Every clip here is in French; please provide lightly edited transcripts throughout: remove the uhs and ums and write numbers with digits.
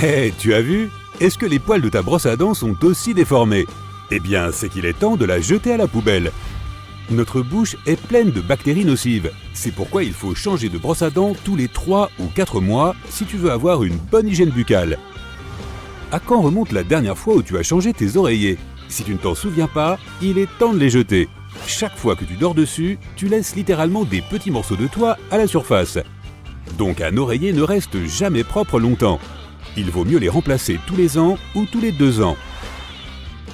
Hé, tu as vu? Est-ce que les poils de ta brosse à dents sont aussi déformés? Eh bien, c'est qu'il est temps de la jeter à la poubelle. Notre bouche est pleine de bactéries nocives. C'est pourquoi il faut changer de brosse à dents tous les 3 ou 4 mois si tu veux avoir une bonne hygiène buccale. À quand remonte la dernière fois où tu as changé tes oreillers? Si tu ne t'en souviens pas, il est temps de les jeter. Chaque fois que tu dors dessus, tu laisses littéralement des petits morceaux de toit à la surface. Donc un oreiller ne reste jamais propre longtemps. Il vaut mieux les remplacer tous les ans ou tous les 2 ans.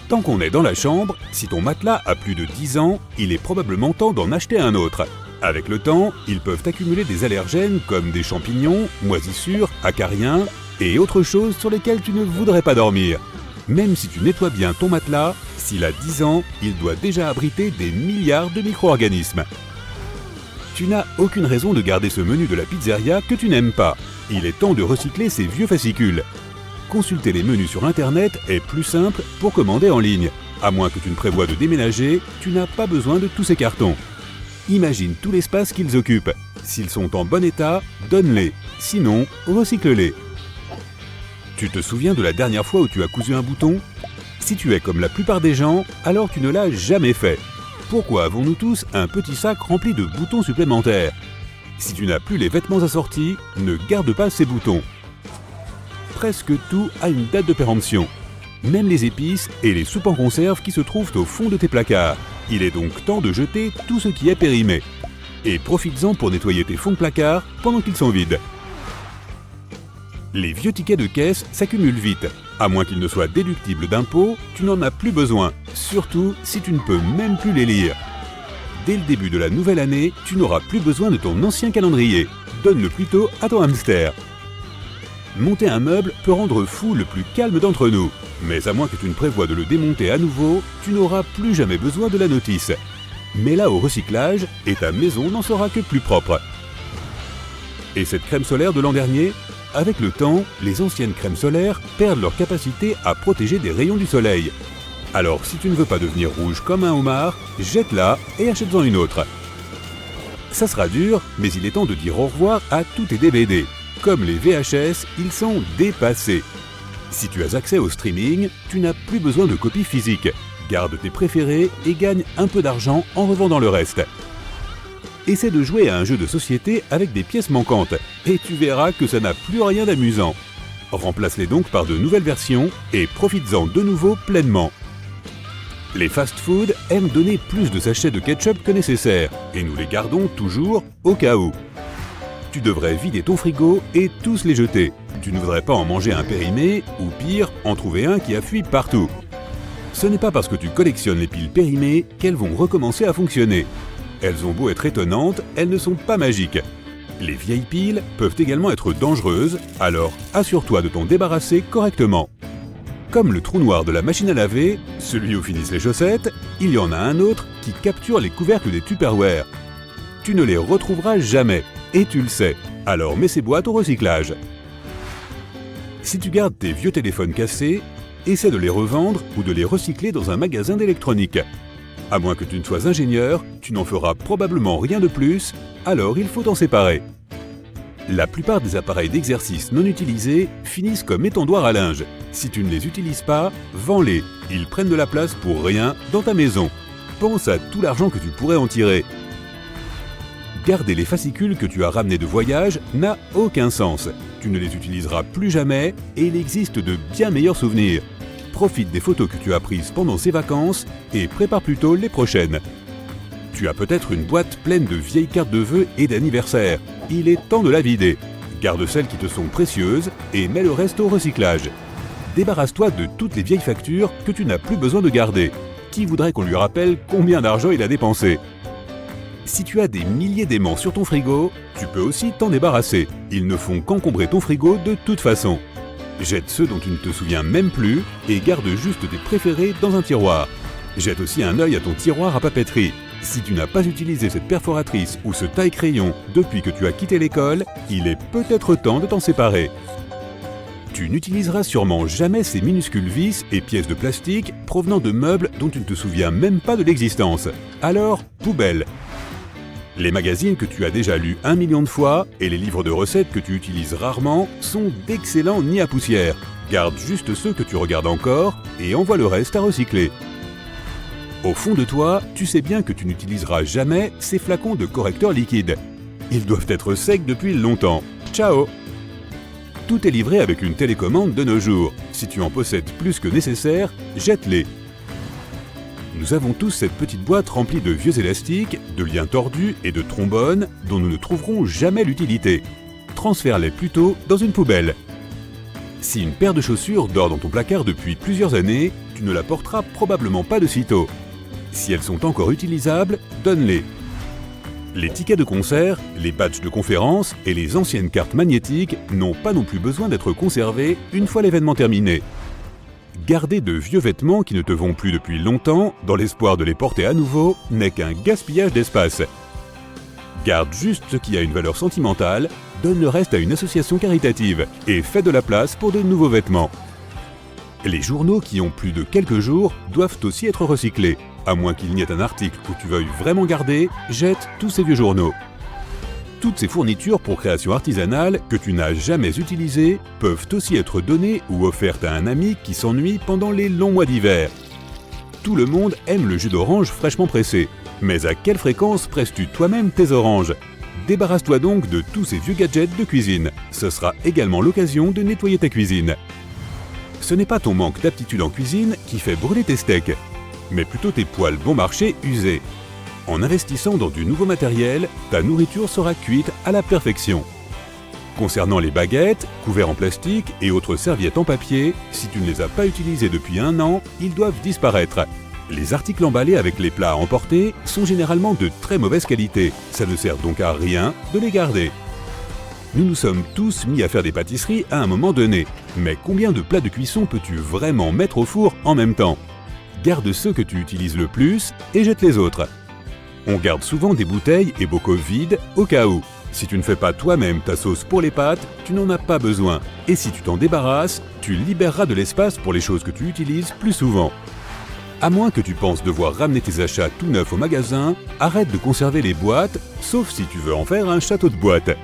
Tant qu'on est dans la chambre, si ton matelas a plus de 10 ans, il est probablement temps d'en acheter un autre. Avec le temps, ils peuvent accumuler des allergènes comme des champignons, moisissures, acariens et autres choses sur lesquelles tu ne voudrais pas dormir. Même si tu nettoies bien ton matelas, s'il a 10 ans, il doit déjà abriter des milliards de micro-organismes. Tu n'as aucune raison de garder ce menu de la pizzeria que tu n'aimes pas. Il est temps de recycler ces vieux fascicules. Consulter les menus sur Internet est plus simple pour commander en ligne. À moins que tu ne prévoies de déménager, tu n'as pas besoin de tous ces cartons. Imagine tout l'espace qu'ils occupent. S'ils sont en bon état, donne-les. Sinon, recycle-les. Tu te souviens de la dernière fois où tu as cousu un bouton? Si tu es comme la plupart des gens, alors tu ne l'as jamais fait. Pourquoi avons-nous tous un petit sac rempli de boutons supplémentaires? Si tu n'as plus les vêtements assortis, ne garde pas ces boutons. Presque tout a une date de péremption. Même les épices et les soupes en conserve qui se trouvent au fond de tes placards. Il est donc temps de jeter tout ce qui est périmé. Et profites-en pour nettoyer tes fonds de placard pendant qu'ils sont vides. Les vieux tickets de caisse s'accumulent vite. À moins qu'ils ne soient déductibles d'impôts, tu n'en as plus besoin, surtout si tu ne peux même plus les lire. Dès le début de la nouvelle année, tu n'auras plus besoin de ton ancien calendrier. Donne-le plutôt à ton hamster. Monter un meuble peut rendre fou le plus calme d'entre nous. Mais à moins que tu ne prévoies de le démonter à nouveau, tu n'auras plus jamais besoin de la notice. Mets-la au recyclage et ta maison n'en sera que plus propre. Et cette crème solaire de l'an dernier? Avec le temps, les anciennes crèmes solaires perdent leur capacité à protéger des rayons du soleil. Alors si tu ne veux pas devenir rouge comme un homard, jette-la et achète-en une autre. Ça sera dur, mais il est temps de dire au revoir à tous tes DVD. Comme les VHS, ils sont dépassés. Si tu as accès au streaming, tu n'as plus besoin de copies physiques. Garde tes préférés et gagne un peu d'argent en revendant le reste. Essaie de jouer à un jeu de société avec des pièces manquantes et tu verras que ça n'a plus rien d'amusant. Remplace-les donc par de nouvelles versions et profites-en de nouveau pleinement. Les fast-food aiment donner plus de sachets de ketchup que nécessaire et nous les gardons toujours au cas où. Tu devrais vider ton frigo et tous les jeter. Tu ne voudrais pas en manger un périmé ou pire, en trouver un qui a fui partout. Ce n'est pas parce que tu collectionnes les piles périmées qu'elles vont recommencer à fonctionner. Elles ont beau être étonnantes, elles ne sont pas magiques. Les vieilles piles peuvent également être dangereuses, alors assure-toi de t'en débarrasser correctement. Comme le trou noir de la machine à laver, celui où finissent les chaussettes, il y en a un autre qui capture les couvercles des Tupperware. Tu ne les retrouveras jamais, et tu le sais, alors mets ces boîtes au recyclage. Si tu gardes tes vieux téléphones cassés, essaie de les revendre ou de les recycler dans un magasin d'électronique. À moins que tu ne sois ingénieur, tu n'en feras probablement rien de plus, alors il faut t'en séparer. La plupart des appareils d'exercice non utilisés finissent comme étendoirs à linge. Si tu ne les utilises pas, vends-les. Ils prennent de la place pour rien dans ta maison. Pense à tout l'argent que tu pourrais en tirer. Garder les fascicules que tu as ramenés de voyage n'a aucun sens. Tu ne les utiliseras plus jamais et il existe de bien meilleurs souvenirs. Profite des photos que tu as prises pendant ces vacances et prépare plutôt les prochaines. Tu as peut-être une boîte pleine de vieilles cartes de vœux et d'anniversaire. Il est temps de la vider. Garde celles qui te sont précieuses et mets le reste au recyclage. Débarrasse-toi de toutes les vieilles factures que tu n'as plus besoin de garder. Qui voudrait qu'on lui rappelle combien d'argent il a dépensé? Si tu as des milliers d'aimants sur ton frigo, tu peux aussi t'en débarrasser. Ils ne font qu'encombrer ton frigo de toute façon. Jette ceux dont tu ne te souviens même plus et garde juste tes préférés dans un tiroir. Jette aussi un œil à ton tiroir à papeterie. Si tu n'as pas utilisé cette perforatrice ou ce taille-crayon depuis que tu as quitté l'école, il est peut-être temps de t'en séparer. Tu n'utiliseras sûrement jamais ces minuscules vis et pièces de plastique provenant de meubles dont tu ne te souviens même pas de l'existence. Alors, poubelle. Les magazines que tu as déjà lus 1 million de fois et les livres de recettes que tu utilises rarement sont d'excellents nids à poussière. Garde juste ceux que tu regardes encore et envoie le reste à recycler. Au fond de toi, tu sais bien que tu n'utiliseras jamais ces flacons de correcteur liquide. Ils doivent être secs depuis longtemps. Ciao! Tout est livré avec une télécommande de nos jours. Si tu en possèdes plus que nécessaire, jette-les. Nous avons tous cette petite boîte remplie de vieux élastiques, de liens tordus et de trombones dont nous ne trouverons jamais l'utilité. Transfère-les plutôt dans une poubelle. Si une paire de chaussures dort dans ton placard depuis plusieurs années, tu ne la porteras probablement pas de sitôt. Si elles sont encore utilisables, donne-les. Les tickets de concert, les badges de conférence et les anciennes cartes magnétiques n'ont pas non plus besoin d'être conservés une fois l'événement terminé. Garder de vieux vêtements qui ne te vont plus depuis longtemps, dans l'espoir de les porter à nouveau, n'est qu'un gaspillage d'espace. Garde juste ce qui a une valeur sentimentale, donne le reste à une association caritative et fais de la place pour de nouveaux vêtements. Les journaux qui ont plus de quelques jours doivent aussi être recyclés. À moins qu'il n'y ait un article que tu veuilles vraiment garder, jette tous ces vieux journaux. Toutes ces fournitures pour création artisanale que tu n'as jamais utilisées peuvent aussi être données ou offertes à un ami qui s'ennuie pendant les longs mois d'hiver. Tout le monde aime le jus d'orange fraîchement pressé. Mais à quelle fréquence presses-tu toi-même tes oranges? Débarrasse-toi donc de tous ces vieux gadgets de cuisine. Ce sera également l'occasion de nettoyer ta cuisine. Ce n'est pas ton manque d'aptitude en cuisine qui fait brûler tes steaks, mais plutôt tes poêles bon marché usés. En investissant dans du nouveau matériel, ta nourriture sera cuite à la perfection. Concernant les baguettes, couverts en plastique et autres serviettes en papier, si tu ne les as pas utilisées depuis 1 an, ils doivent disparaître. Les articles emballés avec les plats à emporter sont généralement de très mauvaise qualité. Ça ne sert donc à rien de les garder. Nous nous sommes tous mis à faire des pâtisseries à un moment donné. Mais combien de plats de cuisson peux-tu vraiment mettre au four en même temps? Garde ceux que tu utilises le plus et jette les autres. On garde souvent des bouteilles et bocaux vides au cas où. Si tu ne fais pas toi-même ta sauce pour les pâtes, tu n'en as pas besoin. Et si tu t'en débarrasses, tu libéreras de l'espace pour les choses que tu utilises plus souvent. À moins que tu penses devoir ramener tes achats tout neufs au magasin, arrête de conserver les boîtes, sauf si tu veux en faire un château de boîtes.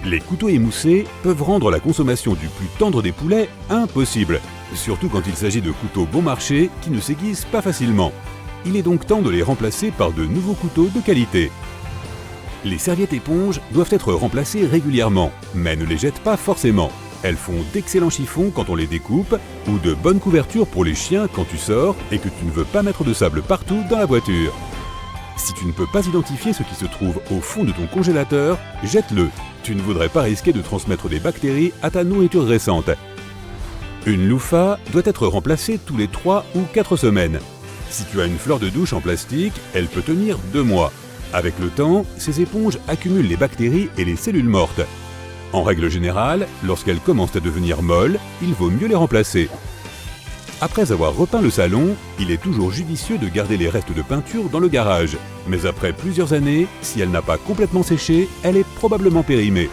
Les couteaux émoussés peuvent rendre la consommation du plus tendre des poulets impossible, surtout quand il s'agit de couteaux bon marché qui ne s'aiguisent pas facilement. Il est donc temps de les remplacer par de nouveaux couteaux de qualité. Les serviettes éponges doivent être remplacées régulièrement, mais ne les jette pas forcément. Elles font d'excellents chiffons quand on les découpe, ou de bonnes couvertures pour les chiens quand tu sors et que tu ne veux pas mettre de sable partout dans la voiture. Si tu ne peux pas identifier ce qui se trouve au fond de ton congélateur, jette-le. Tu ne voudrais pas risquer de transmettre des bactéries à ta nourriture récente. Une loofah doit être remplacée tous les 3 ou 4 semaines. Si tu as une fleur de douche en plastique, elle peut tenir 2 mois. Avec le temps, ces éponges accumulent les bactéries et les cellules mortes. En règle générale, lorsqu'elles commencent à devenir molles, il vaut mieux les remplacer. Après avoir repeint le salon, il est toujours judicieux de garder les restes de peinture dans le garage. Mais après plusieurs années, si elle n'a pas complètement séché, elle est probablement périmée.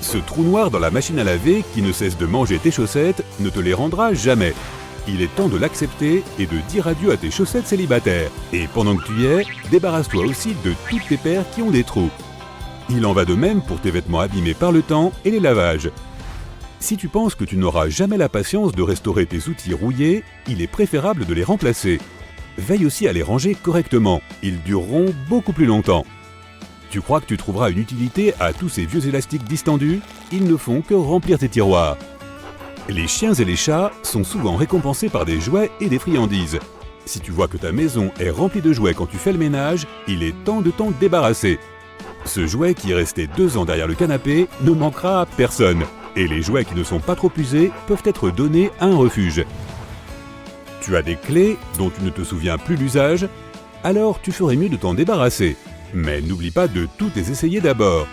Ce trou noir dans la machine à laver qui ne cesse de manger tes chaussettes ne te les rendra jamais. Il est temps de l'accepter et de dire adieu à tes chaussettes célibataires. Et pendant que tu y es, débarrasse-toi aussi de toutes tes paires qui ont des trous. Il en va de même pour tes vêtements abîmés par le temps et les lavages. Si tu penses que tu n'auras jamais la patience de restaurer tes outils rouillés, il est préférable de les remplacer. Veille aussi à les ranger correctement, ils dureront beaucoup plus longtemps. Tu crois que tu trouveras une utilité à tous ces vieux élastiques distendus? Ils ne font que remplir tes tiroirs. Les chiens et les chats sont souvent récompensés par des jouets et des friandises. Si tu vois que ta maison est remplie de jouets quand tu fais le ménage, il est temps de t'en débarrasser. Ce jouet qui est resté 2 ans derrière le canapé ne manquera à personne. Et les jouets qui ne sont pas trop usés peuvent être donnés à un refuge. Tu as des clés dont tu ne te souviens plus l'usage? Alors tu ferais mieux de t'en débarrasser. Mais n'oublie pas de tout les essayer d'abord.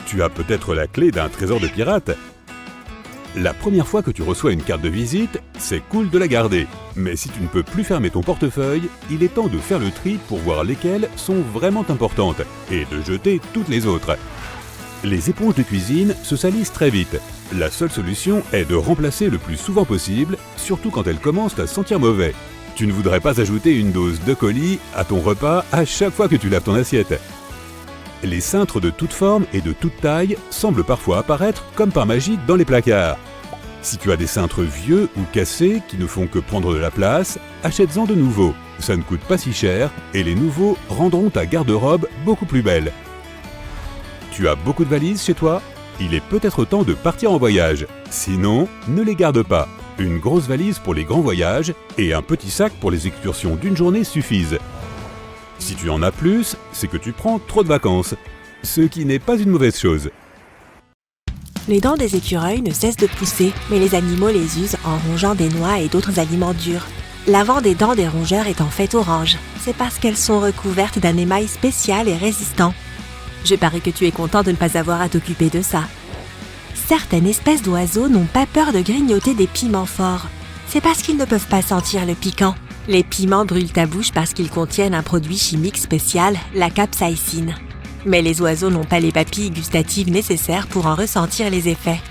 Tu as peut-être la clé d'un trésor de pirate. La première fois que tu reçois une carte de visite, c'est cool de la garder. Mais si tu ne peux plus fermer ton portefeuille, il est temps de faire le tri pour voir lesquelles sont vraiment importantes et de jeter toutes les autres. Les éponges de cuisine se salissent très vite. La seule solution est de remplacer le plus souvent possible, surtout quand elles commencent à sentir mauvais. Tu ne voudrais pas ajouter une dose de colis à ton repas à chaque fois que tu laves ton assiette. Les cintres de toutes formes et de toutes tailles semblent parfois apparaître comme par magie dans les placards. Si tu as des cintres vieux ou cassés qui ne font que prendre de la place, achète-en de nouveaux. Ça ne coûte pas si cher et les nouveaux rendront ta garde-robe beaucoup plus belle. Tu as beaucoup de valises chez toi ? Il est peut-être temps de partir en voyage. Sinon, ne les garde pas. Une grosse valise pour les grands voyages et un petit sac pour les excursions d'une journée suffisent. Si tu en as plus, c'est que tu prends trop de vacances, ce qui n'est pas une mauvaise chose. Les dents des écureuils ne cessent de pousser, mais les animaux les usent en rongeant des noix et d'autres aliments durs. L'avant des dents des rongeurs est en fait orange. C'est parce qu'elles sont recouvertes d'un émail spécial et résistant. Je parie que tu es content de ne pas avoir à t'occuper de ça. Certaines espèces d'oiseaux n'ont pas peur de grignoter des piments forts. C'est parce qu'ils ne peuvent pas sentir le piquant. Les piments brûlent ta bouche parce qu'ils contiennent un produit chimique spécial, la capsaïcine. Mais les oiseaux n'ont pas les papilles gustatives nécessaires pour en ressentir les effets.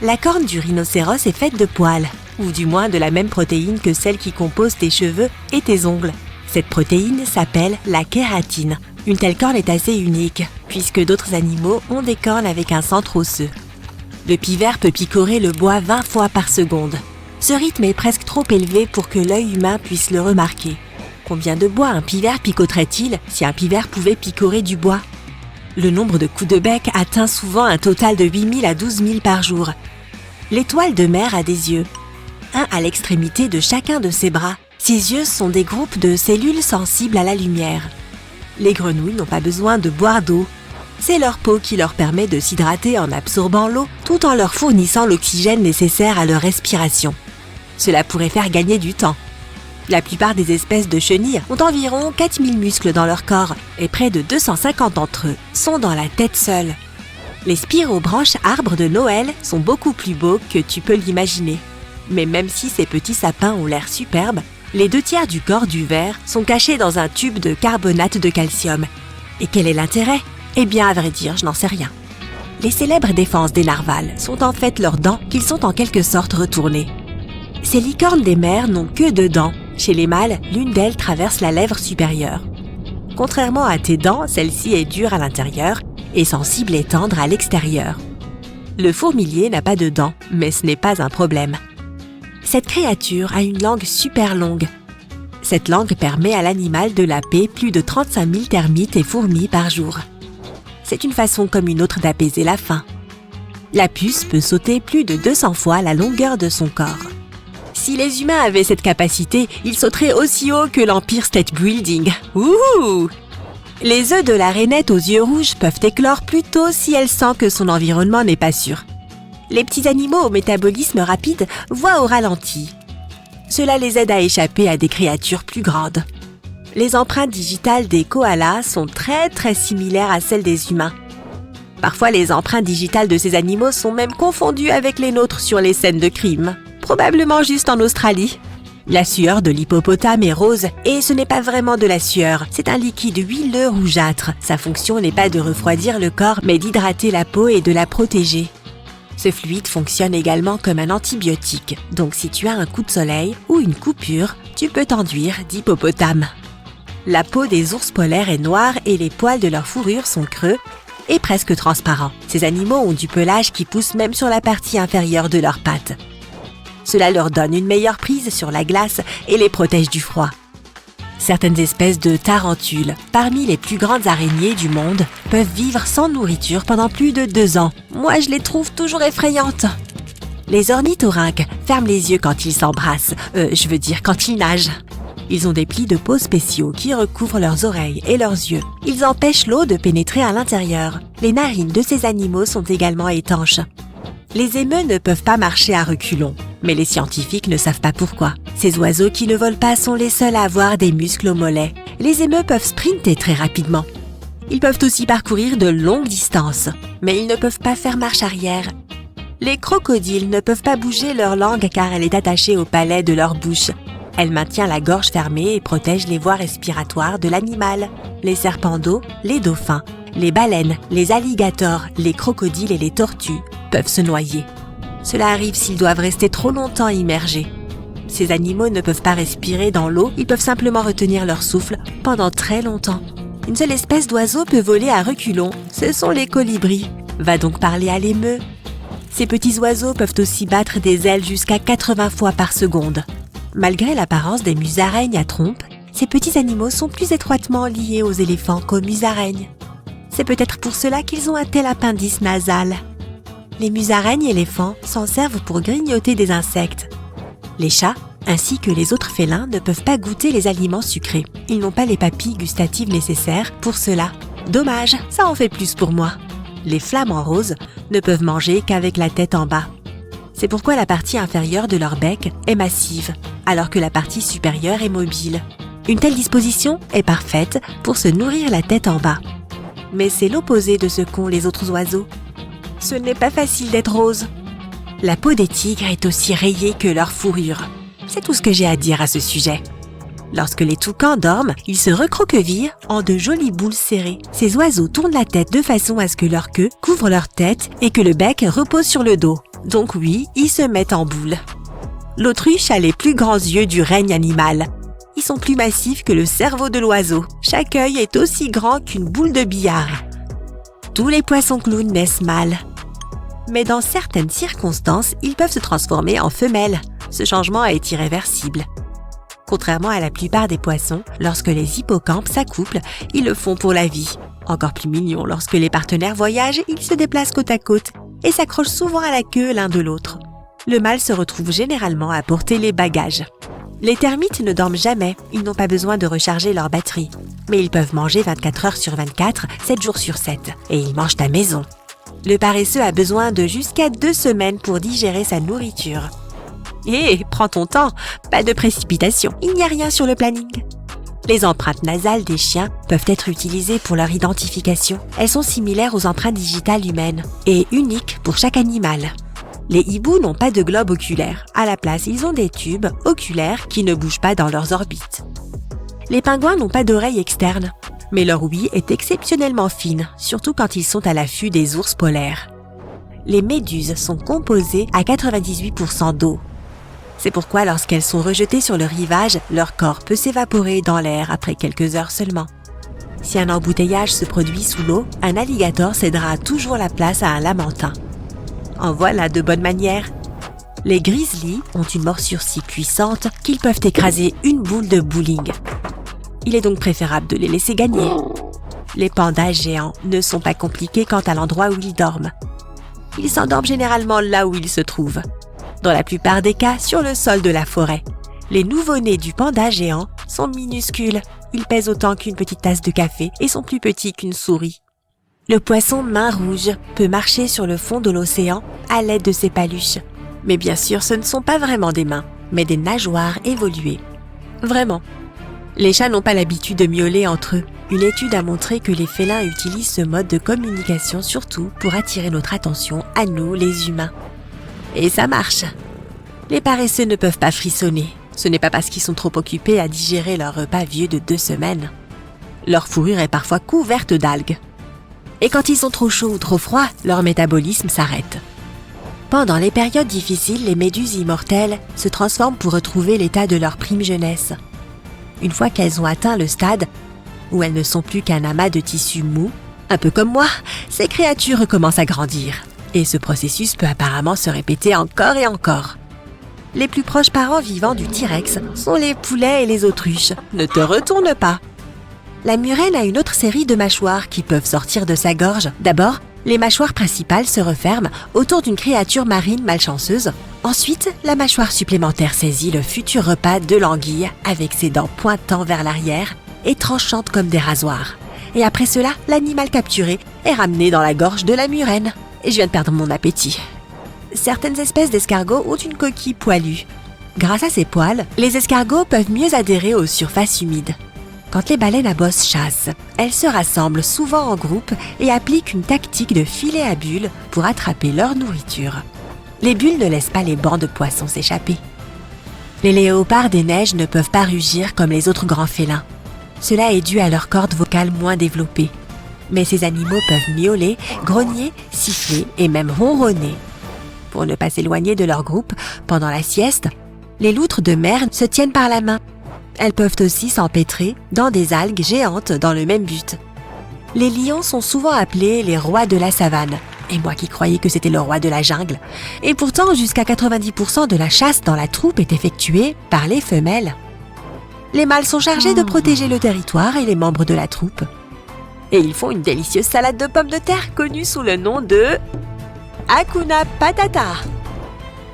La corne du rhinocéros est faite de poils, ou du moins de la même protéine que celle qui compose tes cheveux et tes ongles. Cette protéine s'appelle la kératine. Une telle corne est assez unique, puisque d'autres animaux ont des cornes avec un centre osseux. Le pivert peut picorer le bois 20 fois par seconde. Ce rythme est presque trop élevé pour que l'œil humain puisse le remarquer. Combien de bois un pivert picoterait-il si un pivert pouvait picorer du bois ? Le nombre de coups de bec atteint souvent un total de 8 000 à 12 000 par jour. L'étoile de mer a des yeux, un à l'extrémité de chacun de ses bras. Ses yeux sont des groupes de cellules sensibles à la lumière. Les grenouilles n'ont pas besoin de boire d'eau. C'est leur peau qui leur permet de s'hydrater en absorbant l'eau tout en leur fournissant l'oxygène nécessaire à leur respiration. Cela pourrait faire gagner du temps. La plupart des espèces de chenilles ont environ 4000 muscles dans leur corps et près de 250 d'entre eux sont dans la tête seule. Les spirobranches arbres de Noël sont beaucoup plus beaux que tu peux l'imaginer. Mais même si ces petits sapins ont l'air superbes, les 2/3 du corps du ver sont cachés dans un tube de carbonate de calcium. Et quel est l'intérêt ? Eh bien, à vrai dire, je n'en sais rien. Les célèbres défenses des narvals sont en fait leurs dents qu'ils sont en quelque sorte retournées. Ces licornes des mers n'ont que 2 dents. Chez les mâles, l'une d'elles traverse la lèvre supérieure. Contrairement à tes dents, celle-ci est dure à l'intérieur et sensible et tendre à l'extérieur. Le fourmilier n'a pas de dents, mais ce n'est pas un problème. Cette créature a une langue super longue. Cette langue permet à l'animal de laper plus de 35 000 termites et fourmis par jour. C'est une façon comme une autre d'apaiser la faim. La puce peut sauter plus de 200 fois la longueur de son corps. Si les humains avaient cette capacité, ils sauteraient aussi haut que l'Empire State Building. Ouh! Les œufs de la rainette aux yeux rouges peuvent éclore plus tôt si elle sent que son environnement n'est pas sûr. Les petits animaux au métabolisme rapide voient au ralenti. Cela les aide à échapper à des créatures plus grandes. Les empreintes digitales des koalas sont très similaires à celles des humains. Parfois, les empreintes digitales de ces animaux sont même confondues avec les nôtres sur les scènes de crime. Probablement juste en Australie. La sueur de l'hippopotame est rose et ce n'est pas vraiment de la sueur, c'est un liquide huileux rougeâtre. Sa fonction n'est pas de refroidir le corps mais d'hydrater la peau et de la protéger. Ce fluide fonctionne également comme un antibiotique, donc si tu as un coup de soleil ou une coupure, tu peux t'enduire d'hippopotame. La peau des ours polaires est noire et les poils de leur fourrure sont creux et presque transparents. Ces animaux ont du pelage qui pousse même sur la partie inférieure de leurs pattes. Cela leur donne une meilleure prise sur la glace et les protège du froid. Certaines espèces de tarentules, parmi les plus grandes araignées du monde, peuvent vivre sans nourriture pendant plus de 2 ans. Moi, je les trouve toujours effrayantes. Les ornithorynques ferment les yeux quand ils s'embrassent, quand ils nagent. Ils ont des plis de peau spéciaux qui recouvrent leurs oreilles et leurs yeux. Ils empêchent l'eau de pénétrer à l'intérieur. Les narines de ces animaux sont également étanches. Les émeus ne peuvent pas marcher à reculons, mais les scientifiques ne savent pas pourquoi. Ces oiseaux qui ne volent pas sont les seuls à avoir des muscles aux mollets. Les émeus peuvent sprinter très rapidement. Ils peuvent aussi parcourir de longues distances, mais ils ne peuvent pas faire marche arrière. Les crocodiles ne peuvent pas bouger leur langue car elle est attachée au palais de leur bouche. Elle maintient la gorge fermée et protège les voies respiratoires de l'animal. Les serpents d'eau, les dauphins, les baleines, les alligators, les crocodiles et les tortues peuvent se noyer. Cela arrive s'ils doivent rester trop longtemps immergés. Ces animaux ne peuvent pas respirer dans l'eau, ils peuvent simplement retenir leur souffle pendant très longtemps. Une seule espèce d'oiseau peut voler à reculons, ce sont les colibris. Va donc parler à l'émeu. Ces petits oiseaux peuvent aussi battre des ailes jusqu'à 80 fois par seconde. Malgré l'apparence des musaraignes à trompe, ces petits animaux sont plus étroitement liés aux éléphants qu'aux musaraignes. C'est peut-être pour cela qu'ils ont un tel appendice nasal. Les musaraignes éléphants s'en servent pour grignoter des insectes. Les chats, ainsi que les autres félins, ne peuvent pas goûter les aliments sucrés. Ils n'ont pas les papilles gustatives nécessaires pour cela. Dommage, ça en fait plus pour moi. Les flamants roses ne peuvent manger qu'avec la tête en bas. C'est pourquoi la partie inférieure de leur bec est massive, alors que la partie supérieure est mobile. Une telle disposition est parfaite pour se nourrir la tête en bas. Mais c'est l'opposé de ce qu'ont les autres oiseaux. Ce n'est pas facile d'être rose. La peau des tigres est aussi rayée que leur fourrure. C'est tout ce que j'ai à dire à ce sujet. Lorsque les toucans dorment, ils se recroquevillent en de jolies boules serrées. Ces oiseaux tournent la tête de façon à ce que leur queue couvre leur tête et que le bec repose sur le dos. Donc oui, ils se mettent en boule. L'autruche a les plus grands yeux du règne animal. Ils sont plus massifs que le cerveau de l'oiseau. Chaque œil est aussi grand qu'une boule de billard. Tous les poissons clowns naissent mâles. Mais dans certaines circonstances, ils peuvent se transformer en femelles. Ce changement est irréversible. Contrairement à la plupart des poissons, lorsque les hippocampes s'accouplent, ils le font pour la vie. Encore plus mignon, lorsque les partenaires voyagent, ils se déplacent côte à côte et s'accrochent souvent à la queue l'un de l'autre. Le mâle se retrouve généralement à porter les bagages. Les termites ne dorment jamais, ils n'ont pas besoin de recharger leur batterie. Mais ils peuvent manger 24 heures sur 24, 7 jours sur 7, et ils mangent à maison. Le paresseux a besoin de jusqu'à 2 semaines pour digérer sa nourriture. Prends ton temps, pas de précipitation, il n'y a rien sur le planning. Les empreintes nasales des chiens peuvent être utilisées pour leur identification. Elles sont similaires aux empreintes digitales humaines et uniques pour chaque animal. Les hiboux n'ont pas de globe oculaire. À la place, ils ont des tubes oculaires qui ne bougent pas dans leurs orbites. Les pingouins n'ont pas d'oreilles externes, mais leur ouïe est exceptionnellement fine, surtout quand ils sont à l'affût des ours polaires. Les méduses sont composées à 98% d'eau. C'est pourquoi lorsqu'elles sont rejetées sur le rivage, leur corps peut s'évaporer dans l'air après quelques heures seulement. Si un embouteillage se produit sous l'eau, un alligator cédera toujours la place à un lamantin. En voilà de bonnes manières. Les grizzlies ont une morsure si puissante qu'ils peuvent écraser une boule de bowling. Il est donc préférable de les laisser gagner. Les pandas géants ne sont pas compliqués quant à l'endroit où ils dorment. Ils s'endorment généralement là où ils se trouvent. Dans la plupart des cas, sur le sol de la forêt. Les nouveau-nés du panda géant sont minuscules. Ils pèsent autant qu'une petite tasse de café et sont plus petits qu'une souris. Le poisson main rouge peut marcher sur le fond de l'océan à l'aide de ses paluches. Mais bien sûr, ce ne sont pas vraiment des mains, mais des nageoires évoluées. Vraiment. Les chats n'ont pas l'habitude de miauler entre eux. Une étude a montré que les félins utilisent ce mode de communication surtout pour attirer notre attention à nous, les humains. Et ça marche. Les paresseux ne peuvent pas frissonner. Ce n'est pas parce qu'ils sont trop occupés à digérer leur repas vieux de 2 semaines. Leur fourrure est parfois couverte d'algues. Et quand ils sont trop chauds ou trop froids, leur métabolisme s'arrête. Pendant les périodes difficiles, les méduses immortelles se transforment pour retrouver l'état de leur prime jeunesse. Une fois qu'elles ont atteint le stade où elles ne sont plus qu'un amas de tissu mou, un peu comme moi, ces créatures recommencent à grandir. Et ce processus peut apparemment se répéter encore et encore. Les plus proches parents vivants du T-Rex sont les poulets et les autruches. Ne te retourne pas! La murène a une autre série de mâchoires qui peuvent sortir de sa gorge. D'abord, les mâchoires principales se referment autour d'une créature marine malchanceuse. Ensuite, la mâchoire supplémentaire saisit le futur repas de l'anguille avec ses dents pointant vers l'arrière et tranchantes comme des rasoirs. Et après cela, l'animal capturé est ramené dans la gorge de la murène. Et je viens de perdre mon appétit. Certaines espèces d'escargots ont une coquille poilue. Grâce à ces poils, les escargots peuvent mieux adhérer aux surfaces humides. Quand les baleines à bosse chassent, elles se rassemblent souvent en groupe et appliquent une tactique de filet à bulles pour attraper leur nourriture. Les bulles ne laissent pas les bancs de poissons s'échapper. Les léopards des neiges ne peuvent pas rugir comme les autres grands félins. Cela est dû à leur corde vocale moins développée. Mais ces animaux peuvent miauler, grogner, siffler et même ronronner. Pour ne pas s'éloigner de leur groupe, pendant la sieste, les loutres de mer se tiennent par la main. Elles peuvent aussi s'empêtrer dans des algues géantes dans le même but. Les lions sont souvent appelés les rois de la savane. Et moi qui croyais que c'était le roi de la jungle. Et pourtant, jusqu'à 90% de la chasse dans la troupe est effectuée par les femelles. Les mâles sont chargés de protéger le territoire et les membres de la troupe. Et ils font une délicieuse salade de pommes de terre connue sous le nom de Hakuna Patata.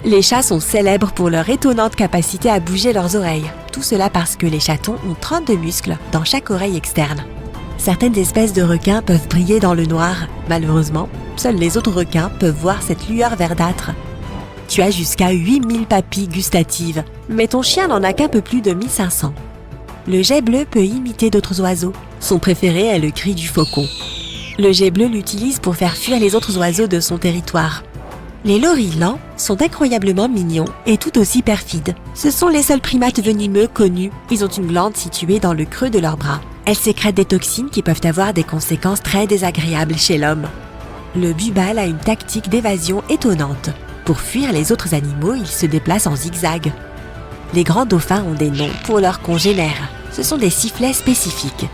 Les chats sont célèbres pour leur étonnante capacité à bouger leurs oreilles. Tout cela parce que les chatons ont 32 muscles dans chaque oreille externe. Certaines espèces de requins peuvent briller dans le noir. Malheureusement, seuls les autres requins peuvent voir cette lueur verdâtre. Tu as jusqu'à 8000 papilles gustatives, mais ton chien n'en a qu'un peu plus de 1500. Le geais bleu peut imiter d'autres oiseaux. Son préféré est le cri du faucon. Le geais bleu l'utilise pour faire fuir les autres oiseaux de son territoire. Les loris lents sont incroyablement mignons et tout aussi perfides. Ce sont les seuls primates venimeux connus. Ils ont une glande située dans le creux de leurs bras. Elle sécrète des toxines qui peuvent avoir des conséquences très désagréables chez l'homme. Le bubal a une tactique d'évasion étonnante. Pour fuir les autres animaux, il se déplace en zigzag. Les grands dauphins ont des noms pour leurs congénères. Ce sont des sifflets spécifiques.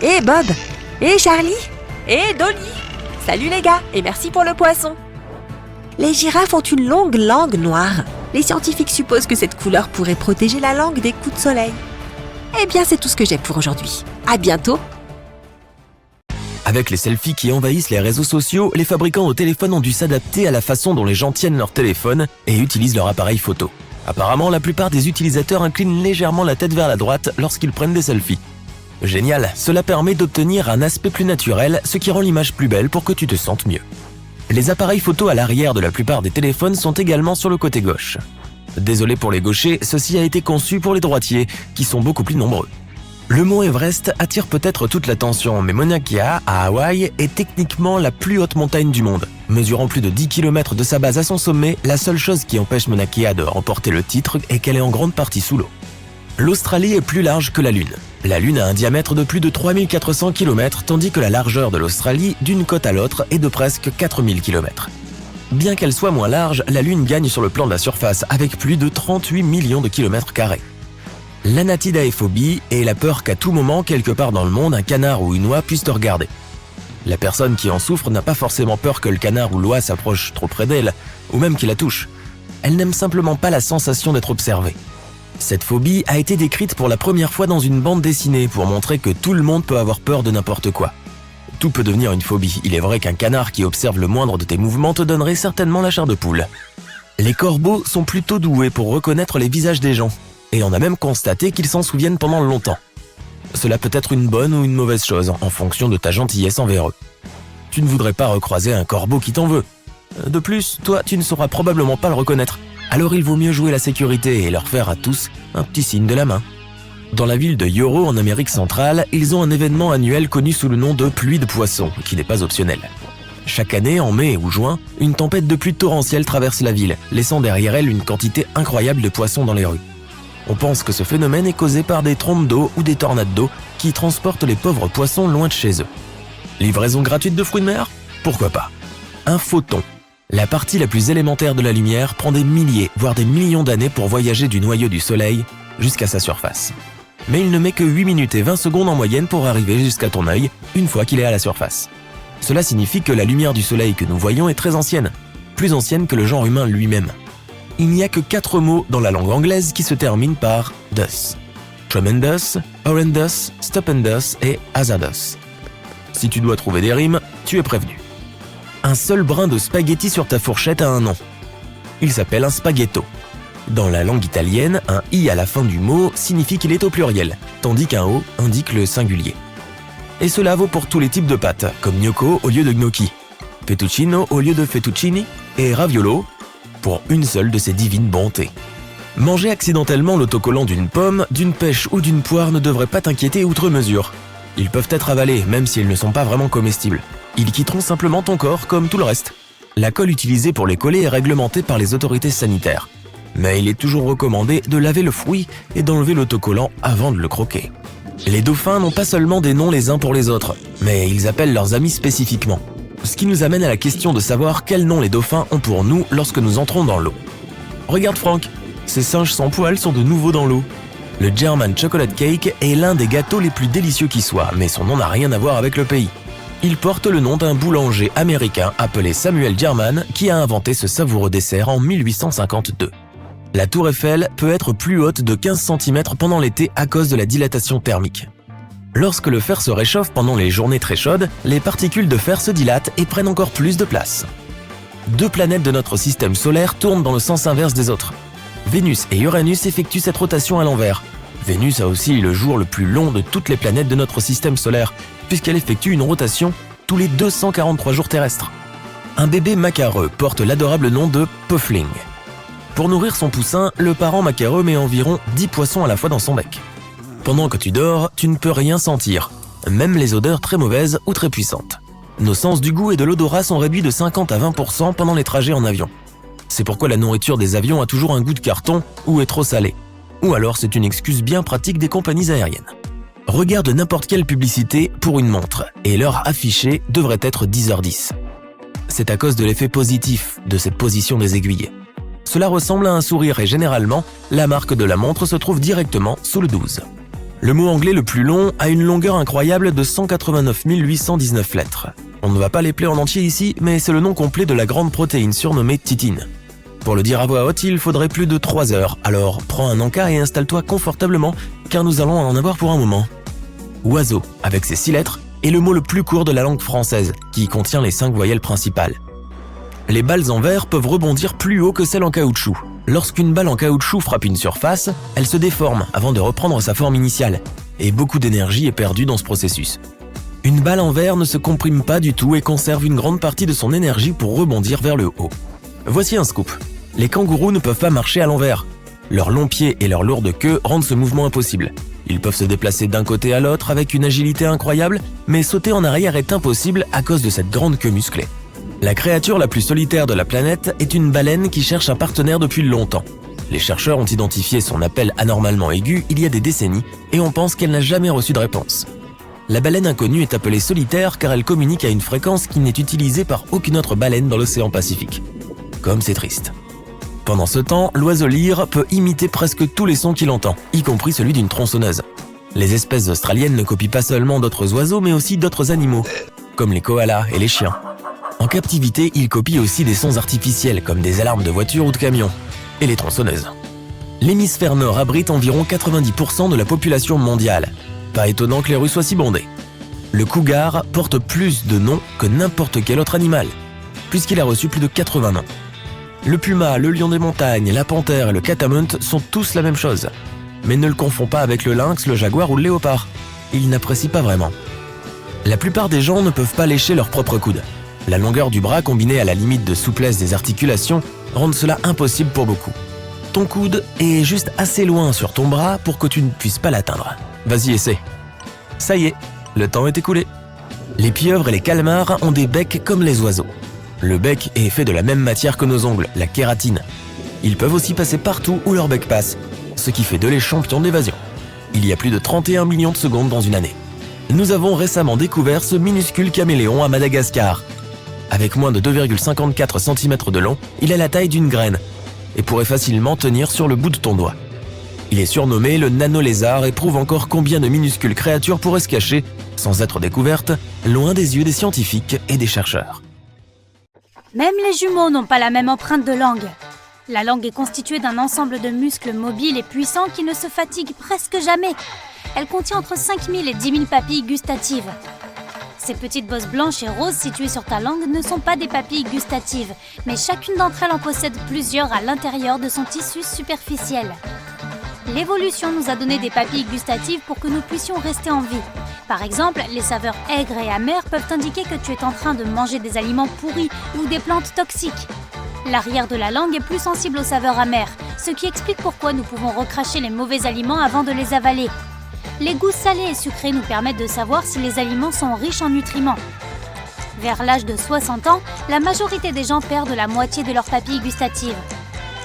Hé Bob! Hé Charlie! Hé Dolly! Salut les gars et merci pour le poisson! Les girafes ont une longue langue noire. Les scientifiques supposent que cette couleur pourrait protéger la langue des coups de soleil. Eh bien, c'est tout ce que j'ai pour aujourd'hui. À bientôt! Avec les selfies qui envahissent les réseaux sociaux, les fabricants de téléphones ont dû s'adapter à la façon dont les gens tiennent leur téléphone et utilisent leur appareil photo. Apparemment, la plupart des utilisateurs inclinent légèrement la tête vers la droite lorsqu'ils prennent des selfies. Génial, cela permet d'obtenir un aspect plus naturel, ce qui rend l'image plus belle pour que tu te sentes mieux. Les appareils photo à l'arrière de la plupart des téléphones sont également sur le côté gauche. Désolé pour les gauchers, ceci a été conçu pour les droitiers, qui sont beaucoup plus nombreux. Le mont Everest attire peut-être toute l'attention, mais Mauna Kea, à Hawaï, est techniquement la plus haute montagne du monde. Mesurant plus de 10 km de sa base à son sommet, la seule chose qui empêche Mauna Kea de remporter le titre est qu'elle est en grande partie sous l'eau. L'Australie est plus large que la Lune. La Lune a un diamètre de plus de 3400 km, tandis que la largeur de l'Australie, d'une côte à l'autre, est de presque 4000 km. Bien qu'elle soit moins large, la Lune gagne sur le plan de la surface, avec plus de 38 millions de kilomètres carrés. L'anatidaephobie est la peur qu'à tout moment, quelque part dans le monde, un canard ou une oie puisse te regarder. La personne qui en souffre n'a pas forcément peur que le canard ou l'oie s'approche trop près d'elle, ou même qu'il la touche. Elle n'aime simplement pas la sensation d'être observée. Cette phobie a été décrite pour la première fois dans une bande dessinée pour montrer que tout le monde peut avoir peur de n'importe quoi. Tout peut devenir une phobie. Il est vrai qu'un canard qui observe le moindre de tes mouvements te donnerait certainement la chair de poule. Les corbeaux sont plutôt doués pour reconnaître les visages des gens. Et on a même constaté qu'ils s'en souviennent pendant longtemps. Cela peut être une bonne ou une mauvaise chose, en fonction de ta gentillesse envers eux. Tu ne voudrais pas recroiser un corbeau qui t'en veut. De plus, toi, tu ne sauras probablement pas le reconnaître. Alors il vaut mieux jouer la sécurité et leur faire à tous un petit signe de la main. Dans la ville de Yoro, en Amérique centrale, ils ont un événement annuel connu sous le nom de pluie de poissons, qui n'est pas optionnel. Chaque année, en mai ou juin, une tempête de pluie torrentielle traverse la ville, laissant derrière elle une quantité incroyable de poissons dans les rues. On pense que ce phénomène est causé par des trompes d'eau ou des tornades d'eau qui transportent les pauvres poissons loin de chez eux. Livraison gratuite de fruits de mer? Pourquoi pas? Un photon. La partie la plus élémentaire de la lumière prend des milliers, voire des millions d'années pour voyager du noyau du Soleil jusqu'à sa surface. Mais il ne met que 8 minutes et 20 secondes en moyenne pour arriver jusqu'à ton œil une fois qu'il est à la surface. Cela signifie que la lumière du Soleil que nous voyons est très ancienne, plus ancienne que le genre humain lui-même. Il n'y a que 4 mots dans la langue anglaise qui se terminent par « dus ». Tremendous, horrendous, stupendous et hazardous. Si tu dois trouver des rimes, tu es prévenu. Un seul brin de spaghetti sur ta fourchette a un nom. Il s'appelle un spaghetto. Dans la langue italienne, un « i » à la fin du mot signifie qu'il est au pluriel, tandis qu'un « o » indique le singulier. Et cela vaut pour tous les types de pâtes, comme gnocco au lieu de gnocchi, fettuccino au lieu de fettuccini et raviolo pour une seule de ces divines bontés. Manger accidentellement l'autocollant d'une pomme, d'une pêche ou d'une poire ne devrait pas t'inquiéter outre mesure. Ils peuvent être avalés, même s'ils ne sont pas vraiment comestibles. Ils quitteront simplement ton corps comme tout le reste. La colle utilisée pour les coller est réglementée par les autorités sanitaires. Mais il est toujours recommandé de laver le fruit et d'enlever l'autocollant avant de le croquer. Les dauphins n'ont pas seulement des noms les uns pour les autres, mais ils appellent leurs amis spécifiquement. Ce qui nous amène à la question de savoir quel nom les dauphins ont pour nous lorsque nous entrons dans l'eau. Regarde Franck, ces singes sans poils sont de nouveau dans l'eau. Le German Chocolate Cake est l'un des gâteaux les plus délicieux qui soit, mais son nom n'a rien à voir avec le pays. Il porte le nom d'un boulanger américain appelé Samuel German qui a inventé ce savoureux dessert en 1852. La tour Eiffel peut être plus haute de 15 cm pendant l'été à cause de la dilatation thermique. Lorsque le fer se réchauffe pendant les journées très chaudes, les particules de fer se dilatent et prennent encore plus de place. 2 planètes de notre système solaire tournent dans le sens inverse des autres. Vénus et Uranus effectuent cette rotation à l'envers. Vénus a aussi le jour le plus long de toutes les planètes de notre système solaire, puisqu'elle effectue une rotation tous les 243 jours terrestres. Un bébé macareux porte l'adorable nom de Puffling. Pour nourrir son poussin, le parent macareux met environ 10 poissons à la fois dans son bec. Pendant que tu dors, tu ne peux rien sentir, même les odeurs très mauvaises ou très puissantes. Nos sens du goût et de l'odorat sont réduits de 50 à 20% pendant les trajets en avion. C'est pourquoi la nourriture des avions a toujours un goût de carton ou est trop salée. Ou alors c'est une excuse bien pratique des compagnies aériennes. Regarde n'importe quelle publicité pour une montre et l'heure affichée devrait être 10h10. C'est à cause de l'effet positif de cette position des aiguilles. Cela ressemble à un sourire et généralement, la marque de la montre se trouve directement sous le 12. Le mot anglais le plus long a une longueur incroyable de 189 819 lettres. On ne va pas les plaire en entier ici, mais c'est le nom complet de la grande protéine surnommée titine. Pour le dire à voix haute, il faudrait plus de 3 heures, alors prends un encas et installe-toi confortablement, car nous allons en avoir pour un moment. Oiseau, avec ses 6 lettres, est le mot le plus court de la langue française, qui contient les 5 voyelles principales. Les balles en verre peuvent rebondir plus haut que celles en caoutchouc. Lorsqu'une balle en caoutchouc frappe une surface, elle se déforme avant de reprendre sa forme initiale, et beaucoup d'énergie est perdue dans ce processus. Une balle en verre ne se comprime pas du tout et conserve une grande partie de son énergie pour rebondir vers le haut. Voici un scoop. Les kangourous ne peuvent pas marcher à l'envers. Leurs longs pieds et leur lourde queue rendent ce mouvement impossible. Ils peuvent se déplacer d'un côté à l'autre avec une agilité incroyable, mais sauter en arrière est impossible à cause de cette grande queue musclée. La créature la plus solitaire de la planète est une baleine qui cherche un partenaire depuis longtemps. Les chercheurs ont identifié son appel anormalement aigu il y a des décennies et on pense qu'elle n'a jamais reçu de réponse. La baleine inconnue est appelée solitaire car elle communique à une fréquence qui n'est utilisée par aucune autre baleine dans l'océan Pacifique. Comme c'est triste. Pendant ce temps, l'oiseau lyre peut imiter presque tous les sons qu'il entend, y compris celui d'une tronçonneuse. Les espèces australiennes ne copient pas seulement d'autres oiseaux, mais aussi d'autres animaux, comme les koalas et les chiens. En captivité, ils copient aussi des sons artificiels, comme des alarmes de voitures ou de camions, et les tronçonneuses. L'hémisphère nord abrite environ 90% de la population mondiale. Pas étonnant que les rues soient si bondées. Le cougar porte plus de noms que n'importe quel autre animal, puisqu'il a reçu plus de 80 noms. Le puma, le lion des montagnes, la panthère et le catamount sont tous la même chose. Mais ne le confonds pas avec le lynx, le jaguar ou le léopard. Ils n'apprécient pas vraiment. La plupart des gens ne peuvent pas lécher leur propre coude. La longueur du bras combinée à la limite de souplesse des articulations rendent cela impossible pour beaucoup. Ton coude est juste assez loin sur ton bras pour que tu ne puisses pas l'atteindre. Vas-y, essaie. Ça y est, le temps est écoulé. Les pieuvres et les calmars ont des becs comme les oiseaux. Le bec est fait de la même matière que nos ongles, la kératine. Ils peuvent aussi passer partout où leur bec passe, ce qui fait d'eux les champions de l'évasion. Il y a plus de 31 millions de secondes dans une année. Nous avons récemment découvert ce minuscule caméléon à Madagascar. Avec moins de 2,54 cm de long, il a la taille d'une graine et pourrait facilement tenir sur le bout de ton doigt. Il est surnommé le nano-lézard et prouve encore combien de minuscules créatures pourraient se cacher, sans être découvertes, loin des yeux des scientifiques et des chercheurs. Même les jumeaux n'ont pas la même empreinte de langue. La langue est constituée d'un ensemble de muscles mobiles et puissants qui ne se fatiguent presque jamais. Elle contient entre 5000 et 10 000 papilles gustatives. Ces petites bosses blanches et roses situées sur ta langue ne sont pas des papilles gustatives, mais chacune d'entre elles en possède plusieurs à l'intérieur de son tissu superficiel. L'évolution nous a donné des papilles gustatives pour que nous puissions rester en vie. Par exemple, les saveurs aigres et amères peuvent indiquer que tu es en train de manger des aliments pourris ou des plantes toxiques. L'arrière de la langue est plus sensible aux saveurs amères, ce qui explique pourquoi nous pouvons recracher les mauvais aliments avant de les avaler. Les goûts salés et sucrés nous permettent de savoir si les aliments sont riches en nutriments. Vers l'âge de 60 ans, la majorité des gens perdent la moitié de leurs papilles gustatives.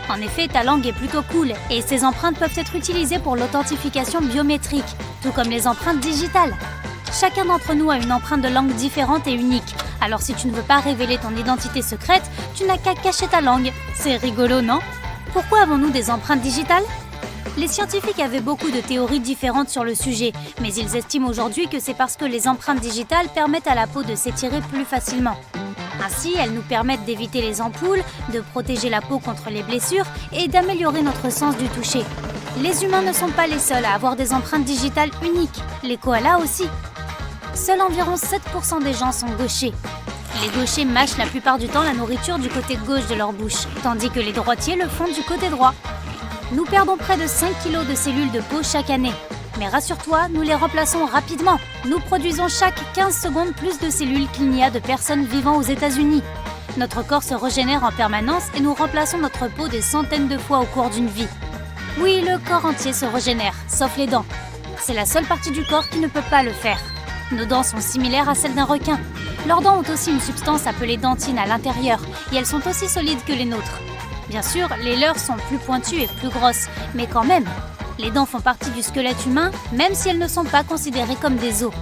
En effet, ta langue est plutôt cool et ces empreintes peuvent être utilisées pour l'authentification biométrique, tout comme les empreintes digitales. Chacun d'entre nous a une empreinte de langue différente et unique. Alors si tu ne veux pas révéler ton identité secrète, tu n'as qu'à cacher ta langue. C'est rigolo, non ? Pourquoi avons-nous des empreintes digitales ? Les scientifiques avaient beaucoup de théories différentes sur le sujet, mais ils estiment aujourd'hui que c'est parce que les empreintes digitales permettent à la peau de s'étirer plus facilement. Ainsi, elles nous permettent d'éviter les ampoules, de protéger la peau contre les blessures et d'améliorer notre sens du toucher. Les humains ne sont pas les seuls à avoir des empreintes digitales uniques, les koalas aussi. Seuls environ 7% des gens sont gauchers. Les gauchers mâchent la plupart du temps la nourriture du côté gauche de leur bouche, tandis que les droitiers le font du côté droit. Nous perdons près de 5 kg de cellules de peau chaque année. Mais rassure-toi, nous les remplaçons rapidement. Nous produisons chaque 15 secondes plus de cellules qu'il n'y a de personnes vivant aux États-Unis. Notre corps se régénère en permanence et nous remplaçons notre peau des centaines de fois au cours d'une vie. Oui, le corps entier se régénère, sauf les dents. C'est la seule partie du corps qui ne peut pas le faire. Nos dents sont similaires à celles d'un requin. Leurs dents ont aussi une substance appelée dentine à l'intérieur et elles sont aussi solides que les nôtres. Bien sûr, les leurs sont plus pointues et plus grosses, mais quand même, les dents font partie du squelette humain, même si elles ne sont pas considérées comme des os.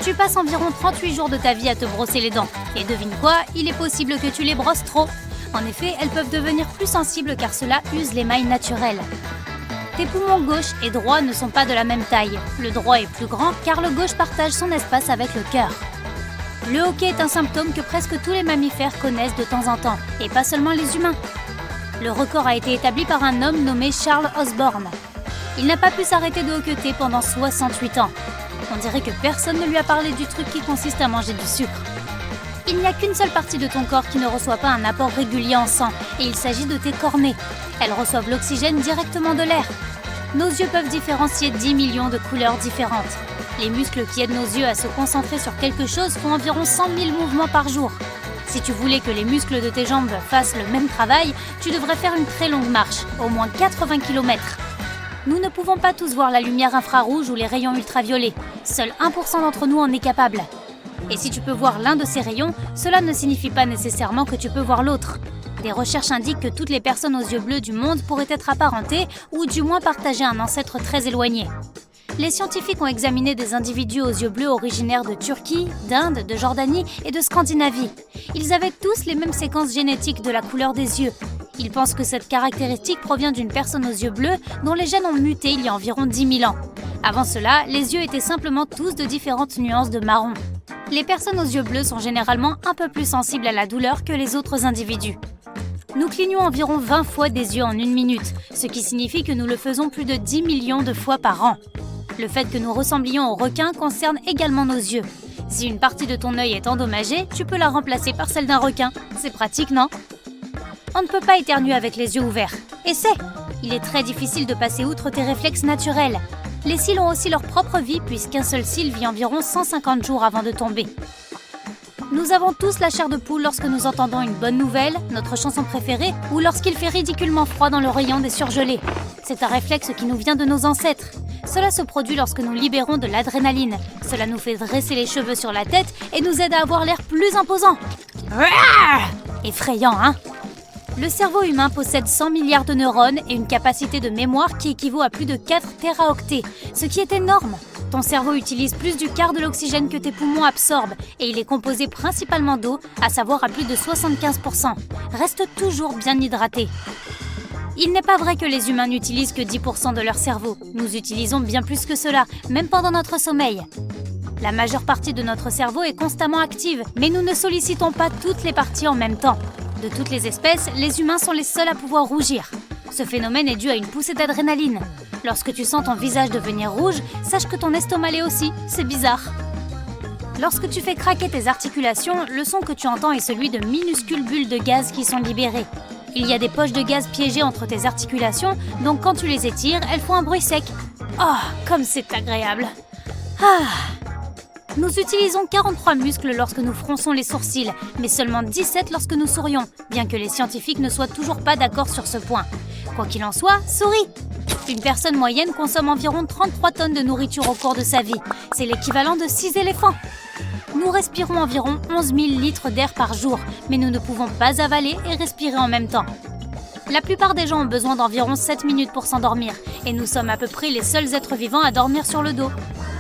Tu passes environ 38 jours de ta vie à te brosser les dents. Et devine quoi, il est possible que tu les brosses trop. En effet, elles peuvent devenir plus sensibles car cela use l'émail naturel. Tes poumons gauche et droit ne sont pas de la même taille. Le droit est plus grand car le gauche partage son espace avec le cœur. Le hoquet est un symptôme que presque tous les mammifères connaissent de temps en temps, et pas seulement les humains. Le record a été établi par un homme nommé Charles Osborne. Il n'a pas pu s'arrêter de hoqueter pendant 68 ans. On dirait que personne ne lui a parlé du truc qui consiste à manger du sucre. Il n'y a qu'une seule partie de ton corps qui ne reçoit pas un apport régulier en sang, et il s'agit de tes cornées. Elles reçoivent l'oxygène directement de l'air. Nos yeux peuvent différencier 10 millions de couleurs différentes. Les muscles qui aident nos yeux à se concentrer sur quelque chose font environ 100 000 mouvements par jour. Si tu voulais que les muscles de tes jambes fassent le même travail, tu devrais faire une très longue marche, au moins 80 km. Nous ne pouvons pas tous voir la lumière infrarouge ou les rayons ultraviolets. Seul 1% d'entre nous en est capable. Et si tu peux voir l'un de ces rayons, cela ne signifie pas nécessairement que tu peux voir l'autre. Des recherches indiquent que toutes les personnes aux yeux bleus du monde pourraient être apparentées ou du moins partager un ancêtre très éloigné. Les scientifiques ont examiné des individus aux yeux bleus originaires de Turquie, d'Inde, de Jordanie et de Scandinavie. Ils avaient tous les mêmes séquences génétiques de la couleur des yeux. Ils pensent que cette caractéristique provient d'une personne aux yeux bleus dont les gènes ont muté il y a environ 10 000 ans. Avant cela, les yeux étaient simplement tous de différentes nuances de marron. Les personnes aux yeux bleus sont généralement un peu plus sensibles à la douleur que les autres individus. Nous clignons environ 20 fois des yeux en 1 minute, ce qui signifie que nous le faisons plus de 10 millions de fois par an. Le fait que nous ressemblions aux requins concerne également nos yeux. Si une partie de ton œil est endommagée, tu peux la remplacer par celle d'un requin. C'est pratique, non ? On ne peut pas éternuer avec les yeux ouverts. Essaie ! Il est très difficile de passer outre tes réflexes naturels. Les cils ont aussi leur propre vie puisqu'un seul cil vit environ 150 jours avant de tomber. Nous avons tous la chair de poule lorsque nous entendons une bonne nouvelle, notre chanson préférée ou lorsqu'il fait ridiculement froid dans le rayon des surgelés. C'est un réflexe qui nous vient de nos ancêtres. Cela se produit lorsque nous libérons de l'adrénaline. Cela nous fait dresser les cheveux sur la tête et nous aide à avoir l'air plus imposant. Effrayant, hein ? Le cerveau humain possède 100 milliards de neurones et une capacité de mémoire qui équivaut à plus de 4 téraoctets, ce qui est énorme. Ton cerveau utilise plus du quart de l'oxygène que tes poumons absorbent et il est composé principalement d'eau, à savoir à plus de 75%. Reste toujours bien hydraté. Il n'est pas vrai que les humains n'utilisent que 10% de leur cerveau. Nous utilisons bien plus que cela, même pendant notre sommeil. La majeure partie de notre cerveau est constamment active, mais nous ne sollicitons pas toutes les parties en même temps. De toutes les espèces, les humains sont les seuls à pouvoir rougir. Ce phénomène est dû à une poussée d'adrénaline. Lorsque tu sens ton visage devenir rouge, sache que ton estomac l'est aussi, c'est bizarre. Lorsque tu fais craquer tes articulations, le son que tu entends est celui de minuscules bulles de gaz qui sont libérées. Il y a des poches de gaz piégées entre tes articulations, donc quand tu les étires, elles font un bruit sec. Oh, comme c'est agréable. Nous utilisons 43 muscles lorsque nous fronçons les sourcils, mais seulement 17 lorsque nous sourions, bien que les scientifiques ne soient toujours pas d'accord sur ce point. Quoi qu'il en soit, souris! Une personne moyenne consomme environ 33 tonnes de nourriture au cours de sa vie. C'est l'équivalent de 6 éléphants. Nous respirons environ 11 000 litres d'air par jour, mais nous ne pouvons pas avaler et respirer en même temps. La plupart des gens ont besoin d'environ 7 minutes pour s'endormir, et nous sommes à peu près les seuls êtres vivants à dormir sur le dos.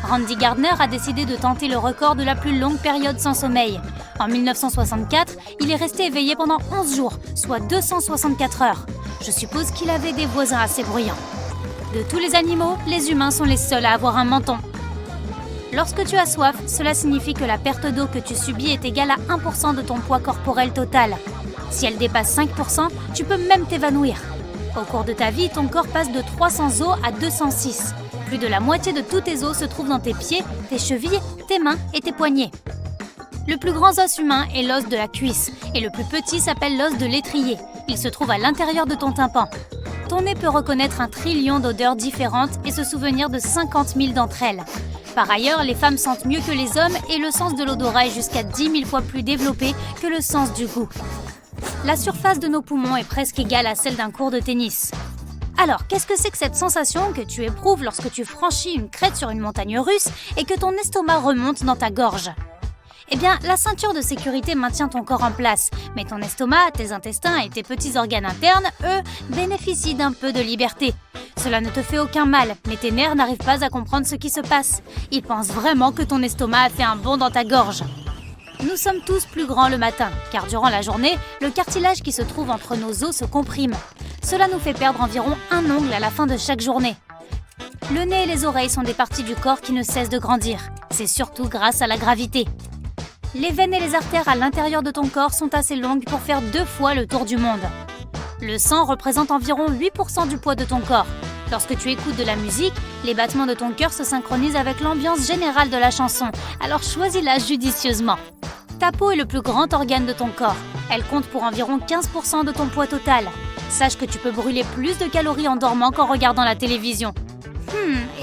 Randy Gardner a décidé de tenter le record de la plus longue période sans sommeil. En 1964, il est resté éveillé pendant 11 jours, soit 264 heures. Je suppose qu'il avait des voisins assez bruyants. De tous les animaux, les humains sont les seuls à avoir un menton. Lorsque tu as soif, cela signifie que la perte d'eau que tu subis est égale à 1% de ton poids corporel total. Si elle dépasse 5%, tu peux même t'évanouir. Au cours de ta vie, ton corps passe de 300 os à 206. Plus de la moitié de tous tes os se trouvent dans tes pieds, tes chevilles, tes mains et tes poignets. Le plus grand os humain est l'os de la cuisse et le plus petit s'appelle l'os de l'étrier. Il se trouve à l'intérieur de ton tympan. Ton nez peut reconnaître 1 trillion d'odeurs différentes et se souvenir de 50 000 d'entre elles. Par ailleurs, les femmes sentent mieux que les hommes et le sens de l'odorat est jusqu'à 10 000 fois plus développé que le sens du goût. La surface de nos poumons est presque égale à celle d'un court de tennis. Alors, qu'est-ce que c'est que cette sensation que tu éprouves lorsque tu franchis une crête sur une montagne russe et que ton estomac remonte dans ta gorge ? Eh bien, la ceinture de sécurité maintient ton corps en place, mais ton estomac, tes intestins et tes petits organes internes, eux, bénéficient d'un peu de liberté. Cela ne te fait aucun mal, mais tes nerfs n'arrivent pas à comprendre ce qui se passe. Ils pensent vraiment que ton estomac a fait un bond dans ta gorge. Nous sommes tous plus grands le matin, car durant la journée, le cartilage qui se trouve entre nos os se comprime. Cela nous fait perdre environ 1 ongle à la fin de chaque journée. Le nez et les oreilles sont des parties du corps qui ne cessent de grandir. C'est surtout grâce à la gravité. Les veines et les artères à l'intérieur de ton corps sont assez longues pour faire 2 fois le tour du monde. Le sang représente environ 8% du poids de ton corps. Lorsque tu écoutes de la musique, les battements de ton cœur se synchronisent avec l'ambiance générale de la chanson, alors choisis-la judicieusement. Ta peau est le plus grand organe de ton corps. Elle compte pour environ 15% de ton poids total. Sache que tu peux brûler plus de calories en dormant qu'en regardant la télévision.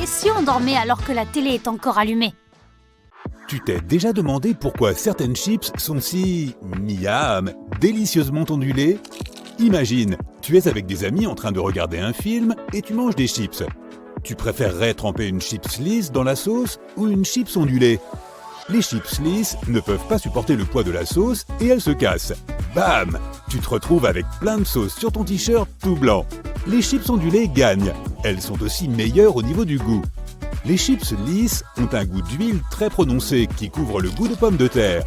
Et si on dormait alors que la télé est encore allumée ? Tu t'es déjà demandé pourquoi certaines chips sont si... miam, délicieusement ondulées ? Imagine, tu es avec des amis en train de regarder un film et tu manges des chips. Tu préférerais tremper une chips lisse dans la sauce ou une chips ondulée ? Les chips lisses ne peuvent pas supporter le poids de la sauce et elles se cassent. Bam ! Tu te retrouves avec plein de sauce sur ton t-shirt tout blanc. Les chips ondulées gagnent. Elles sont aussi meilleures au niveau du goût. Les chips lisses ont un goût d'huile très prononcé qui couvre le goût de pommes de terre.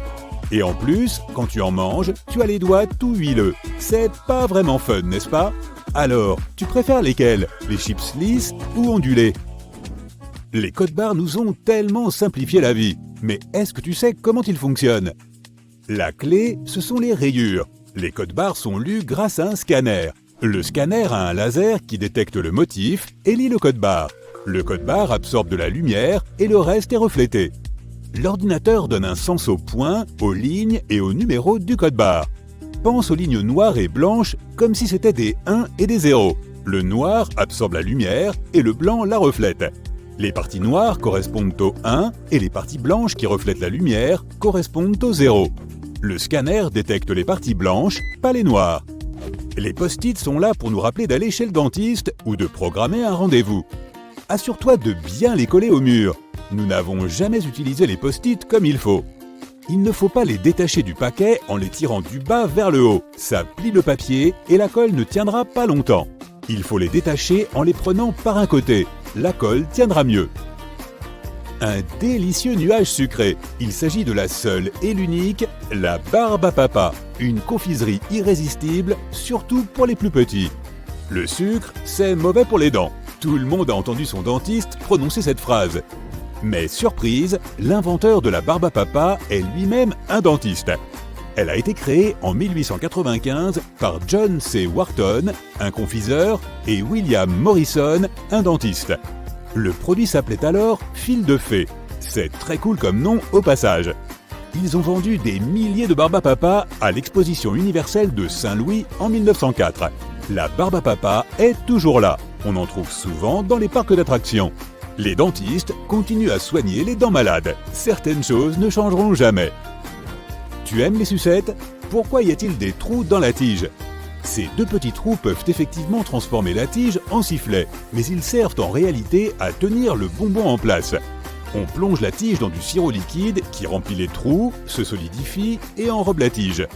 Et en plus, quand tu en manges, tu as les doigts tout huileux. C'est pas vraiment fun, n'est-ce pas ? Alors, tu préfères lesquelles ? Les chips lisses ou ondulées ? Les codes barres nous ont tellement simplifié la vie. Mais est-ce que tu sais comment ils fonctionnent ? La clé, ce sont les rayures. Les codes barres sont lus grâce à un scanner. Le scanner a un laser qui détecte le motif et lit le code barre. Le code barre absorbe de la lumière et le reste est reflété. L'ordinateur donne un sens aux points, aux lignes et aux numéros du code barre. Pense aux lignes noires et blanches comme si c'était des 1 et des 0. Le noir absorbe la lumière et le blanc la reflète. Les parties noires correspondent au 1 et les parties blanches qui reflètent la lumière correspondent au 0. Le scanner détecte les parties blanches, pas les noires. Les post-it sont là pour nous rappeler d'aller chez le dentiste ou de programmer un rendez-vous. Assure-toi de bien les coller au mur. Nous n'avons jamais utilisé les post-it comme il faut. Il ne faut pas les détacher du paquet en les tirant du bas vers le haut. Ça plie le papier et la colle ne tiendra pas longtemps. Il faut les détacher en les prenant par un côté. La colle tiendra mieux. Un délicieux nuage sucré. Il s'agit de la seule et l'unique, la barbe à papa. Une confiserie irrésistible, surtout pour les plus petits. Le sucre, c'est mauvais pour les dents. Tout le monde a entendu son dentiste prononcer cette phrase. Mais surprise, l'inventeur de la barbe à papa est lui-même un dentiste. Elle a été créée en 1895 par John C. Wharton, un confiseur, et William Morrison, un dentiste. Le produit s'appelait alors Fil de Fée. C'est très cool comme nom au passage. Ils ont vendu des milliers de barbes à papa à l'exposition universelle de Saint-Louis en 1904. La barbe à papa est toujours là. On en trouve souvent dans les parcs d'attractions. Les dentistes continuent à soigner les dents malades. Certaines choses ne changeront jamais. Tu aimes les sucettes ? Pourquoi y a-t-il des trous dans la tige ? Ces 2 petits trous peuvent effectivement transformer la tige en sifflet, mais ils servent en réalité à tenir le bonbon en place. On plonge la tige dans du sirop liquide qui remplit les trous, se solidifie et enrobe la tige.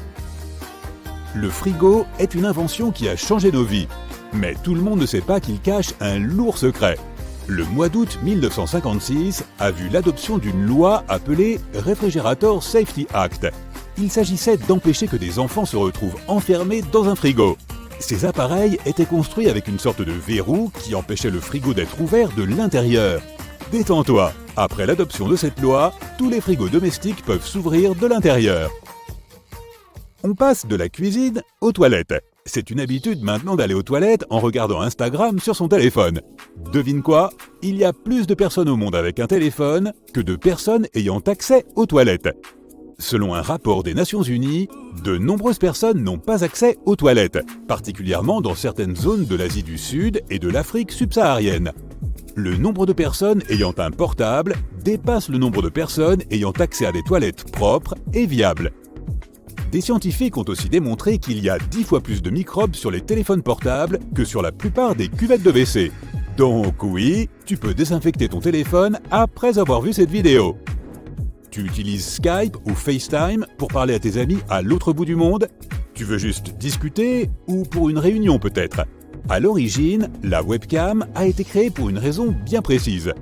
Le frigo est une invention qui a changé nos vies, mais tout le monde ne sait pas qu'il cache un lourd secret. Le mois d'août 1956 a vu l'adoption d'une loi appelée Refrigerator Safety Act. Il s'agissait d'empêcher que des enfants se retrouvent enfermés dans un frigo. Ces appareils étaient construits avec une sorte de verrou qui empêchait le frigo d'être ouvert de l'intérieur. Détends-toi, après l'adoption de cette loi, tous les frigos domestiques peuvent s'ouvrir de l'intérieur. On passe de la cuisine aux toilettes. C'est une habitude maintenant d'aller aux toilettes en regardant Instagram sur son téléphone. Devine quoi? Il y a plus de personnes au monde avec un téléphone que de personnes ayant accès aux toilettes. Selon un rapport des Nations Unies, de nombreuses personnes n'ont pas accès aux toilettes, particulièrement dans certaines zones de l'Asie du Sud et de l'Afrique subsaharienne. Le nombre de personnes ayant un portable dépasse le nombre de personnes ayant accès à des toilettes propres et viables. Des scientifiques ont aussi démontré qu'il y a 10 fois plus de microbes sur les téléphones portables que sur la plupart des cuvettes de WC. Donc oui, tu peux désinfecter ton téléphone après avoir vu cette vidéo. Tu utilises Skype ou FaceTime pour parler à tes amis à l'autre bout du monde? Tu veux juste discuter ou pour une réunion peut-être? À l'origine, la webcam a été créée pour une raison bien précise.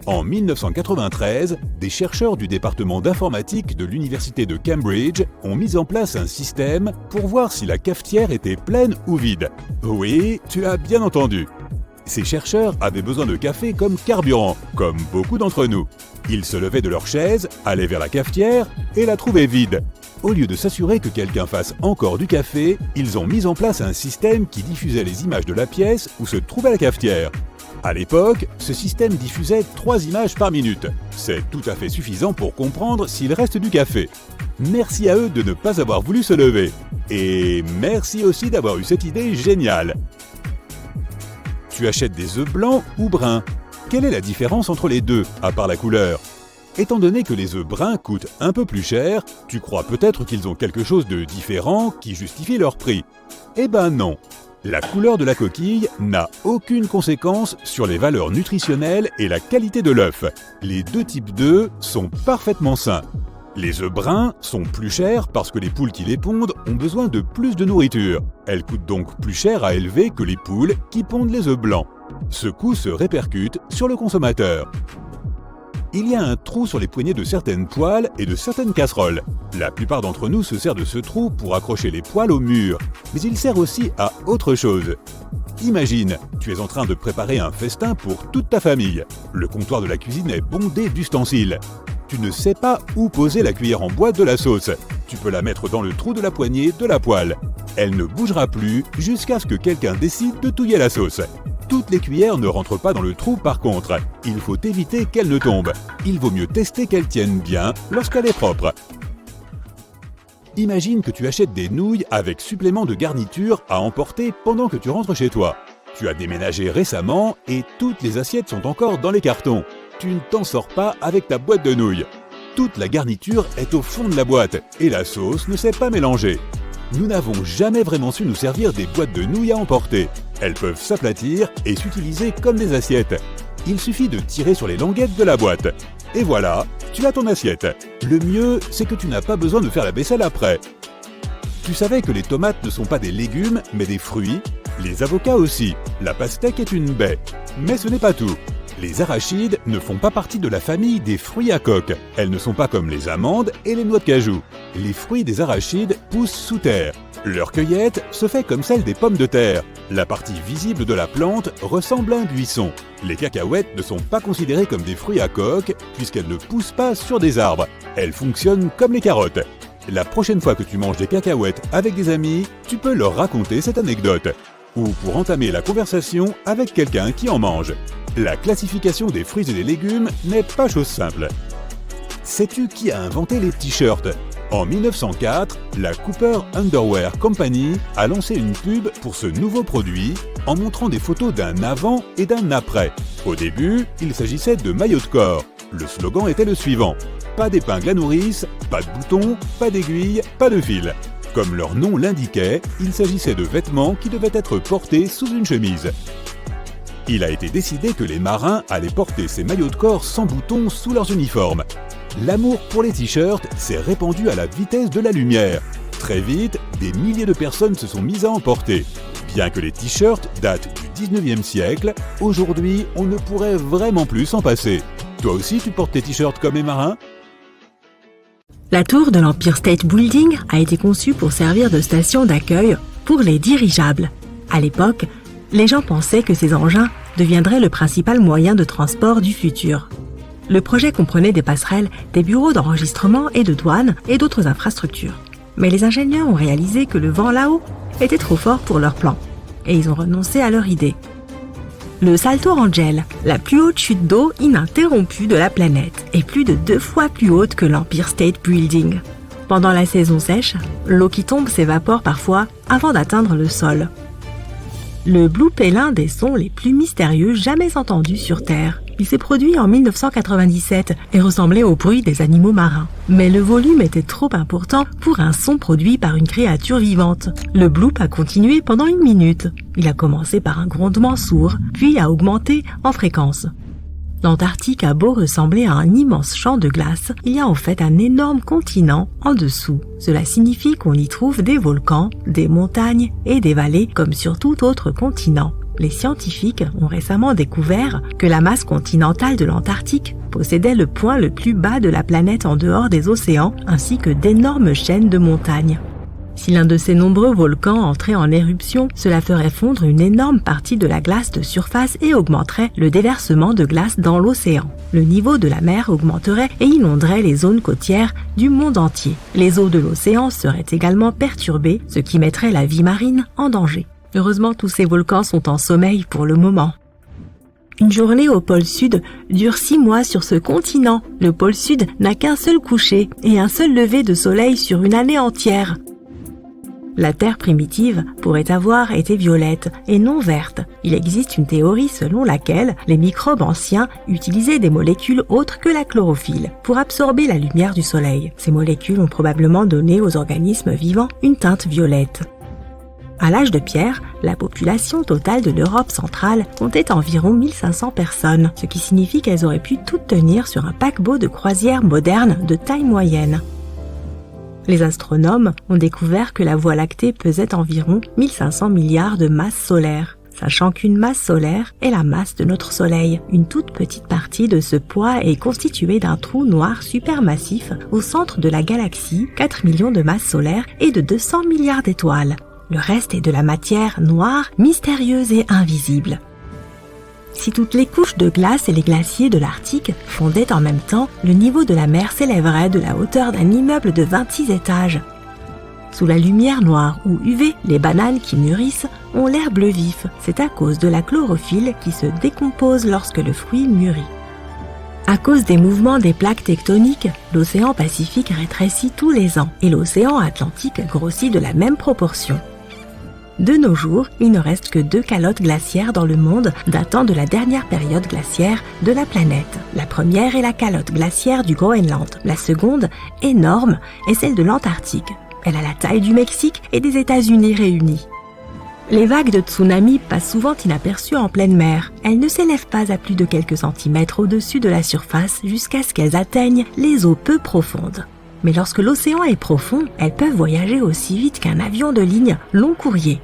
En 1993, des chercheurs du département d'informatique de l'université de Cambridge ont mis en place un système pour voir si la cafetière était pleine ou vide. Oui, tu as bien entendu. Ces chercheurs avaient besoin de café comme carburant, comme beaucoup d'entre nous. Ils se levaient de leur chaise, allaient vers la cafetière et la trouvaient vide. Au lieu de s'assurer que quelqu'un fasse encore du café, ils ont mis en place un système qui diffusait les images de la pièce où se trouvait la cafetière. À l'époque, ce système diffusait 3 images par minute. C'est tout à fait suffisant pour comprendre s'il reste du café. Merci à eux de ne pas avoir voulu se lever. Et merci aussi d'avoir eu cette idée géniale. Tu achètes des œufs blancs ou bruns? Quelle est la différence entre les deux, à part la couleur? Étant donné que les œufs bruns coûtent un peu plus cher, tu crois peut-être qu'ils ont quelque chose de différent qui justifie leur prix. Eh ben non. La couleur de la coquille n'a aucune conséquence sur les valeurs nutritionnelles et la qualité de l'œuf. Les deux types d'œufs sont parfaitement sains. Les œufs bruns sont plus chers parce que les poules qui les pondent ont besoin de plus de nourriture. Elles coûtent donc plus cher à élever que les poules qui pondent les œufs blancs. Ce coût se répercute sur le consommateur. Il y a un trou sur les poignées de certaines poêles et de certaines casseroles. La plupart d'entre nous se servent de ce trou pour accrocher les poêles au mur, mais il sert aussi à autre chose. Imagine, tu es en train de préparer un festin pour toute ta famille. Le comptoir de la cuisine est bondé d'ustensiles. Tu ne sais pas où poser la cuillère en bois de la sauce. Tu peux la mettre dans le trou de la poignée de la poêle. Elle ne bougera plus jusqu'à ce que quelqu'un décide de touiller la sauce. Toutes les cuillères ne rentrent pas dans le trou par contre. Il faut éviter qu'elles ne tombent. Il vaut mieux tester qu'elles tiennent bien lorsqu'elle est propre. Imagine que tu achètes des nouilles avec supplément de garniture à emporter pendant que tu rentres chez toi. Tu as déménagé récemment et toutes les assiettes sont encore dans les cartons. Tu ne t'en sors pas avec ta boîte de nouilles. Toute la garniture est au fond de la boîte et la sauce ne s'est pas mélangée. Nous n'avons jamais vraiment su nous servir des boîtes de nouilles à emporter. Elles peuvent s'aplatir et s'utiliser comme des assiettes. Il suffit de tirer sur les languettes de la boîte. Et voilà, tu as ton assiette. Le mieux, c'est que tu n'as pas besoin de faire la vaisselle après. Tu savais que les tomates ne sont pas des légumes, mais des fruits? Les avocats aussi. La pastèque est une baie. Mais ce n'est pas tout. Les arachides ne font pas partie de la famille des fruits à coque. Elles ne sont pas comme les amandes et les noix de cajou. Les fruits des arachides poussent sous terre. Leur cueillette se fait comme celle des pommes de terre. La partie visible de la plante ressemble à un buisson. Les cacahuètes ne sont pas considérées comme des fruits à coque puisqu'elles ne poussent pas sur des arbres. Elles fonctionnent comme les carottes. La prochaine fois que tu manges des cacahuètes avec des amis, tu peux leur raconter cette anecdote. Ou pour entamer la conversation avec quelqu'un qui en mange. La classification des fruits et des légumes n'est pas chose simple. Sais-tu qui a inventé les t-shirts? En 1904, la Cooper Underwear Company a lancé une pub pour ce nouveau produit en montrant des photos d'un avant et d'un après. Au début, il s'agissait de maillots de corps. Le slogan était le suivant: pas d'épingle à nourrice, pas de boutons, pas d'aiguilles, pas de fil. Comme leur nom l'indiquait, il s'agissait de vêtements qui devaient être portés sous une chemise. Il a été décidé que les marins allaient porter ces maillots de corps sans boutons sous leurs uniformes. L'amour pour les t-shirts s'est répandu à la vitesse de la lumière. Très vite, des milliers de personnes se sont mises à en porter. Bien que les t-shirts datent du 19e siècle, aujourd'hui, on ne pourrait vraiment plus s'en passer. Toi aussi, tu portes tes t-shirts comme les marins ? La tour de l'Empire State Building a été conçue pour servir de station d'accueil pour les dirigeables. À l'époque, les gens pensaient que ces engins deviendraient le principal moyen de transport du futur. Le projet comprenait des passerelles, des bureaux d'enregistrement et de douane et d'autres infrastructures. Mais les ingénieurs ont réalisé que le vent là-haut était trop fort pour leur plan, et ils ont renoncé à leur idée. Le Salto Rangel, la plus haute chute d'eau ininterrompue de la planète, est plus de 2 fois plus haute que l'Empire State Building. Pendant la saison sèche, l'eau qui tombe s'évapore parfois avant d'atteindre le sol. Le bloop est l'un des sons les plus mystérieux jamais entendus sur Terre. Il s'est produit en 1997 et ressemblait au bruit des animaux marins. Mais le volume était trop important pour un son produit par une créature vivante. Le bloop a continué pendant 1 minute. Il a commencé par un grondement sourd, puis a augmenté en fréquence. L'Antarctique a beau ressembler à un immense champ de glace, il y a en fait un énorme continent en dessous. Cela signifie qu'on y trouve des volcans, des montagnes et des vallées comme sur tout autre continent. Les scientifiques ont récemment découvert que la masse continentale de l'Antarctique possédait le point le plus bas de la planète en dehors des océans, ainsi que d'énormes chaînes de montagnes. Si l'un de ces nombreux volcans entrait en éruption, cela ferait fondre une énorme partie de la glace de surface et augmenterait le déversement de glace dans l'océan. Le niveau de la mer augmenterait et inonderait les zones côtières du monde entier. Les eaux de l'océan seraient également perturbées, ce qui mettrait la vie marine en danger. Heureusement, tous ces volcans sont en sommeil pour le moment. Une journée au pôle Sud dure 6 mois sur ce continent. Le pôle Sud n'a qu'un seul coucher et un seul lever de soleil sur une année entière. La Terre primitive pourrait avoir été violette et non verte. Il existe une théorie selon laquelle les microbes anciens utilisaient des molécules autres que la chlorophylle pour absorber la lumière du soleil. Ces molécules ont probablement donné aux organismes vivants une teinte violette. À l'âge de pierre, la population totale de l'Europe centrale comptait environ 1500 personnes, ce qui signifie qu'elles auraient pu toutes tenir sur un paquebot de croisière moderne de taille moyenne. Les astronomes ont découvert que la Voie lactée pesait environ 1500 milliards de masses solaires, sachant qu'une masse solaire est la masse de notre Soleil. Une toute petite partie de ce poids est constituée d'un trou noir supermassif au centre de la galaxie, 4 millions de masses solaires et de 200 milliards d'étoiles. Le reste est de la matière noire, mystérieuse et invisible. Si toutes les couches de glace et les glaciers de l'Arctique fondaient en même temps, le niveau de la mer s'élèverait de la hauteur d'un immeuble de 26 étages. Sous la lumière noire ou UV, les bananes qui mûrissent ont l'air bleu vif. C'est à cause de la chlorophylle qui se décompose lorsque le fruit mûrit. À cause des mouvements des plaques tectoniques, l'océan Pacifique rétrécit tous les ans et l'océan Atlantique grossit de la même proportion. De nos jours, il ne reste que 2 calottes glaciaires dans le monde datant de la dernière période glaciaire de la planète. La première est la calotte glaciaire du Groenland. La seconde, énorme, est celle de l'Antarctique. Elle a la taille du Mexique et des États-Unis réunis. Les vagues de tsunami passent souvent inaperçues en pleine mer. Elles ne s'élèvent pas à plus de quelques centimètres au-dessus de la surface jusqu'à ce qu'elles atteignent les eaux peu profondes. Mais lorsque l'océan est profond, elles peuvent voyager aussi vite qu'un avion de ligne long courrier.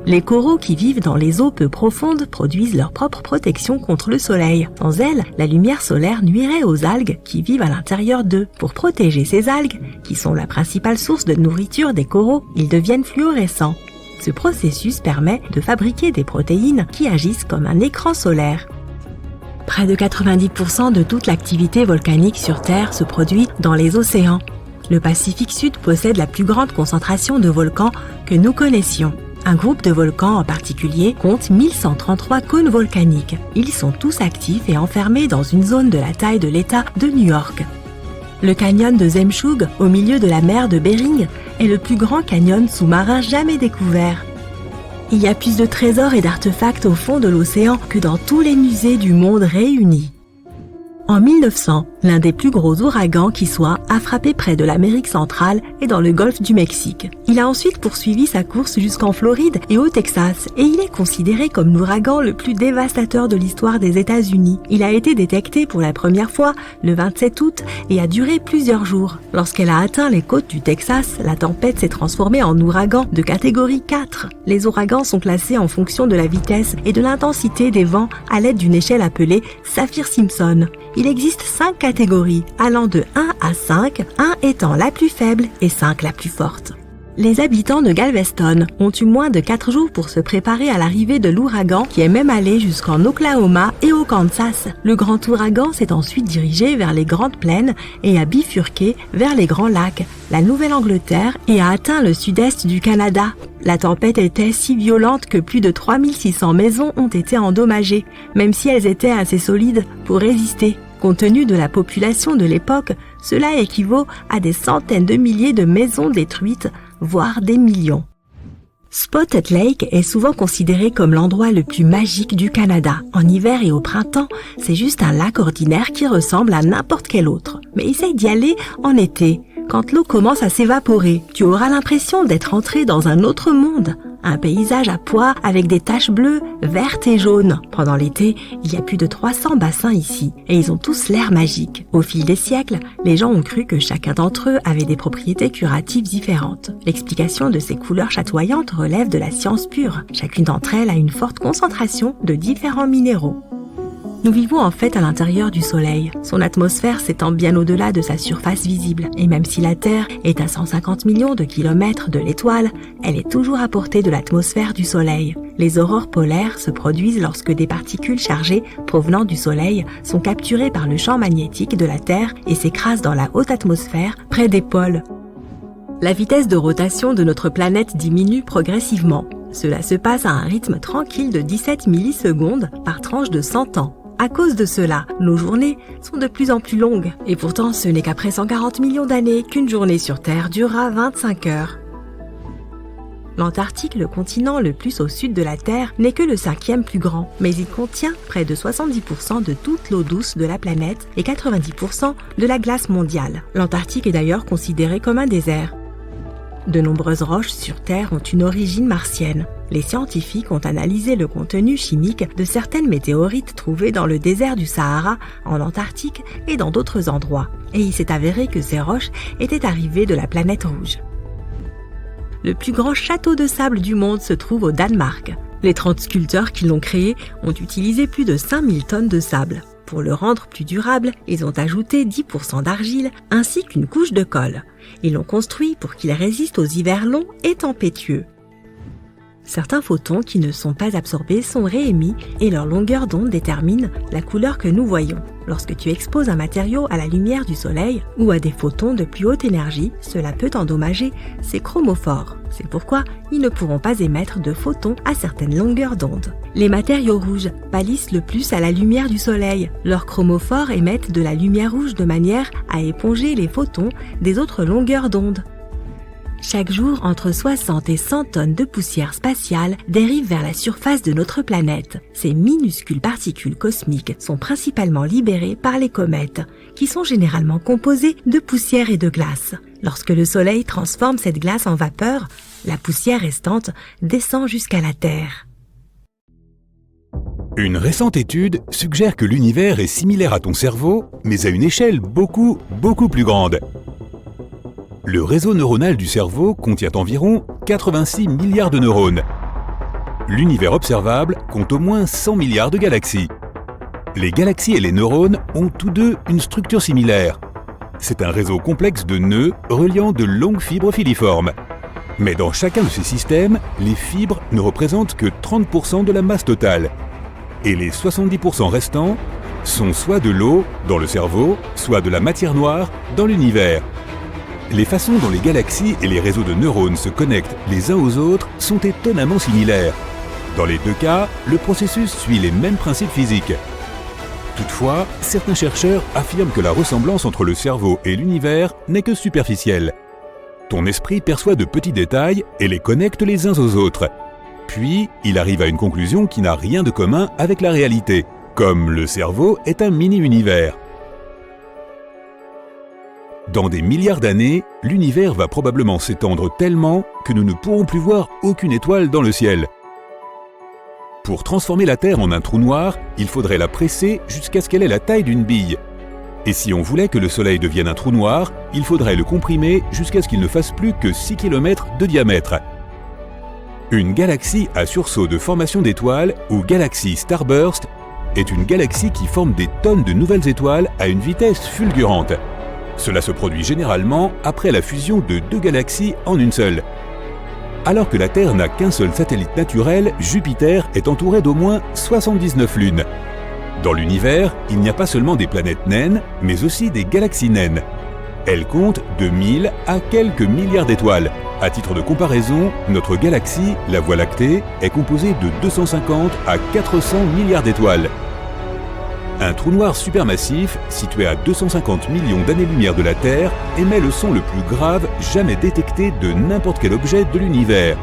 Les coraux qui vivent dans les eaux peu profondes produisent leur propre protection contre le soleil. Sans elles, la lumière solaire nuirait aux algues qui vivent à l'intérieur d'eux. Pour protéger ces algues, qui sont la principale source de nourriture des coraux, ils deviennent fluorescents. Ce processus permet de fabriquer des protéines qui agissent comme un écran solaire. Près de 90% de toute l'activité volcanique sur Terre se produit dans les océans. Le Pacifique Sud possède la plus grande concentration de volcans que nous connaissions. Un groupe de volcans en particulier compte 1133 cônes volcaniques. Ils sont tous actifs et enfermés dans une zone de la taille de l'État de New York. Le canyon de Zemshug, au milieu de la mer de Bering, est le plus grand canyon sous-marin jamais découvert. Il y a plus de trésors et d'artefacts au fond de l'océan que dans tous les musées du monde réunis. En 1900, l'un des plus gros ouragans qui soit a frappé près de l'Amérique centrale et dans le golfe du Mexique. Il a ensuite poursuivi sa course jusqu'en Floride et au Texas et il est considéré comme l'ouragan le plus dévastateur de l'histoire des États-Unis. Il a été détecté pour la première fois le 27 août et a duré plusieurs jours. Lorsqu'elle a atteint les côtes du Texas, la tempête s'est transformée en ouragan de catégorie 4. Les ouragans sont classés en fonction de la vitesse et de l'intensité des vents à l'aide d'une échelle appelée Saffir-Simpson. Il existe 5 catégories, allant de 1 à 5, 1 étant la plus faible et 5 la plus forte. Les habitants de Galveston ont eu moins de 4 jours pour se préparer à l'arrivée de l'ouragan qui est même allé jusqu'en Oklahoma et au Kansas. Le grand ouragan s'est ensuite dirigé vers les Grandes Plaines et a bifurqué vers les Grands Lacs, la Nouvelle-Angleterre et a atteint le sud-est du Canada. La tempête était si violente que plus de 3600 maisons ont été endommagées, même si elles étaient assez solides pour résister. Compte tenu de la population de l'époque, cela équivaut à des centaines de milliers de maisons détruites, voire des millions. Spotted Lake est souvent considéré comme l'endroit le plus magique du Canada. En hiver et au printemps, c'est juste un lac ordinaire qui ressemble à n'importe quel autre. Mais essaye d'y aller en été. Quand l'eau commence à s'évaporer, tu auras l'impression d'être entré dans un autre monde. Un paysage à pois avec des taches bleues, vertes et jaunes. Pendant l'été, il y a plus de 300 bassins ici et ils ont tous l'air magique. Au fil des siècles, les gens ont cru que chacun d'entre eux avait des propriétés curatives différentes. L'explication de ces couleurs chatoyantes relève de la science pure. Chacune d'entre elles a une forte concentration de différents minéraux. Nous vivons en fait à l'intérieur du Soleil. Son atmosphère s'étend bien au-delà de sa surface visible. Et même si la Terre est à 150 millions de kilomètres de l'étoile, elle est toujours à portée de l'atmosphère du Soleil. Les aurores polaires se produisent lorsque des particules chargées provenant du Soleil sont capturées par le champ magnétique de la Terre et s'écrasent dans la haute atmosphère près des pôles. La vitesse de rotation de notre planète diminue progressivement. Cela se passe à un rythme tranquille de 17 millisecondes par tranche de 100 ans. À cause de cela, nos journées sont de plus en plus longues. Et pourtant, ce n'est qu'après 140 millions d'années qu'une journée sur Terre durera 25 heures. L'Antarctique, le continent le plus au sud de la Terre, n'est que le 5e plus grand, mais il contient près de 70% de toute l'eau douce de la planète et 90% de la glace mondiale. L'Antarctique est d'ailleurs considéré comme un désert. De nombreuses roches sur Terre ont une origine martienne. Les scientifiques ont analysé le contenu chimique de certaines météorites trouvées dans le désert du Sahara, en Antarctique et dans d'autres endroits. Et il s'est avéré que ces roches étaient arrivées de la planète rouge. Le plus grand château de sable du monde se trouve au Danemark. Les 30 sculpteurs qui l'ont créé ont utilisé plus de 5000 tonnes de sable. Pour le rendre plus durable, ils ont ajouté 10% d'argile ainsi qu'une couche de colle. Ils l'ont construit pour qu'il résiste aux hivers longs et tempétueux. Certains photons qui ne sont pas absorbés sont réémis et leur longueur d'onde détermine la couleur que nous voyons. Lorsque tu exposes un matériau à la lumière du soleil ou à des photons de plus haute énergie, cela peut endommager ses chromophores. C'est pourquoi ils ne pourront pas émettre de photons à certaines longueurs d'onde. Les matériaux rouges pâlissent le plus à la lumière du soleil. Leurs chromophores émettent de la lumière rouge de manière à éponger les photons des autres longueurs d'onde. Chaque jour, entre 60 et 100 tonnes de poussière spatiale dérivent vers la surface de notre planète. Ces minuscules particules cosmiques sont principalement libérées par les comètes, qui sont généralement composées de poussière et de glace. Lorsque le Soleil transforme cette glace en vapeur, la poussière restante descend jusqu'à la Terre. Une récente étude suggère que l'univers est similaire à ton cerveau, mais à une échelle beaucoup plus grande. Le réseau neuronal du cerveau contient environ 86 milliards de neurones. L'univers observable compte au moins 100 milliards de galaxies. Les galaxies et les neurones ont tous deux une structure similaire. C'est un réseau complexe de nœuds reliant de longues fibres filiformes. Mais dans chacun de ces systèmes, les fibres ne représentent que 30% de la masse totale. Et les 70% restants sont soit de l'eau dans le cerveau, soit de la matière noire dans l'univers. Les façons dont les galaxies et les réseaux de neurones se connectent les uns aux autres sont étonnamment similaires. Dans les deux cas, le processus suit les mêmes principes physiques. Toutefois, certains chercheurs affirment que la ressemblance entre le cerveau et l'univers n'est que superficielle. Ton esprit perçoit de petits détails et les connecte les uns aux autres. Puis, il arrive à une conclusion qui n'a rien de commun avec la réalité, comme le cerveau est un mini-univers. Dans des milliards d'années, l'univers va probablement s'étendre tellement que nous ne pourrons plus voir aucune étoile dans le ciel. Pour transformer la Terre en un trou noir, il faudrait la presser jusqu'à ce qu'elle ait la taille d'une bille. Et si on voulait que le Soleil devienne un trou noir, il faudrait le comprimer jusqu'à ce qu'il ne fasse plus que 6 km de diamètre. Une galaxie à sursaut de formation d'étoiles, ou galaxie starburst, est une galaxie qui forme des tonnes de nouvelles étoiles à une vitesse fulgurante. Cela se produit généralement après la fusion de deux galaxies en une seule. Alors que la Terre n'a qu'un seul satellite naturel, Jupiter est entouré d'au moins 79 lunes. Dans l'univers, il n'y a pas seulement des planètes naines, mais aussi des galaxies naines. Elles comptent de 1000 à quelques milliards d'étoiles. À titre de comparaison, notre galaxie, la Voie lactée, est composée de 250 à 400 milliards d'étoiles. Un trou noir supermassif, situé à 250 millions d'années-lumière de la Terre, émet le son le plus grave jamais détecté de n'importe quel objet de l'univers.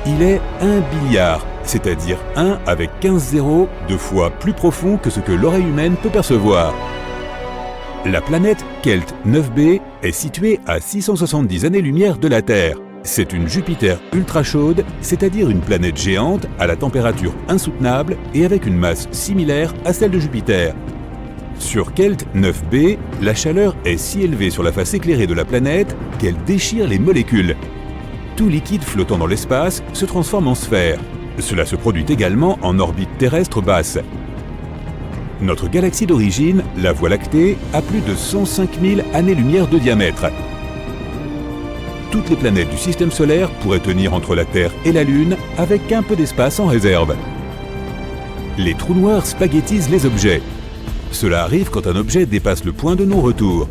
Il est 1 billiard, c'est-à-dire 1 avec 15 zéros, 2 fois plus profond que ce que l'oreille humaine peut percevoir. La planète Kelt 9b est située à 670 années-lumière de la Terre. C'est une Jupiter ultra chaude, c'est-à-dire une planète géante à la température insoutenable et avec une masse similaire à celle de Jupiter. Sur Kelt 9b, la chaleur est si élevée sur la face éclairée de la planète qu'elle déchire les molécules. Tout liquide flottant dans l'espace se transforme en sphère. Cela se produit également en orbite terrestre basse. Notre galaxie d'origine, la Voie lactée, a plus de 105 000 années-lumière de diamètre. Toutes les planètes du système solaire pourraient tenir entre la Terre et la Lune avec un peu d'espace en réserve. Les trous noirs spaghettisent les objets. Cela arrive quand un objet dépasse le point de non-retour.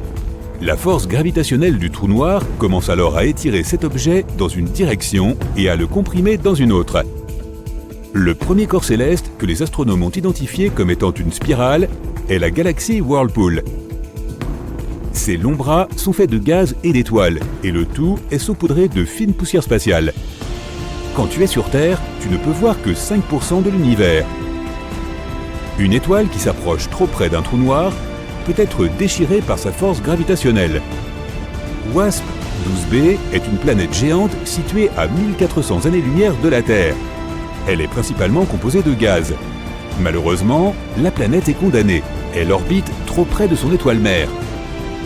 La force gravitationnelle du trou noir commence alors à étirer cet objet dans une direction et à le comprimer dans une autre. Le premier corps céleste que les astronomes ont identifié comme étant une spirale est la galaxie Whirlpool. Ses longs bras sont faits de gaz et d'étoiles, et le tout est saupoudré de fines poussières spatiales. Quand tu es sur Terre, tu ne peux voir que 5% de l'univers. Une étoile qui s'approche trop près d'un trou noir peut être déchirée par sa force gravitationnelle. WASP 12b est une planète géante située à 1400 années-lumière de la Terre. Elle est principalement composée de gaz. Malheureusement, la planète est condamnée. Elle orbite trop près de son étoile mère.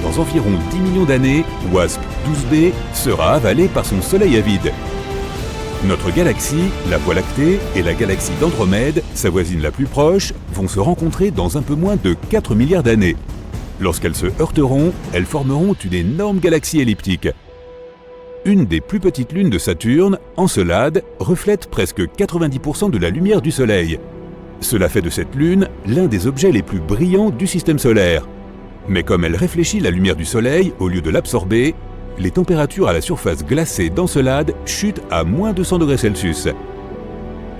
Dans environ 10 millions d'années, WASP 12b sera avalée par son soleil avide. Notre galaxie, la Voie lactée, et la galaxie d'Andromède, sa voisine la plus proche, vont se rencontrer dans un peu moins de 4 milliards d'années. Lorsqu'elles se heurteront, elles formeront une énorme galaxie elliptique. Une des plus petites lunes de Saturne, Encelade, reflète presque 90% de la lumière du Soleil. Cela fait de cette lune l'un des objets les plus brillants du système solaire. Mais comme elle réfléchit la lumière du Soleil au lieu de l'absorber, les températures à la surface glacée d'Encelade chutent à moins de 100 degrés Celsius.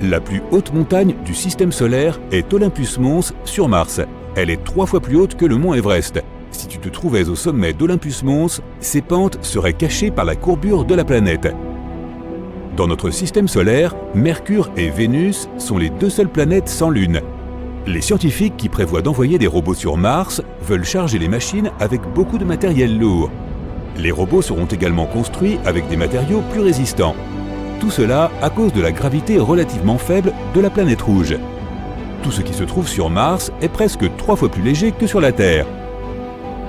La plus haute montagne du système solaire est Olympus Mons sur Mars. Elle est 3 fois plus haute que le mont Everest. Si tu te trouvais au sommet d'Olympus Mons, ces pentes seraient cachées par la courbure de la planète. Dans notre système solaire, Mercure et Vénus sont les 2 seules planètes sans lune. Les scientifiques qui prévoient d'envoyer des robots sur Mars veulent charger les machines avec beaucoup de matériel lourd. Les robots seront également construits avec des matériaux plus résistants. Tout cela à cause de la gravité relativement faible de la planète rouge. Tout ce qui se trouve sur Mars est presque 3 fois plus léger que sur la Terre.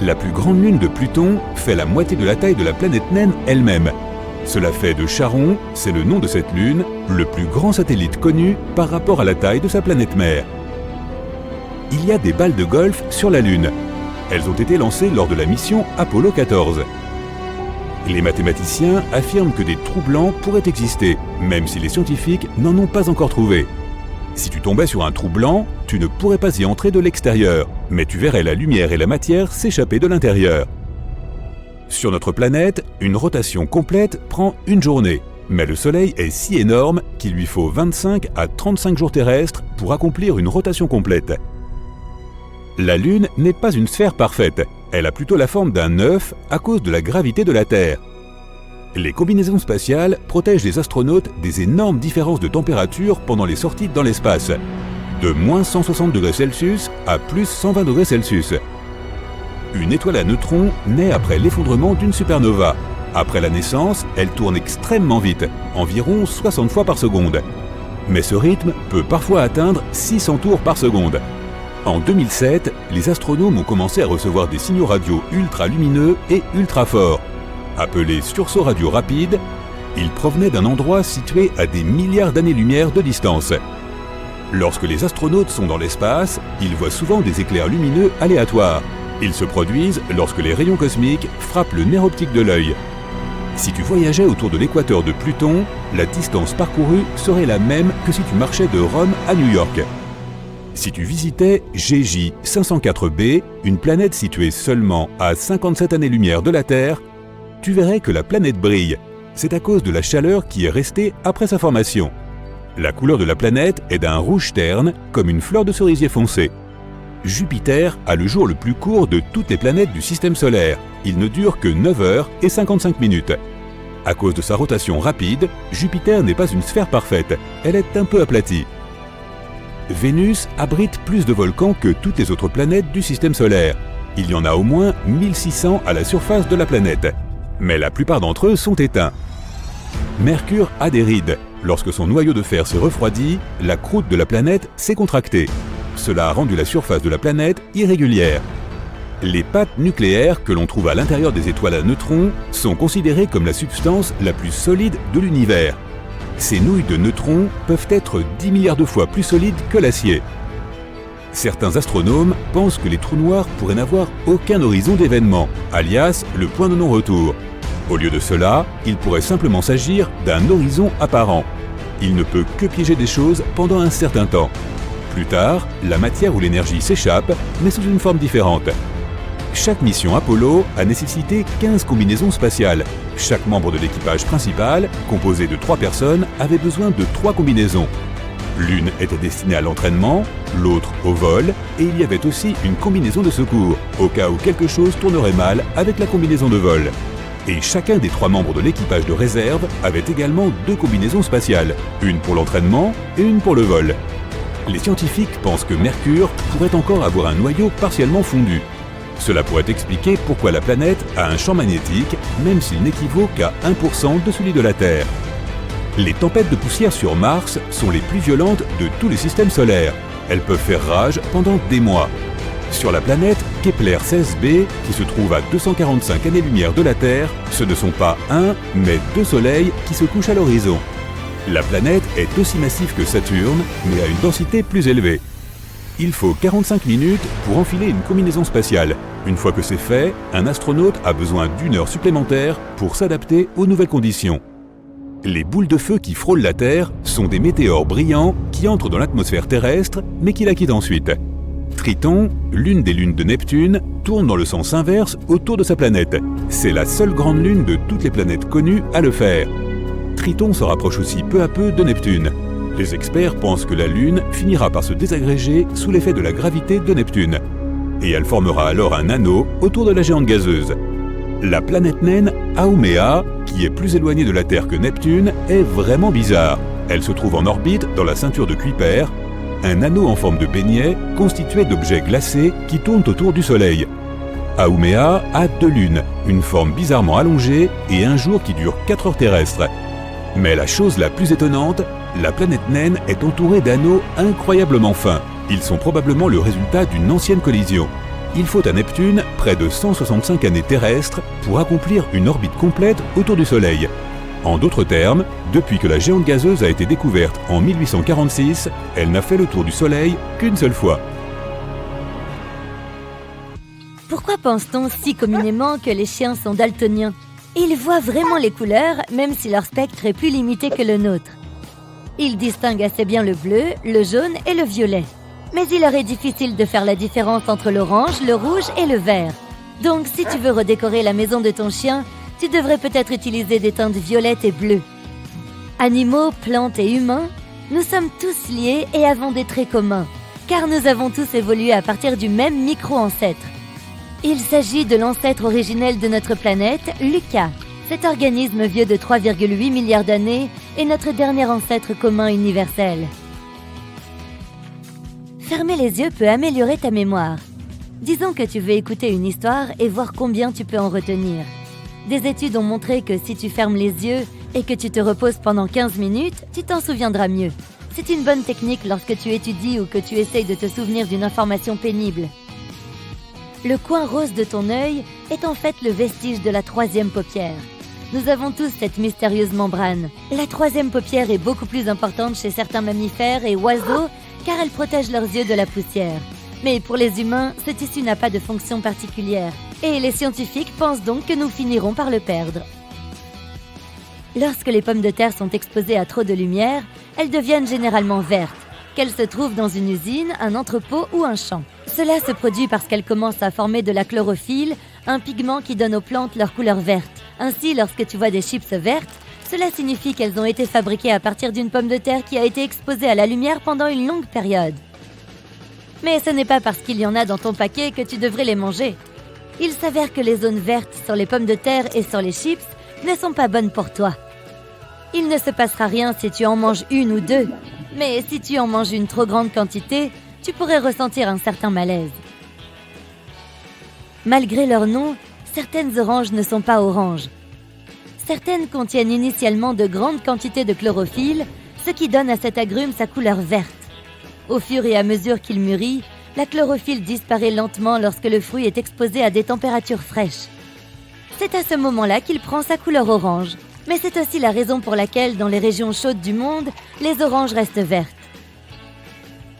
La plus grande lune de Pluton fait la moitié de la taille de la planète naine elle-même. Cela fait de Charon, c'est le nom de cette lune, le plus grand satellite connu par rapport à la taille de sa planète mère. Il y a des balles de golf sur la Lune. Elles ont été lancées lors de la mission Apollo 14. Les mathématiciens affirment que des trous blancs pourraient exister, même si les scientifiques n'en ont pas encore trouvé. Si tu tombais sur un trou blanc, tu ne pourrais pas y entrer de l'extérieur, mais tu verrais la lumière et la matière s'échapper de l'intérieur. Sur notre planète, une rotation complète prend une journée, mais le Soleil est si énorme qu'il lui faut 25 à 35 jours terrestres pour accomplir une rotation complète. La Lune n'est pas une sphère parfaite, elle a plutôt la forme d'un œuf à cause de la gravité de la Terre. Les combinaisons spatiales protègent les astronautes des énormes différences de température pendant les sorties dans l'espace, de moins 160 degrés Celsius à plus 120 degrés Celsius. Une étoile à neutrons naît après l'effondrement d'une supernova. Après la naissance, elle tourne extrêmement vite, environ 60 fois par seconde. Mais ce rythme peut parfois atteindre 600 tours par seconde. En 2007, les astronomes ont commencé à recevoir des signaux radio ultra lumineux et ultra forts. Appelés sursauts radio rapides, ils provenaient d'un endroit situé à des milliards d'années-lumière de distance. Lorsque les astronautes sont dans l'espace, ils voient souvent des éclairs lumineux aléatoires. Ils se produisent lorsque les rayons cosmiques frappent le nerf optique de l'œil. Si tu voyageais autour de l'équateur de Pluton, la distance parcourue serait la même que si tu marchais de Rome à New York. Si tu visitais GJ 504b, une planète située seulement à 57 années-lumière de la Terre, tu verrais que la planète brille. C'est à cause de la chaleur qui est restée après sa formation. La couleur de la planète est d'un rouge terne, comme une fleur de cerisier foncé. Jupiter a le jour le plus court de toutes les planètes du système solaire. Il ne dure que 9 heures et 55 minutes. À cause de sa rotation rapide, Jupiter n'est pas une sphère parfaite, elle est un peu aplatie. Vénus abrite plus de volcans que toutes les autres planètes du système solaire. Il y en a au moins 1600 à la surface de la planète. Mais la plupart d'entre eux sont éteints. Mercure a des rides. Lorsque son noyau de fer s'est refroidi, la croûte de la planète s'est contractée. Cela a rendu la surface de la planète irrégulière. Les pattes nucléaires que l'on trouve à l'intérieur des étoiles à neutrons sont considérées comme la substance la plus solide de l'univers. Ces nouilles de neutrons peuvent être 10 milliards de fois plus solides que l'acier. Certains astronomes pensent que les trous noirs pourraient n'avoir aucun horizon d'événement, alias le point de non-retour. Au lieu de cela, il pourrait simplement s'agir d'un horizon apparent. Il ne peut que piéger des choses pendant un certain temps. Plus tard, la matière ou l'énergie s'échappe, mais sous une forme différente. Chaque mission Apollo a nécessité 15 combinaisons spatiales. Chaque membre de l'équipage principal, composé de 3 personnes, avait besoin de 3 combinaisons. L'une était destinée à l'entraînement, l'autre au vol, et il y avait aussi une combinaison de secours, au cas où quelque chose tournerait mal avec la combinaison de vol. Et chacun des 3 membres de l'équipage de réserve avait également 2 combinaisons spatiales, une pour l'entraînement et une pour le vol. Les scientifiques pensent que Mercure pourrait encore avoir un noyau partiellement fondu. Cela pourrait expliquer pourquoi la planète a un champ magnétique, même s'il n'équivaut qu'à 1% de celui de la Terre. Les tempêtes de poussière sur Mars sont les plus violentes de tous les systèmes solaires. Elles peuvent faire rage pendant des mois. Sur la planète Kepler 16b, qui se trouve à 245 années-lumière de la Terre, ce ne sont pas un, mais 2 soleils qui se couchent à l'horizon. La planète est aussi massive que Saturne, mais à une densité plus élevée. Il faut 45 minutes pour enfiler une combinaison spatiale. Une fois que c'est fait, un astronaute a besoin d'1 heure supplémentaire pour s'adapter aux nouvelles conditions. Les boules de feu qui frôlent la Terre sont des météores brillants qui entrent dans l'atmosphère terrestre, mais qui la quittent ensuite. Triton, l'une des lunes de Neptune, tourne dans le sens inverse autour de sa planète. C'est la seule grande lune de toutes les planètes connues à le faire. Triton se rapproche aussi peu à peu de Neptune. Les experts pensent que la Lune finira par se désagréger sous l'effet de la gravité de Neptune. Et elle formera alors un anneau autour de la géante gazeuse. La planète naine Haumea, qui est plus éloignée de la Terre que Neptune, est vraiment bizarre. Elle se trouve en orbite dans la ceinture de Kuiper, un anneau en forme de beignet constitué d'objets glacés qui tournent autour du Soleil. Haumea a 2 lunes, une forme bizarrement allongée et un jour qui dure 4 heures terrestres. Mais la chose la plus étonnante, la planète naine est entourée d'anneaux incroyablement fins. Ils sont probablement le résultat d'une ancienne collision. Il faut à Neptune près de 165 années terrestres pour accomplir une orbite complète autour du Soleil. En d'autres termes, depuis que la géante gazeuse a été découverte en 1846, elle n'a fait le tour du Soleil qu'une seule fois. Pourquoi pense-t-on si communément que les chiens sont daltoniens? Ils voient vraiment les couleurs, même si leur spectre est plus limité que le nôtre. Ils distinguent assez bien le bleu, le jaune et le violet. Mais il leur est difficile de faire la différence entre l'orange, le rouge et le vert. Donc si tu veux redécorer la maison de ton chien, tu devrais peut-être utiliser des teintes violettes et bleues. Animaux, plantes et humains, nous sommes tous liés et avons des traits communs, car nous avons tous évolué à partir du même micro-ancêtre. Il s'agit de l'ancêtre originel de notre planète, Lucas. Cet organisme vieux de 3,8 milliards d'années est notre dernier ancêtre commun universel. Fermer les yeux peut améliorer ta mémoire. Disons que tu veux écouter une histoire et voir combien tu peux en retenir. Des études ont montré que si tu fermes les yeux et que tu te reposes pendant 15 minutes, tu t'en souviendras mieux. C'est une bonne technique lorsque tu étudies ou que tu essayes de te souvenir d'une information pénible. Le coin rose de ton œil est en fait le vestige de la 3e paupière. Nous avons tous cette mystérieuse membrane. La 3e paupière est beaucoup plus importante chez certains mammifères et oiseaux car elle protège leurs yeux de la poussière. Mais pour les humains, ce tissu n'a pas de fonction particulière. Et les scientifiques pensent donc que nous finirons par le perdre. Lorsque les pommes de terre sont exposées à trop de lumière, elles deviennent généralement vertes, qu'elles se trouvent dans une usine, un entrepôt ou un champ. Cela se produit parce qu'elles commencent à former de la chlorophylle, un pigment qui donne aux plantes leur couleur verte. Ainsi, lorsque tu vois des chips vertes, cela signifie qu'elles ont été fabriquées à partir d'une pomme de terre qui a été exposée à la lumière pendant une longue période. Mais ce n'est pas parce qu'il y en a dans ton paquet que tu devrais les manger. Il s'avère que les zones vertes sur les pommes de terre et sur les chips ne sont pas bonnes pour toi. Il ne se passera rien si tu en manges une ou deux, mais si tu en manges une trop grande quantité, tu pourrais ressentir un certain malaise. Malgré leur nom, certaines oranges ne sont pas oranges. Certaines contiennent initialement de grandes quantités de chlorophylle, ce qui donne à cet agrume sa couleur verte. Au fur et à mesure qu'il mûrit, la chlorophylle disparaît lentement lorsque le fruit est exposé à des températures fraîches. C'est à ce moment-là qu'il prend sa couleur orange. Mais c'est aussi la raison pour laquelle, dans les régions chaudes du monde, les oranges restent vertes.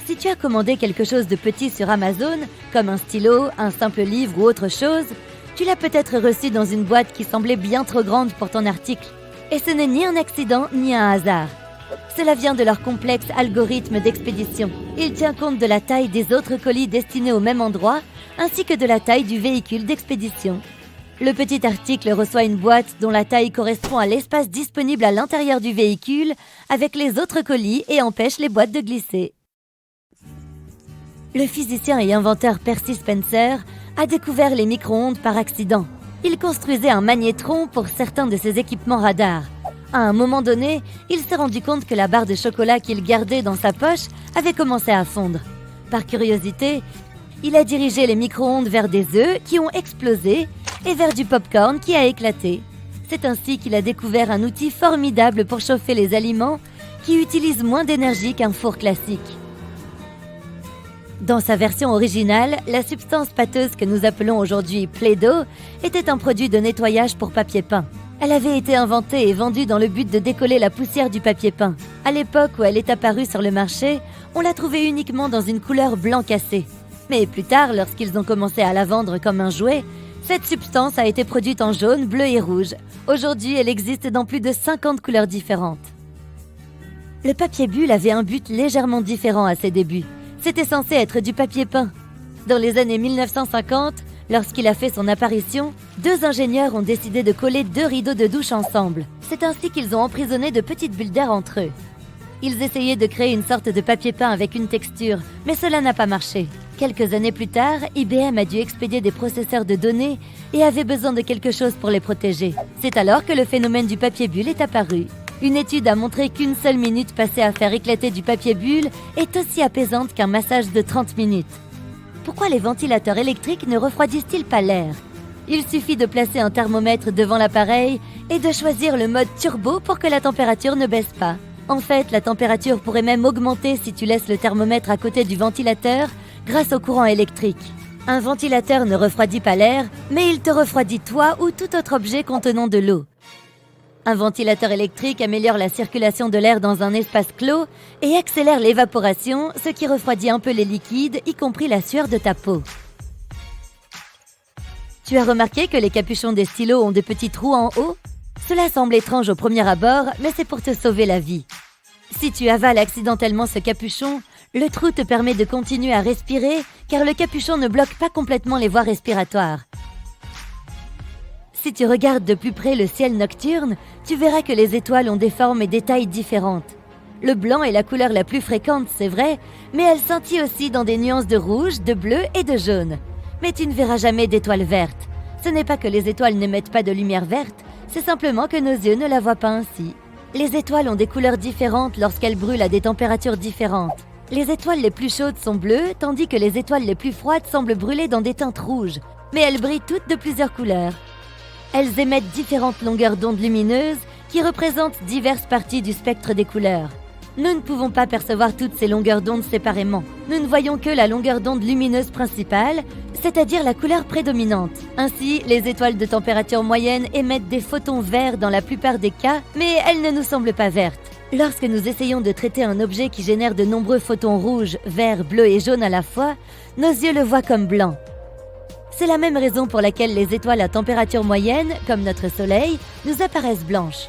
Si tu as commandé quelque chose de petit sur Amazon, comme un stylo, un simple livre ou autre chose, tu l'as peut-être reçu dans une boîte qui semblait bien trop grande pour ton article. Et ce n'est ni un accident ni un hasard. Cela vient de leur complexe algorithme d'expédition. Il tient compte de la taille des autres colis destinés au même endroit, ainsi que de la taille du véhicule d'expédition. Le petit article reçoit une boîte dont la taille correspond à l'espace disponible à l'intérieur du véhicule avec les autres colis et empêche les boîtes de glisser. Le physicien et inventeur Percy Spencer a découvert les micro-ondes par accident. Il construisait un magnétron pour certains de ses équipements radars. À un moment donné, il s'est rendu compte que la barre de chocolat qu'il gardait dans sa poche avait commencé à fondre. Par curiosité, il a dirigé les micro-ondes vers des œufs qui ont explosé et vers du popcorn qui a éclaté. C'est ainsi qu'il a découvert un outil formidable pour chauffer les aliments qui utilise moins d'énergie qu'un four classique. Dans sa version originale, la substance pâteuse que nous appelons aujourd'hui Play-Doh était un produit de nettoyage pour papier peint. Elle avait été inventée et vendue dans le but de décoller la poussière du papier peint. À l'époque où elle est apparue sur le marché, on l'a trouvée uniquement dans une couleur blanc cassé. Mais plus tard, lorsqu'ils ont commencé à la vendre comme un jouet, cette substance a été produite en jaune, bleu et rouge. Aujourd'hui, elle existe dans plus de 50 couleurs différentes. Le papier bulle avait un but légèrement différent à ses débuts. C'était censé être du papier peint. Dans les années 1950, lorsqu'il a fait son apparition, 2 ingénieurs ont décidé de coller 2 rideaux de douche ensemble. C'est ainsi qu'ils ont emprisonné de petites bulles d'air entre eux. Ils essayaient de créer une sorte de papier peint avec une texture, mais cela n'a pas marché. Quelques années plus tard, IBM a dû expédier des processeurs de données et avait besoin de quelque chose pour les protéger. C'est alors que le phénomène du papier bulle est apparu. Une étude a montré qu'une seule minute passée à faire éclater du papier bulle est aussi apaisante qu'un massage de 30 minutes. Pourquoi les ventilateurs électriques ne refroidissent-ils pas l'air ? Il suffit de placer un thermomètre devant l'appareil et de choisir le mode turbo pour que la température ne baisse pas. En fait, la température pourrait même augmenter si tu laisses le thermomètre à côté du ventilateur grâce au courant électrique. Un ventilateur ne refroidit pas l'air, mais il te refroidit toi ou tout autre objet contenant de l'eau. Un ventilateur électrique améliore la circulation de l'air dans un espace clos et accélère l'évaporation, ce qui refroidit un peu les liquides, y compris la sueur de ta peau. Tu as remarqué que les capuchons des stylos ont de petits trous en haut ? Cela semble étrange au premier abord, mais c'est pour te sauver la vie. Si tu avales accidentellement ce capuchon, le trou te permet de continuer à respirer car le capuchon ne bloque pas complètement les voies respiratoires. Si tu regardes de plus près le ciel nocturne, tu verras que les étoiles ont des formes et des tailles différentes. Le blanc est la couleur la plus fréquente, c'est vrai, mais elle scintille aussi dans des nuances de rouge, de bleu et de jaune. Mais tu ne verras jamais d'étoiles vertes. Ce n'est pas que les étoiles n'émettent pas de lumière verte, c'est simplement que nos yeux ne la voient pas ainsi. Les étoiles ont des couleurs différentes lorsqu'elles brûlent à des températures différentes. Les étoiles les plus chaudes sont bleues, tandis que les étoiles les plus froides semblent brûler dans des teintes rouges. Mais elles brillent toutes de plusieurs couleurs. Elles émettent différentes longueurs d'onde lumineuses qui représentent diverses parties du spectre des couleurs. Nous ne pouvons pas percevoir toutes ces longueurs d'onde séparément. Nous ne voyons que la longueur d'onde lumineuse principale, c'est-à-dire la couleur prédominante. Ainsi, les étoiles de température moyenne émettent des photons verts dans la plupart des cas, mais elles ne nous semblent pas vertes. Lorsque nous essayons de traiter un objet qui génère de nombreux photons rouges, verts, bleus et jaunes à la fois, nos yeux le voient comme blanc. C'est la même raison pour laquelle les étoiles à température moyenne, comme notre Soleil, nous apparaissent blanches.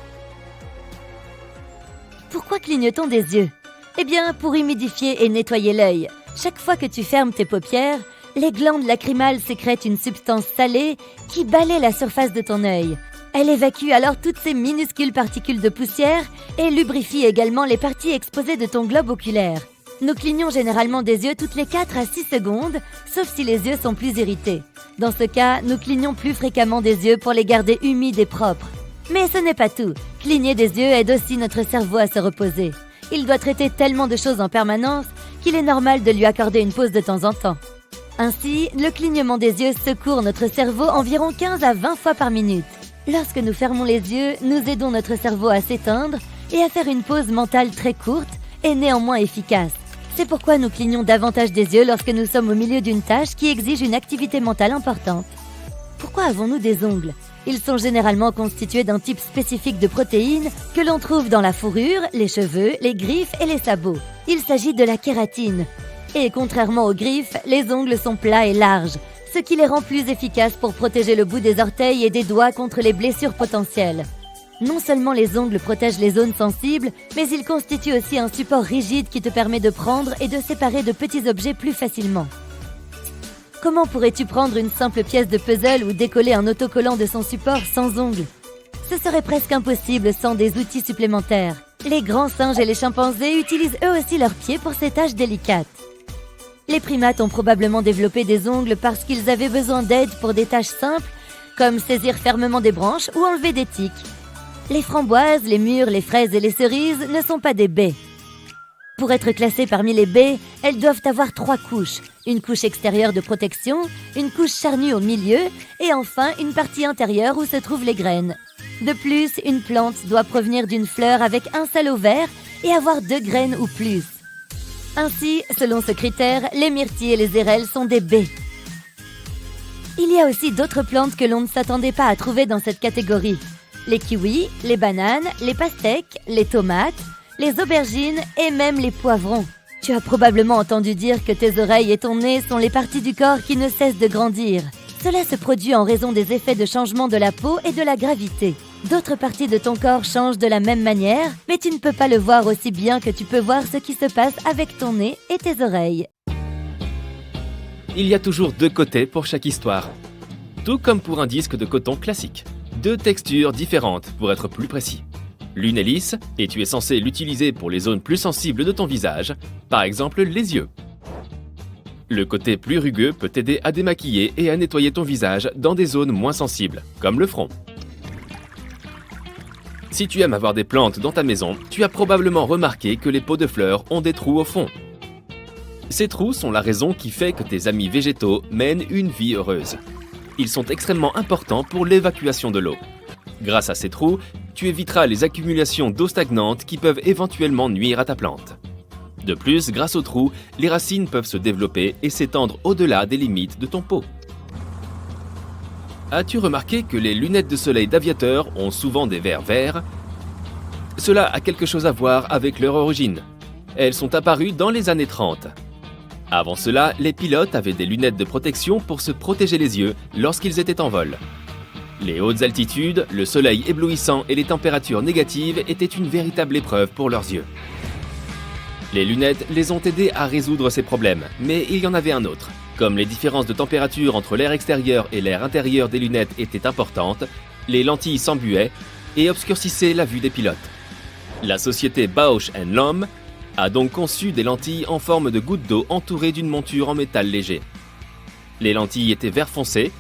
Pourquoi cligne-t-on des yeux? Eh bien, pour humidifier et nettoyer l'œil. Chaque fois que tu fermes tes paupières, les glandes lacrymales sécrètent une substance salée qui balaie la surface de ton œil. Elle évacue alors toutes ces minuscules particules de poussière et lubrifie également les parties exposées de ton globe oculaire. Nous clignons généralement des yeux toutes les 4 à 6 secondes, sauf si les yeux sont plus irrités. Dans ce cas, nous clignons plus fréquemment des yeux pour les garder humides et propres. Mais ce n'est pas tout. Cligner des yeux aide aussi notre cerveau à se reposer. Il doit traiter tellement de choses en permanence qu'il est normal de lui accorder une pause de temps en temps. Ainsi, le clignement des yeux secourt notre cerveau environ 15 à 20 fois par minute. Lorsque nous fermons les yeux, nous aidons notre cerveau à s'éteindre et à faire une pause mentale très courte et néanmoins efficace. C'est pourquoi nous clignons davantage des yeux lorsque nous sommes au milieu d'une tâche qui exige une activité mentale importante. Pourquoi avons-nous des ongles? Ils sont généralement constitués d'un type spécifique de protéines que l'on trouve dans la fourrure, les cheveux, les griffes et les sabots. Il s'agit de la kératine. Et contrairement aux griffes, les ongles sont plats et larges, ce qui les rend plus efficaces pour protéger le bout des orteils et des doigts contre les blessures potentielles. Non seulement les ongles protègent les zones sensibles, mais ils constituent aussi un support rigide qui te permet de prendre et de séparer de petits objets plus facilement. Comment pourrais-tu prendre une simple pièce de puzzle ou décoller un autocollant de son support sans ongles? Ce serait presque impossible sans des outils supplémentaires. Les grands singes et les chimpanzés utilisent eux aussi leurs pieds pour ces tâches délicates. Les primates ont probablement développé des ongles parce qu'ils avaient besoin d'aide pour des tâches simples, comme saisir fermement des branches ou enlever des tiques. Les framboises, les mûres, les fraises et les cerises ne sont pas des baies. Pour être classées parmi les baies, elles doivent avoir 3 couches. Une couche extérieure de protection, une couche charnue au milieu et enfin une partie intérieure où se trouvent les graines. De plus, une plante doit provenir d'une fleur avec un seul ovaire et avoir 2 graines ou plus. Ainsi, selon ce critère, les myrtilles et les érelles sont des baies. Il y a aussi d'autres plantes que l'on ne s'attendait pas à trouver dans cette catégorie. Les kiwis, les bananes, les pastèques, les tomates, les aubergines et même les poivrons. Tu as probablement entendu dire que tes oreilles et ton nez sont les parties du corps qui ne cessent de grandir. Cela se produit en raison des effets de changement de la peau et de la gravité. D'autres parties de ton corps changent de la même manière, mais tu ne peux pas le voir aussi bien que tu peux voir ce qui se passe avec ton nez et tes oreilles. Il y a toujours 2 côtés pour chaque histoire. Tout comme pour un disque de coton classique. 2 textures différentes pour être plus précis. L'une est lisse et tu es censé l'utiliser pour les zones plus sensibles de ton visage, par exemple les yeux. Le côté plus rugueux peut t'aider à démaquiller et à nettoyer ton visage dans des zones moins sensibles, comme le front. Si tu aimes avoir des plantes dans ta maison, tu as probablement remarqué que les pots de fleurs ont des trous au fond. Ces trous sont la raison qui fait que tes amis végétaux mènent une vie heureuse. Ils sont extrêmement importants pour l'évacuation de l'eau. Grâce à ces trous, tu éviteras les accumulations d'eau stagnante qui peuvent éventuellement nuire à ta plante. De plus, grâce aux trous, les racines peuvent se développer et s'étendre au-delà des limites de ton pot. As-tu remarqué que les lunettes de soleil d'aviateurs ont souvent des verres verts? Cela a quelque chose à voir avec leur origine. Elles sont apparues dans les années 30. Avant cela, les pilotes avaient des lunettes de protection pour se protéger les yeux lorsqu'ils étaient en vol. Les hautes altitudes, le soleil éblouissant et les températures négatives étaient une véritable épreuve pour leurs yeux. Les lunettes les ont aidés à résoudre ces problèmes, mais il y en avait un autre. Comme les différences de température entre l'air extérieur et l'air intérieur des lunettes étaient importantes, les lentilles s'embuaient et obscurcissaient la vue des pilotes. La société Bausch & Lomb a donc conçu des lentilles en forme de gouttes d'eau entourées d'une monture en métal léger. Les lentilles étaient vert foncé,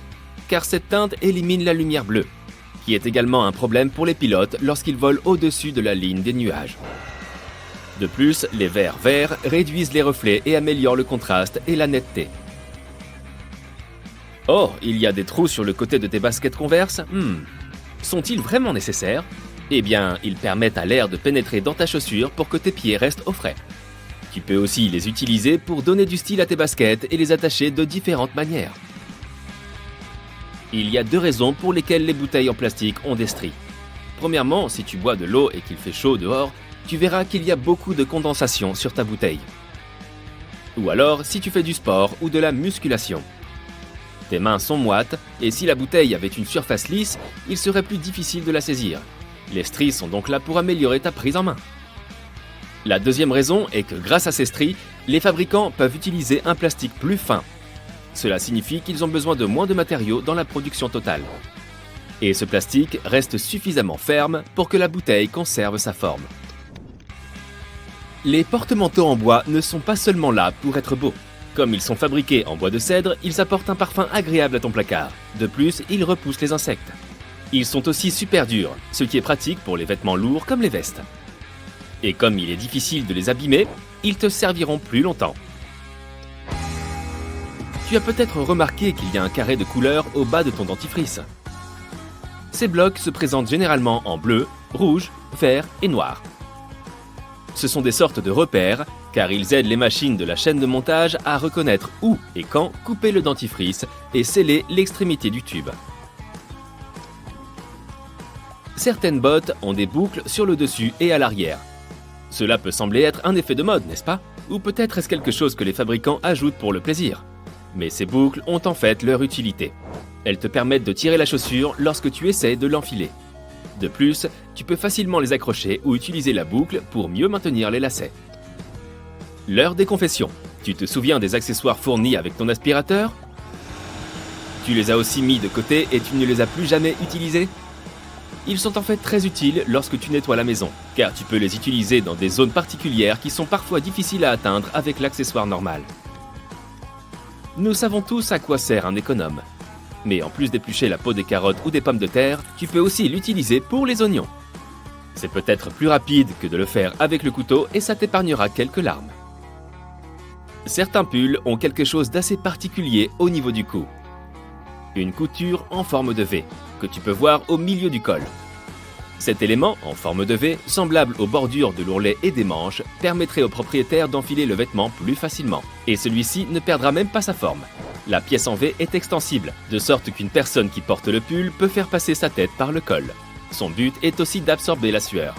car cette teinte élimine la lumière bleue, qui est également un problème pour les pilotes lorsqu'ils volent au-dessus de la ligne des nuages. De plus, les verres verts réduisent les reflets et améliorent le contraste et la netteté. Oh, il y a des trous sur le côté de tes baskets Converse? Sont-ils vraiment nécessaires? Eh bien, ils permettent à l'air de pénétrer dans ta chaussure pour que tes pieds restent au frais. Tu peux aussi les utiliser pour donner du style à tes baskets et les attacher de différentes manières. Il y a 2 raisons pour lesquelles les bouteilles en plastique ont des stries. Premièrement, si tu bois de l'eau et qu'il fait chaud dehors, tu verras qu'il y a beaucoup de condensation sur ta bouteille. Ou alors, si tu fais du sport ou de la musculation. Tes mains sont moites et si la bouteille avait une surface lisse, il serait plus difficile de la saisir. Les stries sont donc là pour améliorer ta prise en main. La deuxième raison est que grâce à ces stries, les fabricants peuvent utiliser un plastique plus fin. Cela signifie qu'ils ont besoin de moins de matériaux dans la production totale. Et ce plastique reste suffisamment ferme pour que la bouteille conserve sa forme. Les porte-manteaux en bois ne sont pas seulement là pour être beaux. Comme ils sont fabriqués en bois de cèdre, ils apportent un parfum agréable à ton placard. De plus, ils repoussent les insectes. Ils sont aussi super durs, ce qui est pratique pour les vêtements lourds comme les vestes. Et comme il est difficile de les abîmer, ils te serviront plus longtemps. Tu as peut-être remarqué qu'il y a un carré de couleur au bas de ton dentifrice. Ces blocs se présentent généralement en bleu, rouge, vert et noir. Ce sont des sortes de repères, car ils aident les machines de la chaîne de montage à reconnaître où et quand couper le dentifrice et sceller l'extrémité du tube. Certaines bottes ont des boucles sur le dessus et à l'arrière. Cela peut sembler être un effet de mode, n'est-ce pas? Ou peut-être est-ce quelque chose que les fabricants ajoutent pour le plaisir. Mais ces boucles ont en fait leur utilité. Elles te permettent de tirer la chaussure lorsque tu essaies de l'enfiler. De plus, tu peux facilement les accrocher ou utiliser la boucle pour mieux maintenir les lacets. L'heure des confessions. Tu te souviens des accessoires fournis avec ton aspirateur? Tu les as aussi mis de côté et tu ne les as plus jamais utilisés? Ils sont en fait très utiles lorsque tu nettoies la maison, car tu peux les utiliser dans des zones particulières qui sont parfois difficiles à atteindre avec l'accessoire normal. Nous savons tous à quoi sert un économe. Mais en plus d'éplucher la peau des carottes ou des pommes de terre, tu peux aussi l'utiliser pour les oignons. C'est peut-être plus rapide que de le faire avec le couteau et ça t'épargnera quelques larmes. Certains pulls ont quelque chose d'assez particulier au niveau du cou. Une couture en forme de V, que tu peux voir au milieu du col. Cet élément, en forme de V, semblable aux bordures de l'ourlet et des manches, permettrait au propriétaire d'enfiler le vêtement plus facilement. Et celui-ci ne perdra même pas sa forme. La pièce en V est extensible, de sorte qu'une personne qui porte le pull peut faire passer sa tête par le col. Son but est aussi d'absorber la sueur.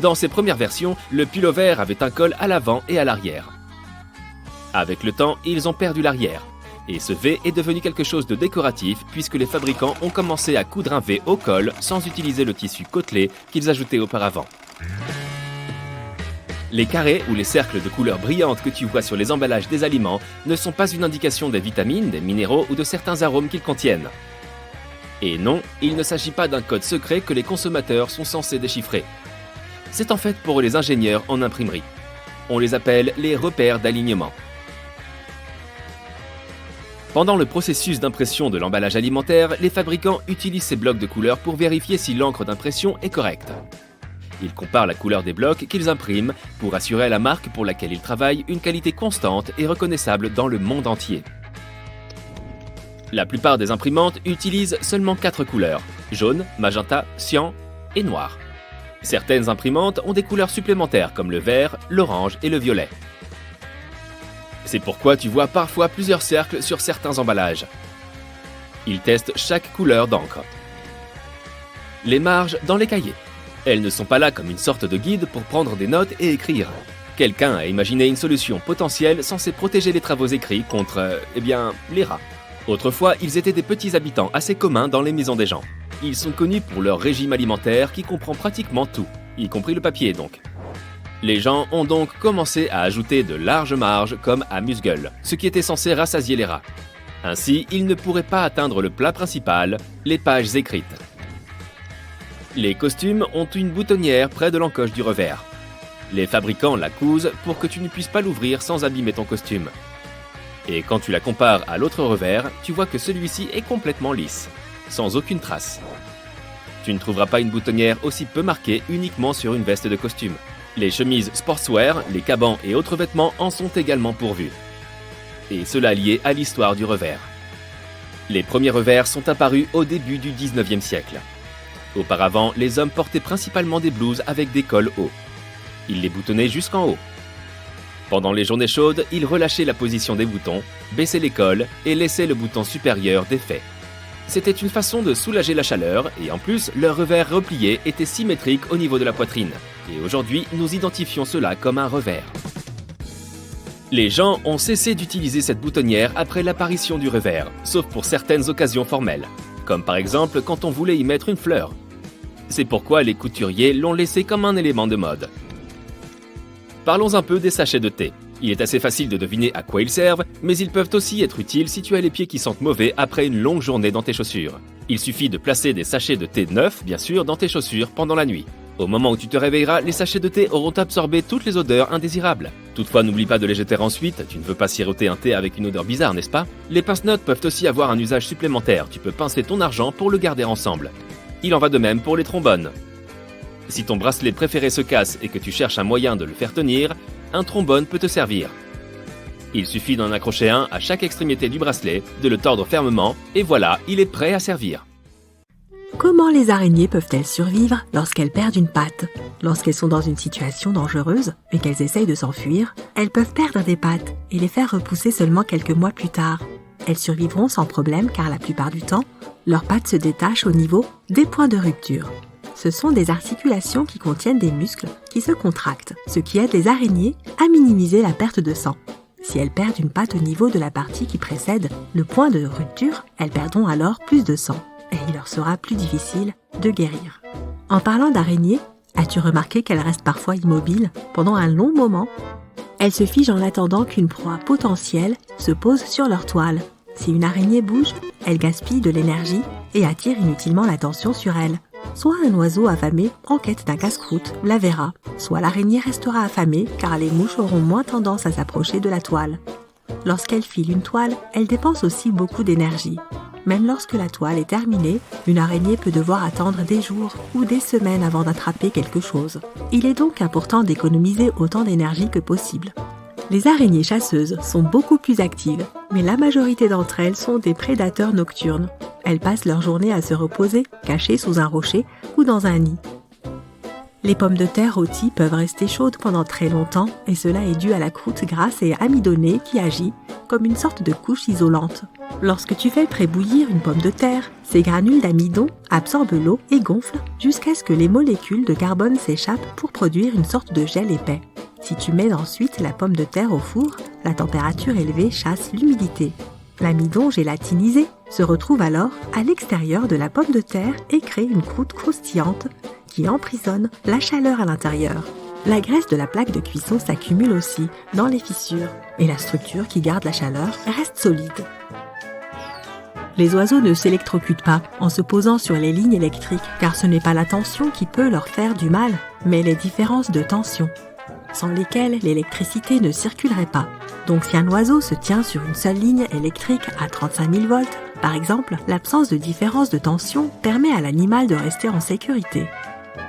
Dans ses premières versions, le pull-over avait un col à l'avant et à l'arrière. Avec le temps, ils ont perdu l'arrière. Et ce V est devenu quelque chose de décoratif puisque les fabricants ont commencé à coudre un V au col sans utiliser le tissu côtelé qu'ils ajoutaient auparavant. Les carrés ou les cercles de couleurs brillantes que tu vois sur les emballages des aliments ne sont pas une indication des vitamines, des minéraux ou de certains arômes qu'ils contiennent. Et non, il ne s'agit pas d'un code secret que les consommateurs sont censés déchiffrer. C'est en fait pour les ingénieurs en imprimerie. On les appelle les repères d'alignement. Pendant le processus d'impression de l'emballage alimentaire, les fabricants utilisent ces blocs de couleurs pour vérifier si l'encre d'impression est correcte. Ils comparent la couleur des blocs qu'ils impriment pour assurer à la marque pour laquelle ils travaillent une qualité constante et reconnaissable dans le monde entier. La plupart des imprimantes utilisent seulement 4 couleurs, jaune, magenta, cyan et noir. Certaines imprimantes ont des couleurs supplémentaires comme le vert, l'orange et le violet. C'est pourquoi tu vois parfois plusieurs cercles sur certains emballages. Ils testent chaque couleur d'encre. Les marges dans les cahiers. Elles ne sont pas là comme une sorte de guide pour prendre des notes et écrire. Quelqu'un a imaginé une solution potentielle censée protéger les travaux écrits contre, les rats. Autrefois, ils étaient des petits habitants assez communs dans les maisons des gens. Ils sont connus pour leur régime alimentaire qui comprend pratiquement tout, y compris le papier donc. Les gens ont donc commencé à ajouter de larges marges comme amuse-gueule, ce qui était censé rassasier les rats. Ainsi, ils ne pourraient pas atteindre le plat principal, les pages écrites. Les costumes ont une boutonnière près de l'encoche du revers. Les fabricants la cousent pour que tu ne puisses pas l'ouvrir sans abîmer ton costume. Et quand tu la compares à l'autre revers, tu vois que celui-ci est complètement lisse, sans aucune trace. Tu ne trouveras pas une boutonnière aussi peu marquée uniquement sur une veste de costume. Les chemises sportswear, les cabans et autres vêtements en sont également pourvus. Et cela lié à l'histoire du revers. Les premiers revers sont apparus au début du 19e siècle. Auparavant, les hommes portaient principalement des blouses avec des cols hauts. Ils les boutonnaient jusqu'en haut. Pendant les journées chaudes, ils relâchaient la position des boutons, baissaient les cols et laissaient le bouton supérieur défait. C'était une façon de soulager la chaleur et en plus, leur revers replié était symétrique au niveau de la poitrine. Et aujourd'hui, nous identifions cela comme un revers. Les gens ont cessé d'utiliser cette boutonnière après l'apparition du revers, sauf pour certaines occasions formelles, comme par exemple quand on voulait y mettre une fleur. C'est pourquoi les couturiers l'ont laissé comme un élément de mode. Parlons un peu des sachets de thé. Il est assez facile de deviner à quoi ils servent, mais ils peuvent aussi être utiles si tu as les pieds qui sentent mauvais après une longue journée dans tes chaussures. Il suffit de placer des sachets de thé neufs, bien sûr, dans tes chaussures pendant la nuit. Au moment où tu te réveilleras, les sachets de thé auront absorbé toutes les odeurs indésirables. Toutefois, n'oublie pas de les jeter ensuite, tu ne veux pas siroter un thé avec une odeur bizarre, n'est-ce pas? Les pince-notes peuvent aussi avoir un usage supplémentaire, tu peux pincer ton argent pour le garder ensemble. Il en va de même pour les trombones. Si ton bracelet préféré se casse et que tu cherches un moyen de le faire tenir, un trombone peut te servir. Il suffit d'en accrocher un à chaque extrémité du bracelet, de le tordre fermement, et voilà, il est prêt à servir. Comment les araignées peuvent-elles survivre lorsqu'elles perdent une patte? Lorsqu'elles sont dans une situation dangereuse et qu'elles essayent de s'enfuir, elles peuvent perdre des pattes et les faire repousser seulement quelques mois plus tard. Elles survivront sans problème car la plupart du temps, leurs pattes se détachent au niveau des points de rupture. Ce sont des articulations qui contiennent des muscles qui se contractent, ce qui aide les araignées à minimiser la perte de sang. Si elles perdent une patte au niveau de la partie qui précède le point de rupture, elles perdront alors plus de sang et il leur sera plus difficile de guérir. En parlant d'araignées, as-tu remarqué qu'elles restent parfois immobiles pendant un long moment? Elles se figent en attendant qu'une proie potentielle se pose sur leur toile. Si une araignée bouge, elle gaspille de l'énergie et attire inutilement l'attention sur elle. Soit un oiseau affamé en quête d'un casse-croûte la verra, soit l'araignée restera affamée car les mouches auront moins tendance à s'approcher de la toile. Lorsqu'elle file une toile, elle dépense aussi beaucoup d'énergie. Même lorsque la toile est terminée, une araignée peut devoir attendre des jours ou des semaines avant d'attraper quelque chose. Il est donc important d'économiser autant d'énergie que possible. Les araignées chasseuses sont beaucoup plus actives, mais la majorité d'entre elles sont des prédateurs nocturnes. Elles passent leur journée à se reposer, cachées sous un rocher ou dans un nid. Les pommes de terre rôties peuvent rester chaudes pendant très longtemps et cela est dû à la croûte grasse et amidonnée qui agit comme une sorte de couche isolante. Lorsque tu fais prébouillir une pomme de terre, ces granules d'amidon absorbent l'eau et gonflent jusqu'à ce que les molécules de carbone s'échappent pour produire une sorte de gel épais. Si tu mets ensuite la pomme de terre au four, la température élevée chasse l'humidité. L'amidon gélatinisé se retrouve alors à l'extérieur de la pomme de terre et crée une croûte croustillante qui emprisonne la chaleur à l'intérieur. La graisse de la plaque de cuisson s'accumule aussi dans les fissures et la structure qui garde la chaleur reste solide. Les oiseaux ne s'électrocutent pas en se posant sur les lignes électriques car ce n'est pas la tension qui peut leur faire du mal, mais les différences de tension, sans lesquelles l'électricité ne circulerait pas. Donc si un oiseau se tient sur une seule ligne électrique à 35 000 volts, par exemple, l'absence de différence de tension permet à l'animal de rester en sécurité.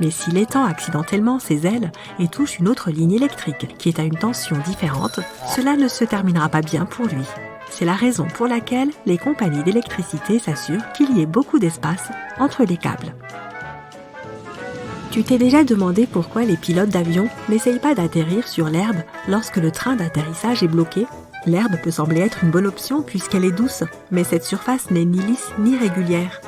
Mais s'il étend accidentellement ses ailes et touche une autre ligne électrique qui est à une tension différente, cela ne se terminera pas bien pour lui. C'est la raison pour laquelle les compagnies d'électricité s'assurent qu'il y ait beaucoup d'espace entre les câbles. Tu t'es déjà demandé pourquoi les pilotes d'avion n'essayent pas d'atterrir sur l'herbe lorsque le train d'atterrissage est bloqué? L'herbe peut sembler être une bonne option puisqu'elle est douce, mais cette surface n'est ni lisse ni régulière.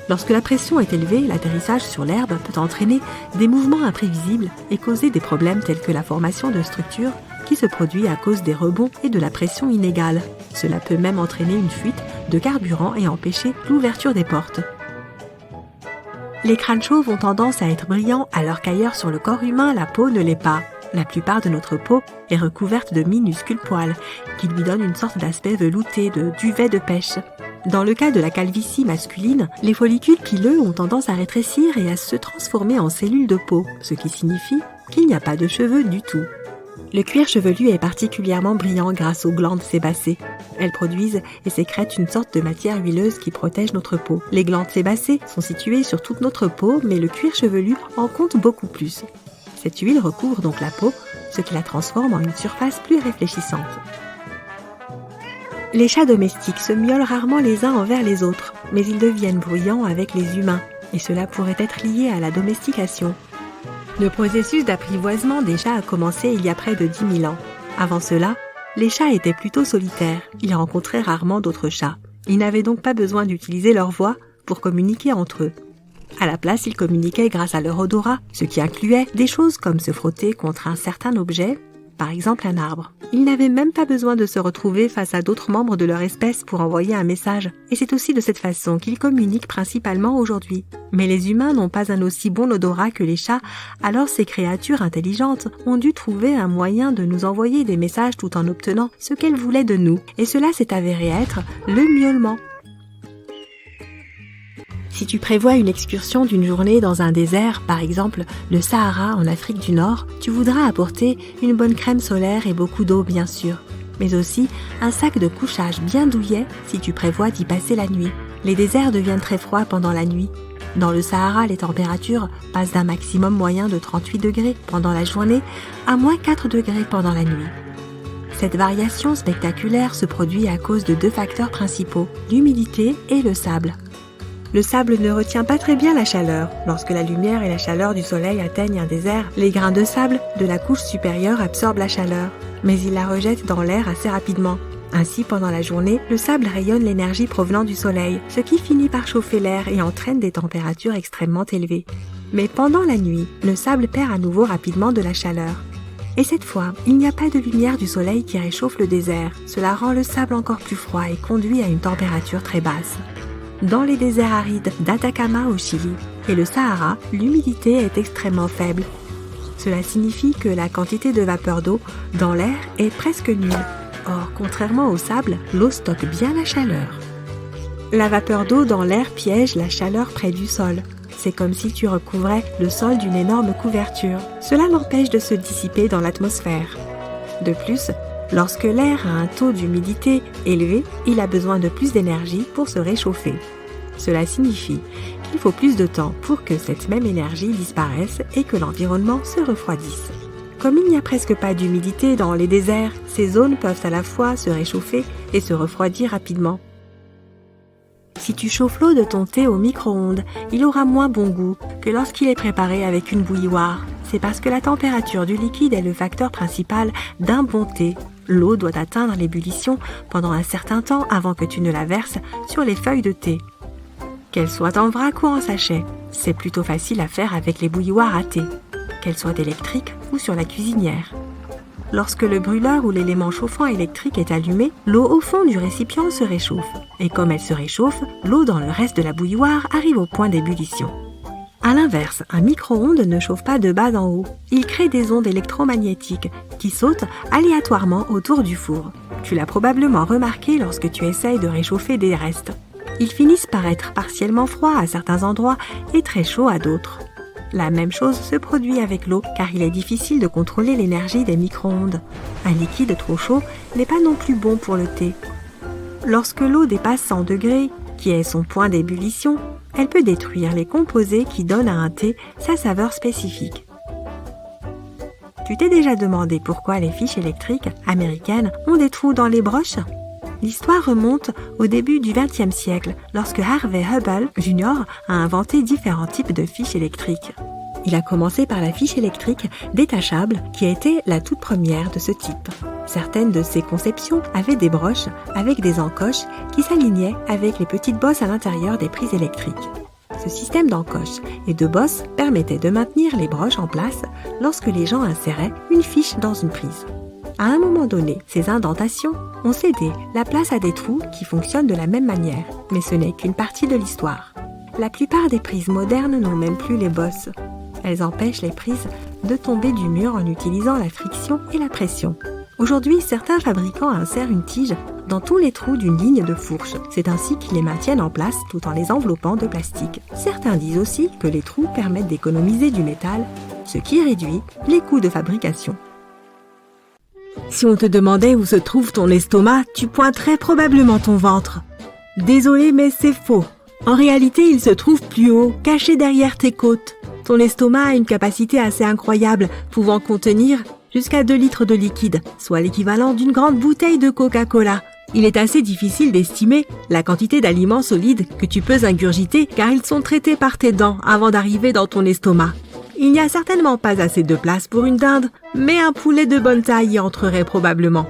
Lorsque la pression est élevée, l'atterrissage sur l'herbe peut entraîner des mouvements imprévisibles et causer des problèmes tels que la formation de structures qui se produit à cause des rebonds et de la pression inégale. Cela peut même entraîner une fuite de carburant et empêcher l'ouverture des portes. Les crânes chauves ont tendance à être brillants alors qu'ailleurs sur le corps humain, la peau ne l'est pas. La plupart de notre peau est recouverte de minuscules poils qui lui donnent une sorte d'aspect velouté de duvet de pêche. Dans le cas de la calvitie masculine, les follicules pileux ont tendance à rétrécir et à se transformer en cellules de peau, ce qui signifie qu'il n'y a pas de cheveux du tout. Le cuir chevelu est particulièrement brillant grâce aux glandes sébacées. Elles produisent et sécrètent une sorte de matière huileuse qui protège notre peau. Les glandes sébacées sont situées sur toute notre peau, mais le cuir chevelu en compte beaucoup plus. Cette huile recouvre donc la peau, ce qui la transforme en une surface plus réfléchissante. Les chats domestiques se miaulent rarement les uns envers les autres, mais ils deviennent bruyants avec les humains, et cela pourrait être lié à la domestication. Le processus d'apprivoisement des chats a commencé il y a près de 10 000 ans. Avant cela, les chats étaient plutôt solitaires, ils rencontraient rarement d'autres chats. Ils n'avaient donc pas besoin d'utiliser leur voix pour communiquer entre eux. À la place, ils communiquaient grâce à leur odorat, ce qui incluait des choses comme se frotter contre un certain objet, par exemple un arbre. Ils n'avaient même pas besoin de se retrouver face à d'autres membres de leur espèce pour envoyer un message. Et c'est aussi de cette façon qu'ils communiquent principalement aujourd'hui. Mais les humains n'ont pas un aussi bon odorat que les chats, alors ces créatures intelligentes ont dû trouver un moyen de nous envoyer des messages tout en obtenant ce qu'elles voulaient de nous. Et cela s'est avéré être le miaulement. Si tu prévois une excursion d'une journée dans un désert, par exemple le Sahara en Afrique du Nord, tu voudras apporter une bonne crème solaire et beaucoup d'eau bien sûr, mais aussi un sac de couchage bien douillet si tu prévois d'y passer la nuit. Les déserts deviennent très froids pendant la nuit. Dans le Sahara, les températures passent d'un maximum moyen de 38 degrés pendant la journée à moins 4 degrés pendant la nuit. Cette variation spectaculaire se produit à cause de 2 facteurs principaux, l'humidité et le sable. Le sable ne retient pas très bien la chaleur. Lorsque la lumière et la chaleur du soleil atteignent un désert, les grains de sable de la couche supérieure absorbent la chaleur, mais ils la rejettent dans l'air assez rapidement. Ainsi, pendant la journée, le sable rayonne l'énergie provenant du soleil, ce qui finit par chauffer l'air et entraîne des températures extrêmement élevées. Mais pendant la nuit, le sable perd à nouveau rapidement de la chaleur. Et cette fois, il n'y a pas de lumière du soleil qui réchauffe le désert. Cela rend le sable encore plus froid et conduit à une température très basse. Dans les déserts arides d'Atacama au Chili et le Sahara, l'humidité est extrêmement faible. Cela signifie que la quantité de vapeur d'eau dans l'air est presque nulle. Or, contrairement au sable, l'eau stocke bien la chaleur. La vapeur d'eau dans l'air piège la chaleur près du sol. C'est comme si tu recouvrais le sol d'une énorme couverture. Cela l'empêche de se dissiper dans l'atmosphère. De plus, lorsque l'air a un taux d'humidité élevé, il a besoin de plus d'énergie pour se réchauffer. Cela signifie qu'il faut plus de temps pour que cette même énergie disparaisse et que l'environnement se refroidisse. Comme il n'y a presque pas d'humidité dans les déserts, ces zones peuvent à la fois se réchauffer et se refroidir rapidement. Si tu chauffes l'eau de ton thé au micro-ondes, il aura moins bon goût que lorsqu'il est préparé avec une bouilloire. C'est parce que la température du liquide est le facteur principal d'un bon thé. L'eau doit atteindre l'ébullition pendant un certain temps avant que tu ne la verses sur les feuilles de thé. Qu'elles soient en vrac ou en sachet, c'est plutôt facile à faire avec les bouilloires à thé, qu'elles soient électriques ou sur la cuisinière. Lorsque le brûleur ou l'élément chauffant électrique est allumé, l'eau au fond du récipient se réchauffe. Et comme elle se réchauffe, l'eau dans le reste de la bouilloire arrive au point d'ébullition. A l'inverse, un micro-ondes ne chauffe pas de bas en haut. Il crée des ondes électromagnétiques qui sautent aléatoirement autour du four. Tu l'as probablement remarqué lorsque tu essayes de réchauffer des restes. Ils finissent par être partiellement froids à certains endroits et très chauds à d'autres. La même chose se produit avec l'eau, car il est difficile de contrôler l'énergie des micro-ondes. Un liquide trop chaud n'est pas non plus bon pour le thé. Lorsque l'eau dépasse 100 degrés, qui est son point d'ébullition, elle peut détruire les composés qui donnent à un thé sa saveur spécifique. Tu t'es déjà demandé pourquoi les fiches électriques américaines ont des trous dans les broches ? L'histoire remonte au début du XXe siècle, lorsque Harvey Hubble Jr. a inventé différents types de fiches électriques. Il a commencé par la fiche électrique détachable, qui a été la toute première de ce type. Certaines de ses conceptions avaient des broches avec des encoches qui s'alignaient avec les petites bosses à l'intérieur des prises électriques. Ce système d'encoches et de bosses permettait de maintenir les broches en place lorsque les gens inséraient une fiche dans une prise. À un moment donné, ces indentations ont cédé la place à des trous qui fonctionnent de la même manière, mais ce n'est qu'une partie de l'histoire. La plupart des prises modernes n'ont même plus les bosses. Elles empêchent les prises de tomber du mur en utilisant la friction et la pression. Aujourd'hui, certains fabricants insèrent une tige dans tous les trous d'une ligne de fourche. C'est ainsi qu'ils les maintiennent en place tout en les enveloppant de plastique. Certains disent aussi que les trous permettent d'économiser du métal, ce qui réduit les coûts de fabrication. Si on te demandait où se trouve ton estomac, tu pointerais probablement ton ventre. Désolé, mais c'est faux. En réalité, il se trouve plus haut, caché derrière tes côtes. Ton estomac a une capacité assez incroyable, pouvant contenir jusqu'à 2 litres de liquide, soit l'équivalent d'une grande bouteille de Coca-Cola. Il est assez difficile d'estimer la quantité d'aliments solides que tu peux ingurgiter car ils sont traités par tes dents avant d'arriver dans ton estomac. Il n'y a certainement pas assez de place pour une dinde, mais un poulet de bonne taille y entrerait probablement.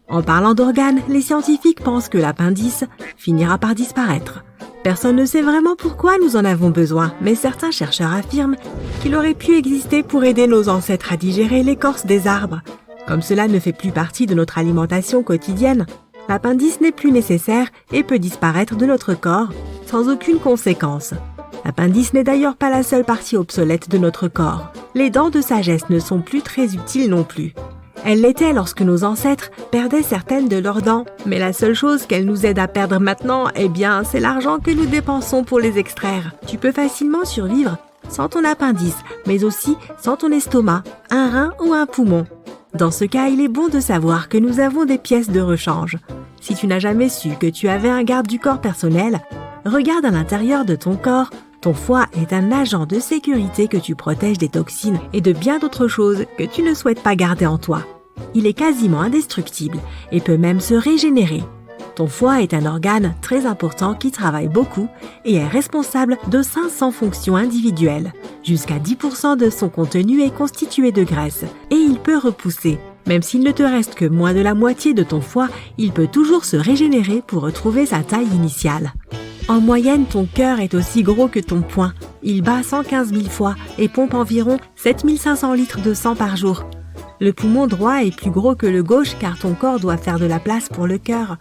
En parlant d'organes, les scientifiques pensent que l'appendice finira par disparaître. Personne ne sait vraiment pourquoi nous en avons besoin, mais certains chercheurs affirment qu'il aurait pu exister pour aider nos ancêtres à digérer l'écorce des arbres. Comme cela ne fait plus partie de notre alimentation quotidienne, l'appendice n'est plus nécessaire et peut disparaître de notre corps sans aucune conséquence. L'appendice n'est d'ailleurs pas la seule partie obsolète de notre corps. Les dents de sagesse ne sont plus très utiles non plus. Elles l'étaient lorsque nos ancêtres perdaient certaines de leurs dents, mais la seule chose qu'elles nous aident à perdre maintenant, c'est l'argent que nous dépensons pour les extraire. Tu peux facilement survivre sans ton appendice, mais aussi sans ton estomac, un rein ou un poumon. Dans ce cas, il est bon de savoir que nous avons des pièces de rechange. Si tu n'as jamais su que tu avais un garde du corps personnel, regarde à l'intérieur de ton corps. Ton foie est un agent de sécurité que tu protèges des toxines et de bien d'autres choses que tu ne souhaites pas garder en toi. Il est quasiment indestructible et peut même se régénérer. Ton foie est un organe très important qui travaille beaucoup et est responsable de 500 fonctions individuelles. Jusqu'à 10% de son contenu est constitué de graisse et il peut repousser. Même s'il ne te reste que moins de la moitié de ton foie, il peut toujours se régénérer pour retrouver sa taille initiale. En moyenne, ton cœur est aussi gros que ton poing. Il bat 115 000 fois et pompe environ 7 500 litres de sang par jour. Le poumon droit est plus gros que le gauche car ton corps doit faire de la place pour le cœur.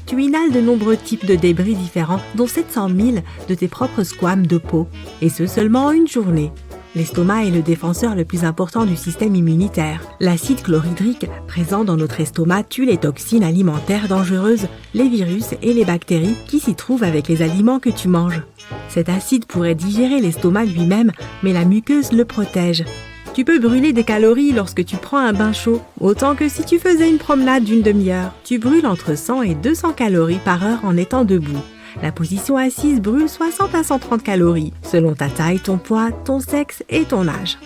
Tu inhales de nombreux types de débris différents, dont 700 000 de tes propres squames de peau, et ce seulement en une journée. L'estomac est le défenseur le plus important du système immunitaire. L'acide chlorhydrique présent dans notre estomac tue les toxines alimentaires dangereuses, les virus et les bactéries qui s'y trouvent avec les aliments que tu manges. Cet acide pourrait digérer l'estomac lui-même, mais la muqueuse le protège. Tu peux brûler des calories lorsque tu prends un bain chaud, autant que si tu faisais une promenade d'une demi-heure. Tu brûles entre 100 et 200 calories par heure en étant debout. La position assise brûle 60 à 130 calories, selon ta taille, ton poids, ton sexe et ton âge.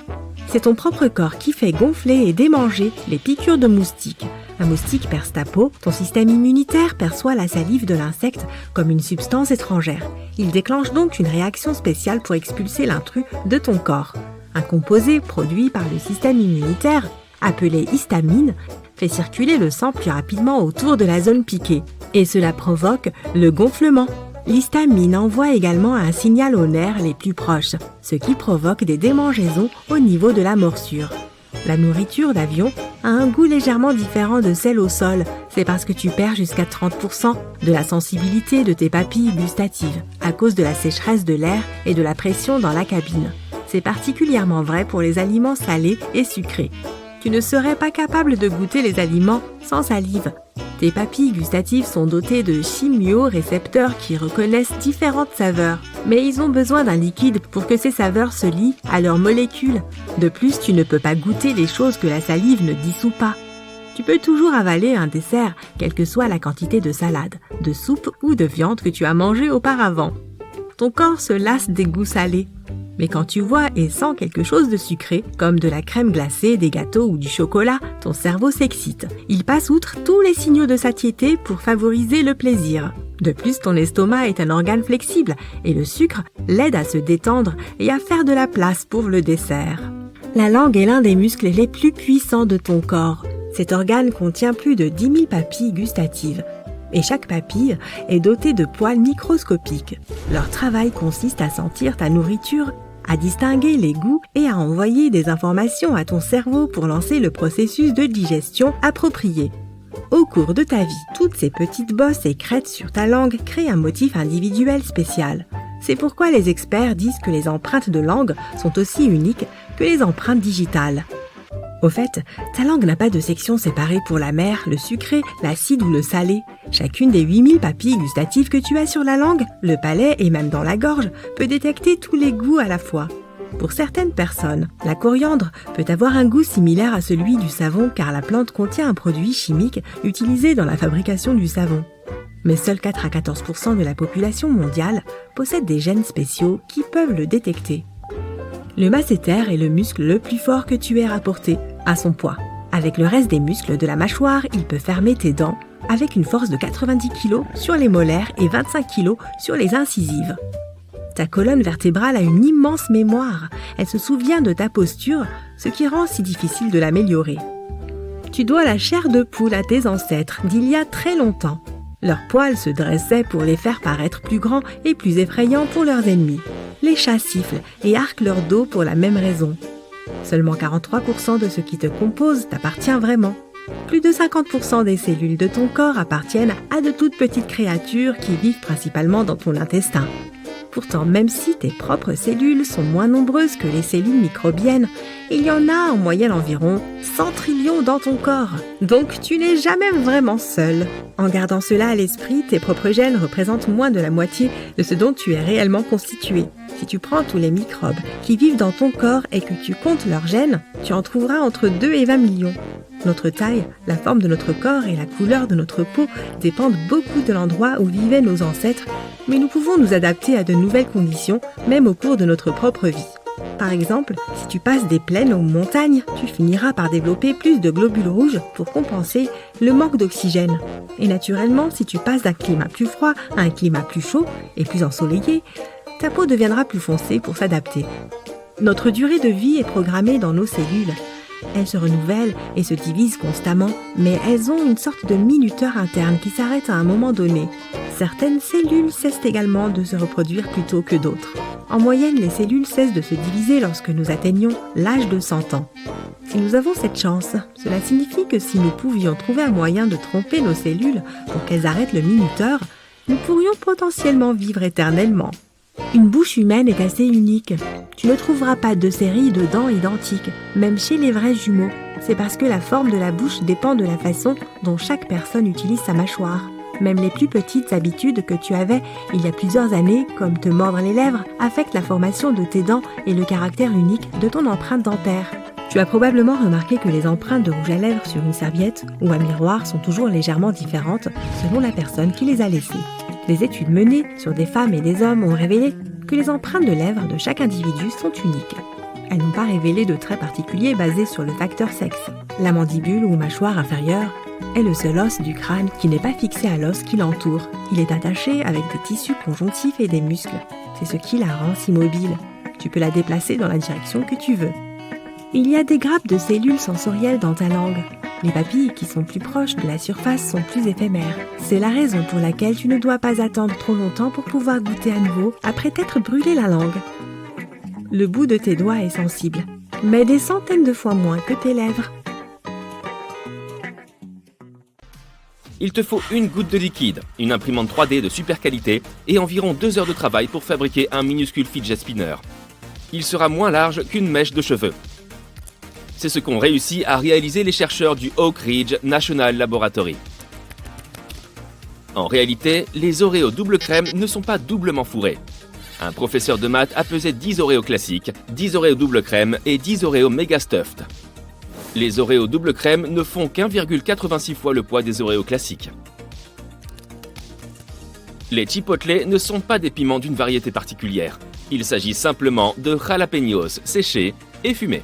C'est ton propre corps qui fait gonfler et démanger les piqûres de moustiques. Un moustique perce ta peau, ton système immunitaire perçoit la salive de l'insecte comme une substance étrangère. Il déclenche donc une réaction spéciale pour expulser l'intrus de ton corps. Un composé produit par le système immunitaire, appelé histamine, fait circuler le sang plus rapidement autour de la zone piquée. Et cela provoque le gonflement. L'histamine envoie également un signal aux nerfs les plus proches, ce qui provoque des démangeaisons au niveau de la morsure. La nourriture d'avion a un goût légèrement différent de celle au sol. C'est parce que tu perds jusqu'à 30% de la sensibilité de tes papilles gustatives à cause de la sécheresse de l'air et de la pression dans la cabine. C'est particulièrement vrai pour les aliments salés et sucrés. Tu ne serais pas capable de goûter les aliments sans salive. Tes papilles gustatives sont dotées de chimiorécepteurs qui reconnaissent différentes saveurs. Mais ils ont besoin d'un liquide pour que ces saveurs se lient à leurs molécules. De plus, tu ne peux pas goûter les choses que la salive ne dissout pas. Tu peux toujours avaler un dessert, quelle que soit la quantité de salade, de soupe ou de viande que tu as mangé auparavant. Ton corps se lasse des goûts salés. Mais quand tu vois et sens quelque chose de sucré, comme de la crème glacée, des gâteaux ou du chocolat, ton cerveau s'excite. Il passe outre tous les signaux de satiété pour favoriser le plaisir. De plus, ton estomac est un organe flexible et le sucre l'aide à se détendre et à faire de la place pour le dessert. La langue est l'un des muscles les plus puissants de ton corps. Cet organe contient plus de 10 000 papilles gustatives. Et chaque papille est dotée de poils microscopiques. Leur travail consiste à sentir ta nourriture, à distinguer les goûts et à envoyer des informations à ton cerveau pour lancer le processus de digestion approprié. Au cours de ta vie, toutes ces petites bosses et crêtes sur ta langue créent un motif individuel spécial. C'est pourquoi les experts disent que les empreintes de langue sont aussi uniques que les empreintes digitales. Au fait, ta langue n'a pas de section séparée pour l'amer, le sucré, l'acide ou le salé. Chacune des 8000 papilles gustatives que tu as sur la langue, le palais et même dans la gorge peut détecter tous les goûts à la fois. Pour certaines personnes, la coriandre peut avoir un goût similaire à celui du savon car la plante contient un produit chimique utilisé dans la fabrication du savon. Mais seuls 4 à 14% de la population mondiale possède des gènes spéciaux qui peuvent le détecter. Le masséter est le muscle le plus fort que tu aies rapporté à son poids. Avec le reste des muscles de la mâchoire, il peut fermer tes dents avec une force de 90 kg sur les molaires et 25 kg sur les incisives. Ta colonne vertébrale a une immense mémoire. Elle se souvient de ta posture, ce qui rend si difficile de l'améliorer. Tu dois la chair de poule à tes ancêtres d'il y a très longtemps. Leurs poils se dressaient pour les faire paraître plus grands et plus effrayants pour leurs ennemis. Les chats sifflent et arquent leur dos pour la même raison. Seulement 43% de ce qui te compose t'appartient vraiment. Plus de 50% des cellules de ton corps appartiennent à de toutes petites créatures qui vivent principalement dans ton intestin. Pourtant, même si tes propres cellules sont moins nombreuses que les cellules microbiennes, il y en a en moyenne environ 100 trillions dans ton corps. Donc tu n'es jamais vraiment seul. En gardant cela à l'esprit, tes propres gènes représentent moins de la moitié de ce dont tu es réellement constitué. Si tu prends tous les microbes qui vivent dans ton corps et que tu comptes leurs gènes, tu en trouveras entre 2 et 20 millions. Notre taille, la forme de notre corps et la couleur de notre peau dépendent beaucoup de l'endroit où vivaient nos ancêtres, mais nous pouvons nous adapter à de nouvelles conditions, même au cours de notre propre vie. Par exemple, si tu passes des plaines aux montagnes, tu finiras par développer plus de globules rouges pour compenser le manque d'oxygène. Et naturellement, si tu passes d'un climat plus froid à un climat plus chaud et plus ensoleillé, ta peau deviendra plus foncée pour s'adapter. Notre durée de vie est programmée dans nos cellules. Elles se renouvellent et se divisent constamment, mais elles ont une sorte de minuteur interne qui s'arrête à un moment donné. Certaines cellules cessent également de se reproduire plus tôt que d'autres. En moyenne, les cellules cessent de se diviser lorsque nous atteignons l'âge de 100 ans. Si nous avons cette chance, cela signifie que si nous pouvions trouver un moyen de tromper nos cellules pour qu'elles arrêtent le minuteur, nous pourrions potentiellement vivre éternellement. Une bouche humaine est assez unique. Tu ne trouveras pas de série de dents identiques, même chez les vrais jumeaux. C'est parce que la forme de la bouche dépend de la façon dont chaque personne utilise sa mâchoire. Même les plus petites habitudes que tu avais il y a plusieurs années, comme te mordre les lèvres, affectent la formation de tes dents et le caractère unique de ton empreinte dentaire. Tu as probablement remarqué que les empreintes de rouge à lèvres sur une serviette ou un miroir sont toujours légèrement différentes selon la personne qui les a laissées. Des études menées sur des femmes et des hommes ont révélé que les empreintes de lèvres de chaque individu sont uniques. Elles n'ont pas révélé de traits particuliers basés sur le facteur sexe. La mandibule ou mâchoire inférieure est le seul os du crâne qui n'est pas fixé à l'os qui l'entoure. Il est attaché avec des tissus conjonctifs et des muscles. C'est ce qui la rend si mobile. Tu peux la déplacer dans la direction que tu veux. Il y a des grappes de cellules sensorielles dans ta langue. Les papilles qui sont plus proches de la surface sont plus éphémères. C'est la raison pour laquelle tu ne dois pas attendre trop longtemps pour pouvoir goûter à nouveau après t'être brûlé la langue. Le bout de tes doigts est sensible, mais des centaines de fois moins que tes lèvres. Il te faut une goutte de liquide, une imprimante 3D de super qualité et environ 2 heures de travail pour fabriquer un minuscule fidget spinner. Il sera moins large qu'une mèche de cheveux. C'est ce qu'ont réussi à réaliser les chercheurs du Oak Ridge National Laboratory. En réalité, les Oreos double crème ne sont pas doublement fourrés. Un professeur de maths a pesé 10 Oreos classiques, 10 Oreos double crème et 10 Oreos méga stuffed. Les Oreos double crème ne font qu'1,86 fois le poids des Oreos classiques. Les chipotle ne sont pas des piments d'une variété particulière. Il s'agit simplement de jalapeños séchés et fumés.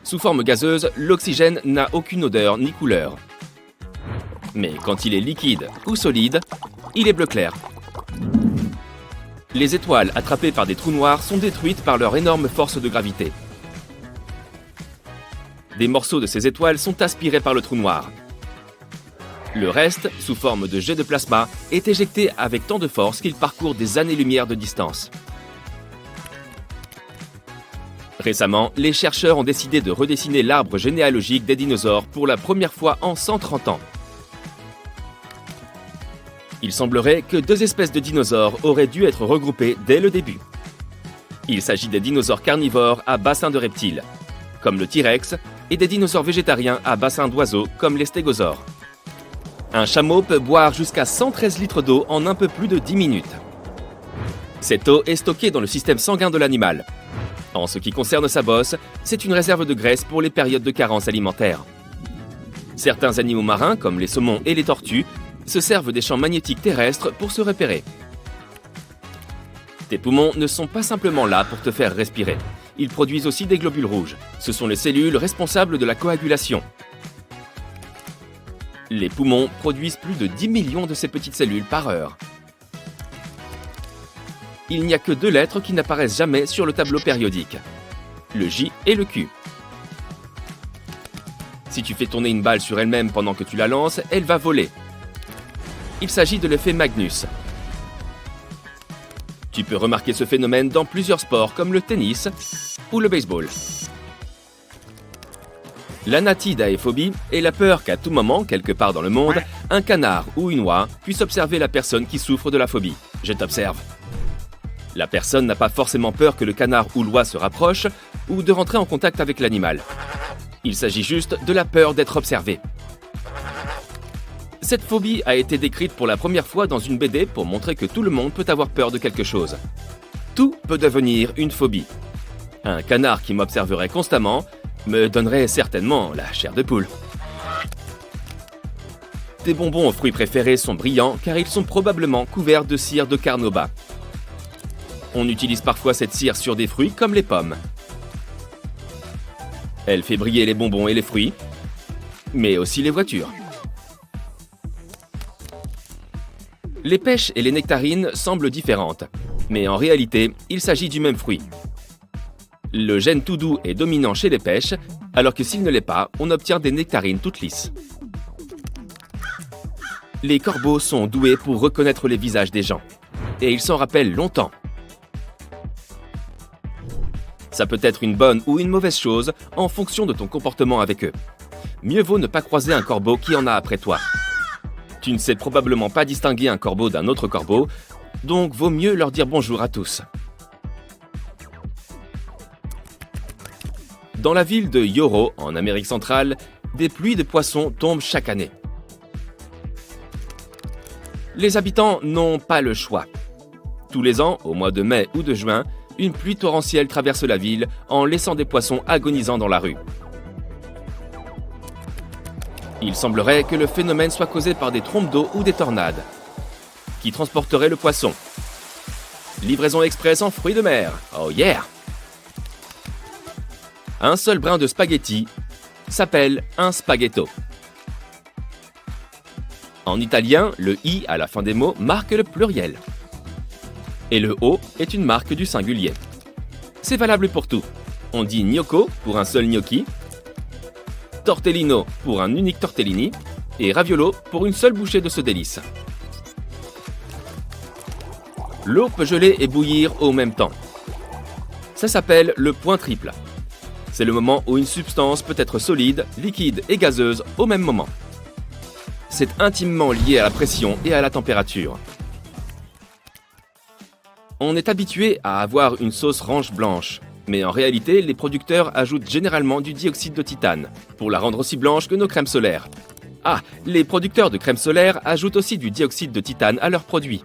Sous forme gazeuse, l'oxygène n'a aucune odeur ni couleur. Mais quand il est liquide ou solide, il est bleu clair. Les étoiles attrapées par des trous noirs sont détruites par leur énorme force de gravité. Des morceaux de ces étoiles sont aspirés par le trou noir. Le reste, sous forme de jet de plasma, est éjecté avec tant de force qu'il parcourt des années-lumière de distance. Récemment, les chercheurs ont décidé de redessiner l'arbre généalogique des dinosaures pour la première fois en 130 ans. Il semblerait que 2 espèces de dinosaures auraient dû être regroupées dès le début. Il s'agit des dinosaures carnivores à bassin de reptiles, comme le T-Rex, et des dinosaures végétariens à bassin d'oiseaux, comme les stégosaures. Un chameau peut boire jusqu'à 113 litres d'eau en un peu plus de 10 minutes. Cette eau est stockée dans le système sanguin de l'animal. En ce qui concerne sa bosse, c'est une réserve de graisse pour les périodes de carence alimentaire. Certains animaux marins, comme les saumons et les tortues, se servent des champs magnétiques terrestres pour se repérer. Tes poumons ne sont pas simplement là pour te faire respirer. Ils produisent aussi des globules rouges. Ce sont les cellules responsables de la coagulation. Les poumons produisent plus de 10 millions de ces petites cellules par heure. Il n'y a que 2 lettres qui n'apparaissent jamais sur le tableau périodique. Le J et le Q. Si tu fais tourner une balle sur elle-même pendant que tu la lances, elle va voler. Il s'agit de l'effet Magnus. Tu peux remarquer ce phénomène dans plusieurs sports comme le tennis ou le baseball. L'anatidaephobie est la peur qu'à tout moment, quelque part dans le monde, un canard ou une oie puisse observer la personne qui souffre de la phobie. Je t'observe. La personne n'a pas forcément peur que le canard ou l'oie se rapproche ou de rentrer en contact avec l'animal. Il s'agit juste de la peur d'être observé. Cette phobie a été décrite pour la première fois dans une BD pour montrer que tout le monde peut avoir peur de quelque chose. Tout peut devenir une phobie. Un canard qui m'observerait constamment me donnerait certainement la chair de poule. Tes bonbons aux fruits préférés sont brillants car ils sont probablement couverts de cire de carnauba. On utilise parfois cette cire sur des fruits comme les pommes. Elle fait briller les bonbons et les fruits, mais aussi les voitures. Les pêches et les nectarines semblent différentes, mais en réalité, il s'agit du même fruit. Le gène tout doux est dominant chez les pêches, alors que s'il ne l'est pas, on obtient des nectarines toutes lisses. Les corbeaux sont doués pour reconnaître les visages des gens, et ils s'en rappellent longtemps. Ça peut être une bonne ou une mauvaise chose en fonction de ton comportement avec eux. Mieux vaut ne pas croiser un corbeau qui en a après toi. Tu ne sais probablement pas distinguer un corbeau d'un autre corbeau, donc vaut mieux leur dire bonjour à tous. Dans la ville de Yoro, en Amérique centrale, des pluies de poissons tombent chaque année. Les habitants n'ont pas le choix. Tous les ans, au mois de mai ou de juin, une pluie torrentielle traverse la ville en laissant des poissons agonisant dans la rue. Il semblerait que le phénomène soit causé par des trompes d'eau ou des tornades, qui transporteraient le poisson. Livraison express en fruits de mer. Oh yeah! Un seul brin de spaghetti s'appelle un spaghetto. En italien, le « i » à la fin des mots marque le pluriel. Et le « o » est une marque du singulier. C'est valable pour tout. On dit gnocco pour un seul gnocchi, tortellino pour un unique tortellini, et raviolo pour une seule bouchée de ce délice. L'eau peut geler et bouillir au même temps. Ça s'appelle le point triple. C'est le moment où une substance peut être solide, liquide et gazeuse au même moment. C'est intimement lié à la pression et à la température. On est habitué à avoir une sauce ranch blanche, mais en réalité, les producteurs ajoutent généralement du dioxyde de titane pour la rendre aussi blanche que nos crèmes solaires. Ah, les producteurs de crèmes solaires ajoutent aussi du dioxyde de titane à leurs produits.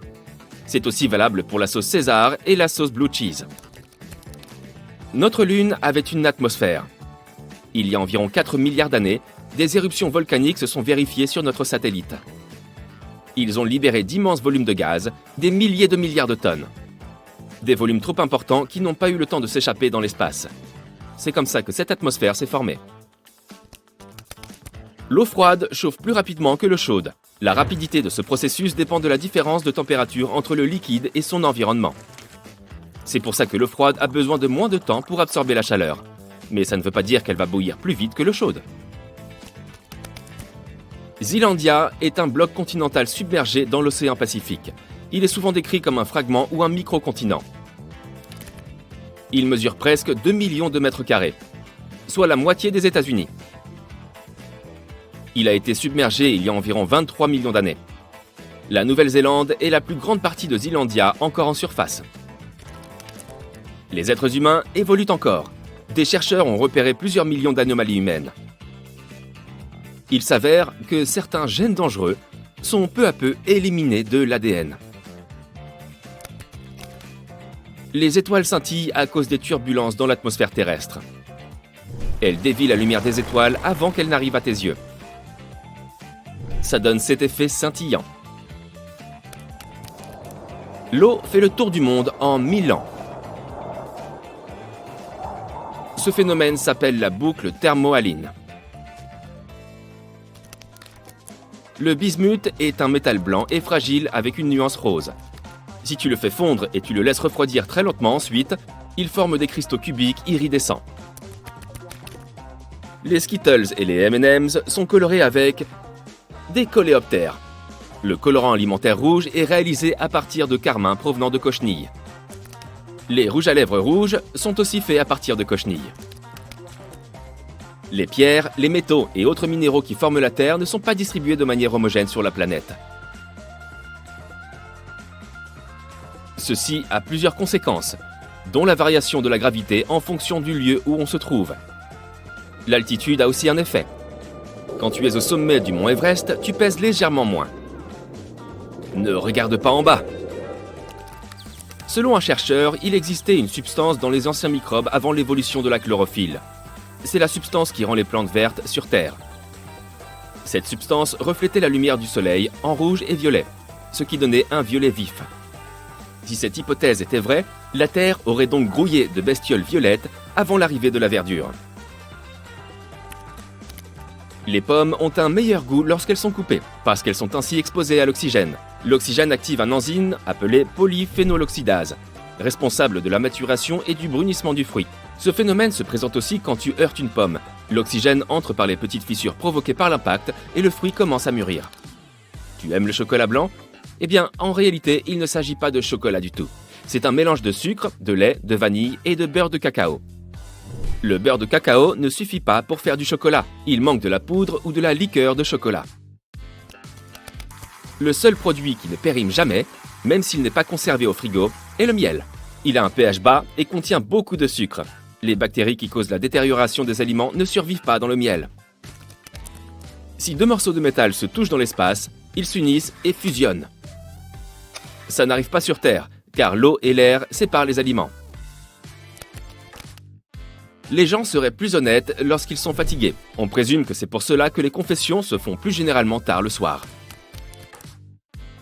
C'est aussi valable pour la sauce César et la sauce Blue Cheese. Notre Lune avait une atmosphère. Il y a environ 4 milliards d'années, des éruptions volcaniques se sont vérifiées sur notre satellite. Ils ont libéré d'immenses volumes de gaz, des milliers de milliards de tonnes. Des volumes trop importants qui n'ont pas eu le temps de s'échapper dans l'espace. C'est comme ça que cette atmosphère s'est formée. L'eau froide chauffe plus rapidement que l'eau chaude. La rapidité de ce processus dépend de la différence de température entre le liquide et son environnement. C'est pour ça que l'eau froide a besoin de moins de temps pour absorber la chaleur. Mais ça ne veut pas dire qu'elle va bouillir plus vite que l'eau chaude. Zealandia est un bloc continental submergé dans l'océan Pacifique. Il est souvent décrit comme un fragment ou un micro-continent. Il mesure presque 2 millions de mètres carrés, soit la moitié des États-Unis. Il a été submergé il y a environ 23 millions d'années. La Nouvelle-Zélande est la plus grande partie de Zealandia encore en surface. Les êtres humains évoluent encore. Des chercheurs ont repéré plusieurs millions d'anomalies humaines. Il s'avère que certains gènes dangereux sont peu à peu éliminés de l'ADN. Les étoiles scintillent à cause des turbulences dans l'atmosphère terrestre. Elles dévient la lumière des étoiles avant qu'elle n'arrive à tes yeux. Ça donne cet effet scintillant. L'eau fait le tour du monde en 1000 ans. Ce phénomène s'appelle la boucle thermohaline. Le bismuth est un métal blanc et fragile avec une nuance rose. Si tu le fais fondre et tu le laisses refroidir très lentement ensuite, il forme des cristaux cubiques iridescents. Les Skittles et les M&M's sont colorés avec des coléoptères. Le colorant alimentaire rouge est réalisé à partir de carmin provenant de cochenilles. Les rouges à lèvres rouges sont aussi faits à partir de cochenilles. Les pierres, les métaux et autres minéraux qui forment la Terre ne sont pas distribués de manière homogène sur la planète. Ceci a plusieurs conséquences, dont la variation de la gravité en fonction du lieu où on se trouve. L'altitude a aussi un effet. Quand tu es au sommet du mont Everest, tu pèses légèrement moins. Ne regarde pas en bas. Selon un chercheur, il existait une substance dans les anciens microbes avant l'évolution de la chlorophylle. C'est la substance qui rend les plantes vertes sur Terre. Cette substance reflétait la lumière du soleil en rouge et violet, ce qui donnait un violet vif. Si cette hypothèse était vraie, la Terre aurait donc grouillé de bestioles violettes avant l'arrivée de la verdure. Les pommes ont un meilleur goût lorsqu'elles sont coupées, parce qu'elles sont ainsi exposées à l'oxygène. L'oxygène active un enzyme appelé polyphénoloxydase, responsable de la maturation et du brunissement du fruit. Ce phénomène se présente aussi quand tu heurtes une pomme. L'oxygène entre par les petites fissures provoquées par l'impact et le fruit commence à mûrir. Tu aimes le chocolat blanc ? Eh bien, en réalité, il ne s'agit pas de chocolat du tout. C'est un mélange de sucre, de lait, de vanille et de beurre de cacao. Le beurre de cacao ne suffit pas pour faire du chocolat. Il manque de la poudre ou de la liqueur de chocolat. Le seul produit qui ne périme jamais, même s'il n'est pas conservé au frigo, est le miel. Il a un pH bas et contient beaucoup de sucre. Les bactéries qui causent la détérioration des aliments ne survivent pas dans le miel. Si deux morceaux de métal se touchent dans l'espace, ils s'unissent et fusionnent. Ça n'arrive pas sur Terre, car l'eau et l'air séparent les aliments. Les gens seraient plus honnêtes lorsqu'ils sont fatigués. On présume que c'est pour cela que les confessions se font plus généralement tard le soir.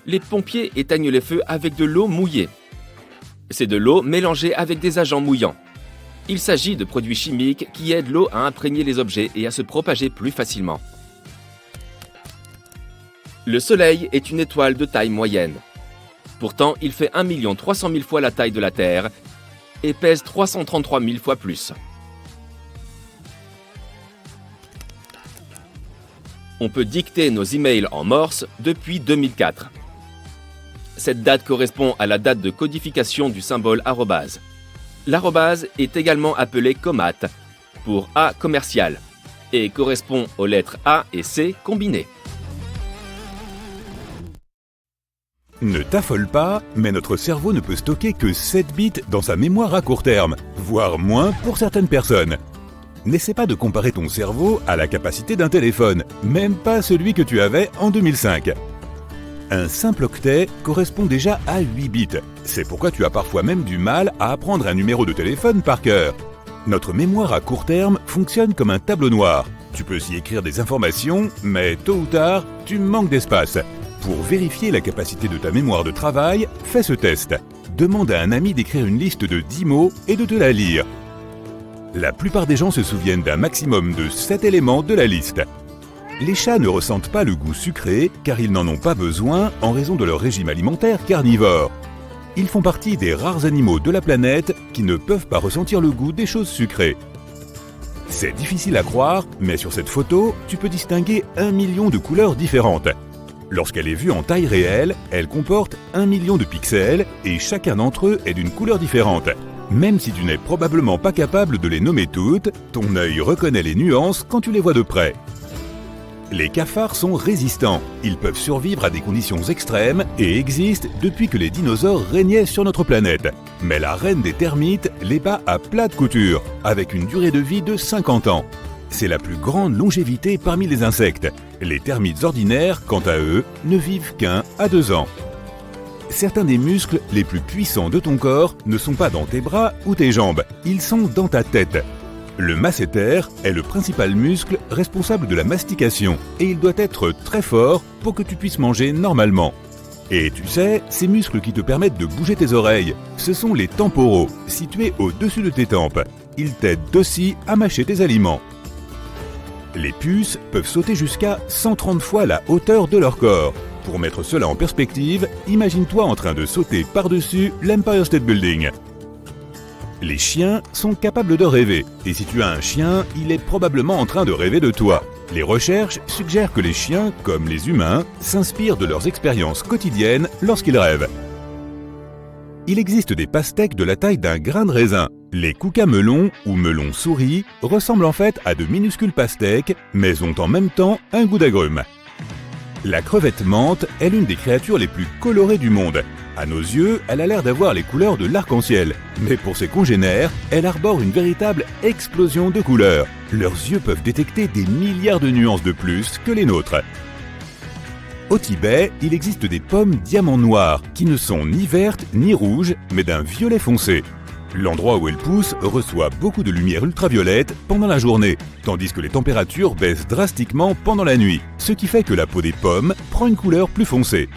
Les pompiers éteignent les feux avec de l'eau mouillée. C'est de l'eau mélangée avec des agents mouillants. Il s'agit de produits chimiques qui aident l'eau à imprégner les objets et à se propager plus facilement. Le Soleil est une étoile de taille moyenne. Pourtant, il fait 1 300 000 fois la taille de la Terre et pèse 333 000 fois plus. On peut dicter nos emails en morse depuis 2004. Cette date correspond à la date de codification du symbole arrobase. L'arrobase est également appelé commat pour A commercial et correspond aux lettres A et C combinées. Ne t'affole pas, mais notre cerveau ne peut stocker que 7 bits dans sa mémoire à court terme, voire moins pour certaines personnes. N'essaie pas de comparer ton cerveau à la capacité d'un téléphone, même pas celui que tu avais en 2005. Un simple octet correspond déjà à 8 bits. C'est pourquoi tu as parfois même du mal à apprendre un numéro de téléphone par cœur. Notre mémoire à court terme fonctionne comme un tableau noir. Tu peux y écrire des informations, mais tôt ou tard, tu manques d'espace. Pour vérifier la capacité de ta mémoire de travail, fais ce test. Demande à un ami d'écrire une liste de 10 mots et de te la lire. La plupart des gens se souviennent d'un maximum de 7 éléments de la liste. Les chats ne ressentent pas le goût sucré car ils n'en ont pas besoin en raison de leur régime alimentaire carnivore. Ils font partie des rares animaux de la planète qui ne peuvent pas ressentir le goût des choses sucrées. C'est difficile à croire, mais sur cette photo, tu peux distinguer 1 million de couleurs différentes. Lorsqu'elle est vue en taille réelle, elle comporte 1 million de pixels et chacun d'entre eux est d'une couleur différente. Même si tu n'es probablement pas capable de les nommer toutes, ton œil reconnaît les nuances quand tu les vois de près. Les cafards sont résistants. Ils peuvent survivre à des conditions extrêmes et existent depuis que les dinosaures régnaient sur notre planète. Mais la reine des termites les bat à plat de couture, avec une durée de vie de 50 ans. C'est la plus grande longévité parmi les insectes. Les termites ordinaires, quant à eux, ne vivent qu'1 à 2 ans. Certains des muscles les plus puissants de ton corps ne sont pas dans tes bras ou tes jambes, ils sont dans ta tête. Le masséter est le principal muscle responsable de la mastication et il doit être très fort pour que tu puisses manger normalement. Et tu sais, ces muscles qui te permettent de bouger tes oreilles, ce sont les temporaux, situés au-dessus de tes tempes. Ils t'aident aussi à mâcher tes aliments. Les puces peuvent sauter jusqu'à 130 fois la hauteur de leur corps. Pour mettre cela en perspective, imagine-toi en train de sauter par-dessus l'Empire State Building. Les chiens sont capables de rêver, et si tu as un chien, il est probablement en train de rêver de toi. Les recherches suggèrent que les chiens, comme les humains, s'inspirent de leurs expériences quotidiennes lorsqu'ils rêvent. Il existe des pastèques de la taille d'un grain de raisin. Les cucamelons ou melons souris ressemblent en fait à de minuscules pastèques, mais ont en même temps un goût d'agrumes. La crevette menthe est l'une des créatures les plus colorées du monde. À nos yeux, elle a l'air d'avoir les couleurs de l'arc-en-ciel. Mais pour ses congénères, elle arbore une véritable explosion de couleurs. Leurs yeux peuvent détecter des milliards de nuances de plus que les nôtres. Au Tibet, il existe des pommes diamants noirs qui ne sont ni vertes ni rouges, mais d'un violet foncé. L'endroit où elles poussent reçoit beaucoup de lumière ultraviolette pendant la journée, tandis que les températures baissent drastiquement pendant la nuit, ce qui fait que la peau des pommes prend une couleur plus foncée.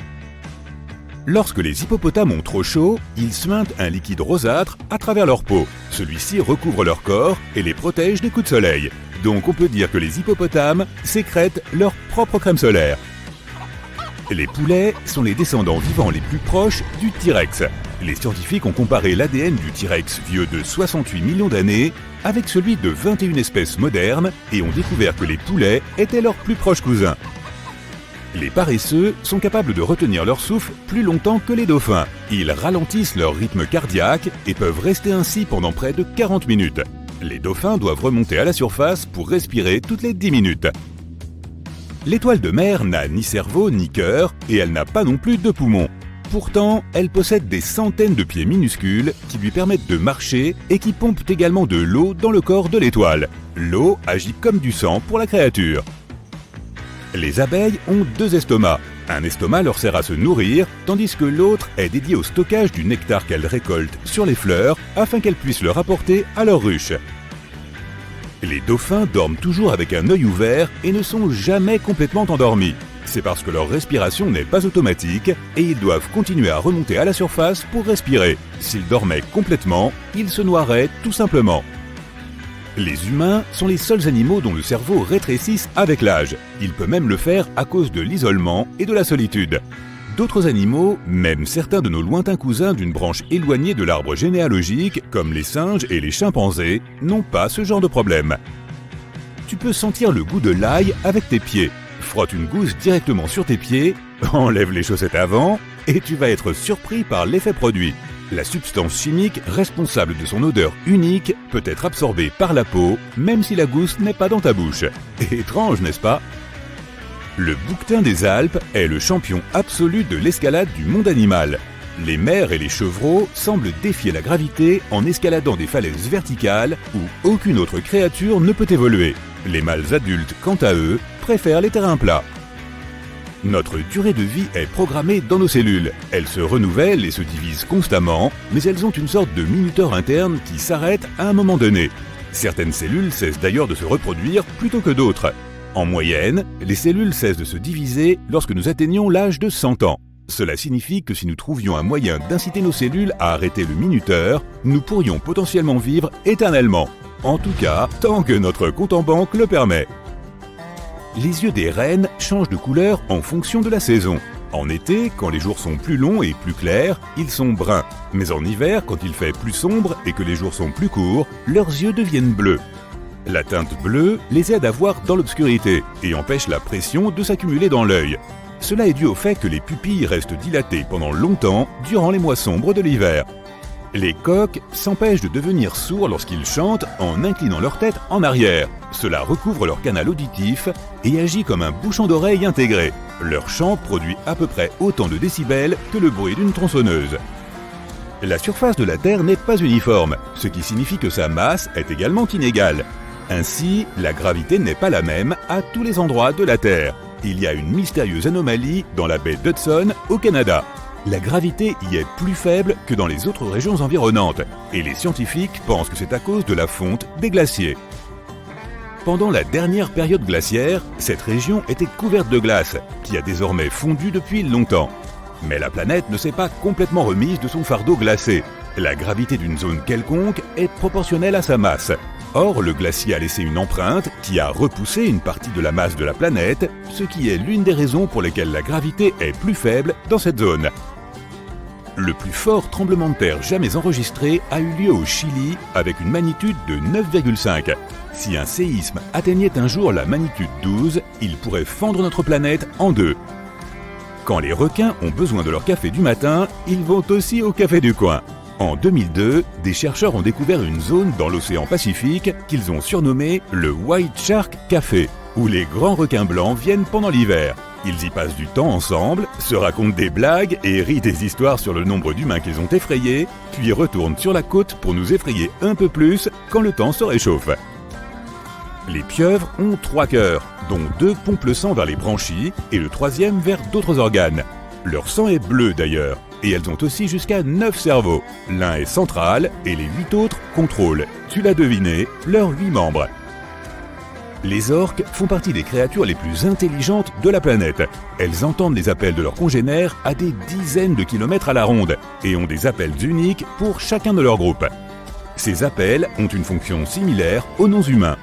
Lorsque les hippopotames ont trop chaud, ils suintent un liquide rosâtre à travers leur peau. Celui-ci recouvre leur corps et les protège des coups de soleil. Donc on peut dire que les hippopotames sécrètent leur propre crème solaire. Les poulets sont les descendants vivants les plus proches du T-Rex. Les scientifiques ont comparé l'ADN du T-Rex vieux de 68 millions d'années avec celui de 21 espèces modernes et ont découvert que les poulets étaient leurs plus proches cousins. Les paresseux sont capables de retenir leur souffle plus longtemps que les dauphins. Ils ralentissent leur rythme cardiaque et peuvent rester ainsi pendant près de 40 minutes. Les dauphins doivent remonter à la surface pour respirer toutes les 10 minutes. L'étoile de mer n'a ni cerveau ni cœur et elle n'a pas non plus de poumons. Pourtant, elle possède des centaines de pieds minuscules qui lui permettent de marcher et qui pompent également de l'eau dans le corps de l'étoile. L'eau agit comme du sang pour la créature. Les abeilles ont 2 estomacs. Un estomac leur sert à se nourrir, tandis que l'autre est dédié au stockage du nectar qu'elles récoltent sur les fleurs afin qu'elles puissent le rapporter à leur ruche. Les dauphins dorment toujours avec un œil ouvert et ne sont jamais complètement endormis. C'est parce que leur respiration n'est pas automatique et ils doivent continuer à remonter à la surface pour respirer. S'ils dormaient complètement, ils se noieraient tout simplement. Les humains sont les seuls animaux dont le cerveau rétrécisse avec l'âge. Il peut même le faire à cause de l'isolement et de la solitude. D'autres animaux, même certains de nos lointains cousins d'une branche éloignée de l'arbre généalogique, comme les singes et les chimpanzés, n'ont pas ce genre de problème. Tu peux sentir le goût de l'ail avec tes pieds. Frotte une gousse directement sur tes pieds, enlève les chaussettes avant, et tu vas être surpris par l'effet produit. La substance chimique responsable de son odeur unique peut être absorbée par la peau, même si la gousse n'est pas dans ta bouche. Étrange, n'est-ce pas ? Le bouquetin des Alpes est le champion absolu de l'escalade du monde animal. Les mers et les chevreaux semblent défier la gravité en escaladant des falaises verticales où aucune autre créature ne peut évoluer. Les mâles adultes, quant à eux, préfèrent les terrains plats. Notre durée de vie est programmée dans nos cellules. Elles se renouvellent et se divisent constamment, mais elles ont une sorte de minuteur interne qui s'arrête à un moment donné. Certaines cellules cessent d'ailleurs de se reproduire plutôt que d'autres. En moyenne, les cellules cessent de se diviser lorsque nous atteignons l'âge de 100 ans. Cela signifie que si nous trouvions un moyen d'inciter nos cellules à arrêter le minuteur, nous pourrions potentiellement vivre éternellement. En tout cas, tant que notre compte en banque le permet. Les yeux des rennes changent de couleur en fonction de la saison. En été, quand les jours sont plus longs et plus clairs, ils sont bruns. Mais en hiver, quand il fait plus sombre et que les jours sont plus courts, leurs yeux deviennent bleus. La teinte bleue les aide à voir dans l'obscurité et empêche la pression de s'accumuler dans l'œil. Cela est dû au fait que les pupilles restent dilatées pendant longtemps durant les mois sombres de l'hiver. Les coqs s'empêchent de devenir sourds lorsqu'ils chantent en inclinant leur tête en arrière. Cela recouvre leur canal auditif et agit comme un bouchon d'oreille intégré. Leur chant produit à peu près autant de décibels que le bruit d'une tronçonneuse. La surface de la Terre n'est pas uniforme, ce qui signifie que sa masse est également inégale. Ainsi, la gravité n'est pas la même à tous les endroits de la Terre. Il y a une mystérieuse anomalie dans la baie d'Hudson au Canada. La gravité y est plus faible que dans les autres régions environnantes, et les scientifiques pensent que c'est à cause de la fonte des glaciers. Pendant la dernière période glaciaire, cette région était couverte de glace, qui a désormais fondu depuis longtemps. Mais la planète ne s'est pas complètement remise de son fardeau glacé. La gravité d'une zone quelconque est proportionnelle à sa masse. Or, le glacier a laissé une empreinte qui a repoussé une partie de la masse de la planète, ce qui est l'une des raisons pour lesquelles la gravité est plus faible dans cette zone. Le plus fort tremblement de terre jamais enregistré a eu lieu au Chili avec une magnitude de 9,5. Si un séisme atteignait un jour la magnitude 12, il pourrait fendre notre planète en deux. Quand les requins ont besoin de leur café du matin, ils vont aussi au café du coin. En 2002, des chercheurs ont découvert une zone dans l'océan Pacifique qu'ils ont surnommée le White Shark Café, où les grands requins blancs viennent pendant l'hiver. Ils y passent du temps ensemble, se racontent des blagues et rient des histoires sur le nombre d'humains qu'ils ont effrayés, puis retournent sur la côte pour nous effrayer un peu plus quand le temps se réchauffe. Les pieuvres ont 3 cœurs, dont 2 pompent le sang vers les branchies et le 3e vers d'autres organes. Leur sang est bleu d'ailleurs, et elles ont aussi jusqu'à 9 cerveaux. L'un est central et les 8 autres contrôlent, tu l'as deviné, leurs 8 membres. Les orques font partie des créatures les plus intelligentes de la planète. Elles entendent les appels de leurs congénères à des dizaines de kilomètres à la ronde et ont des appels uniques pour chacun de leurs groupes. Ces appels ont une fonction similaire aux noms humains.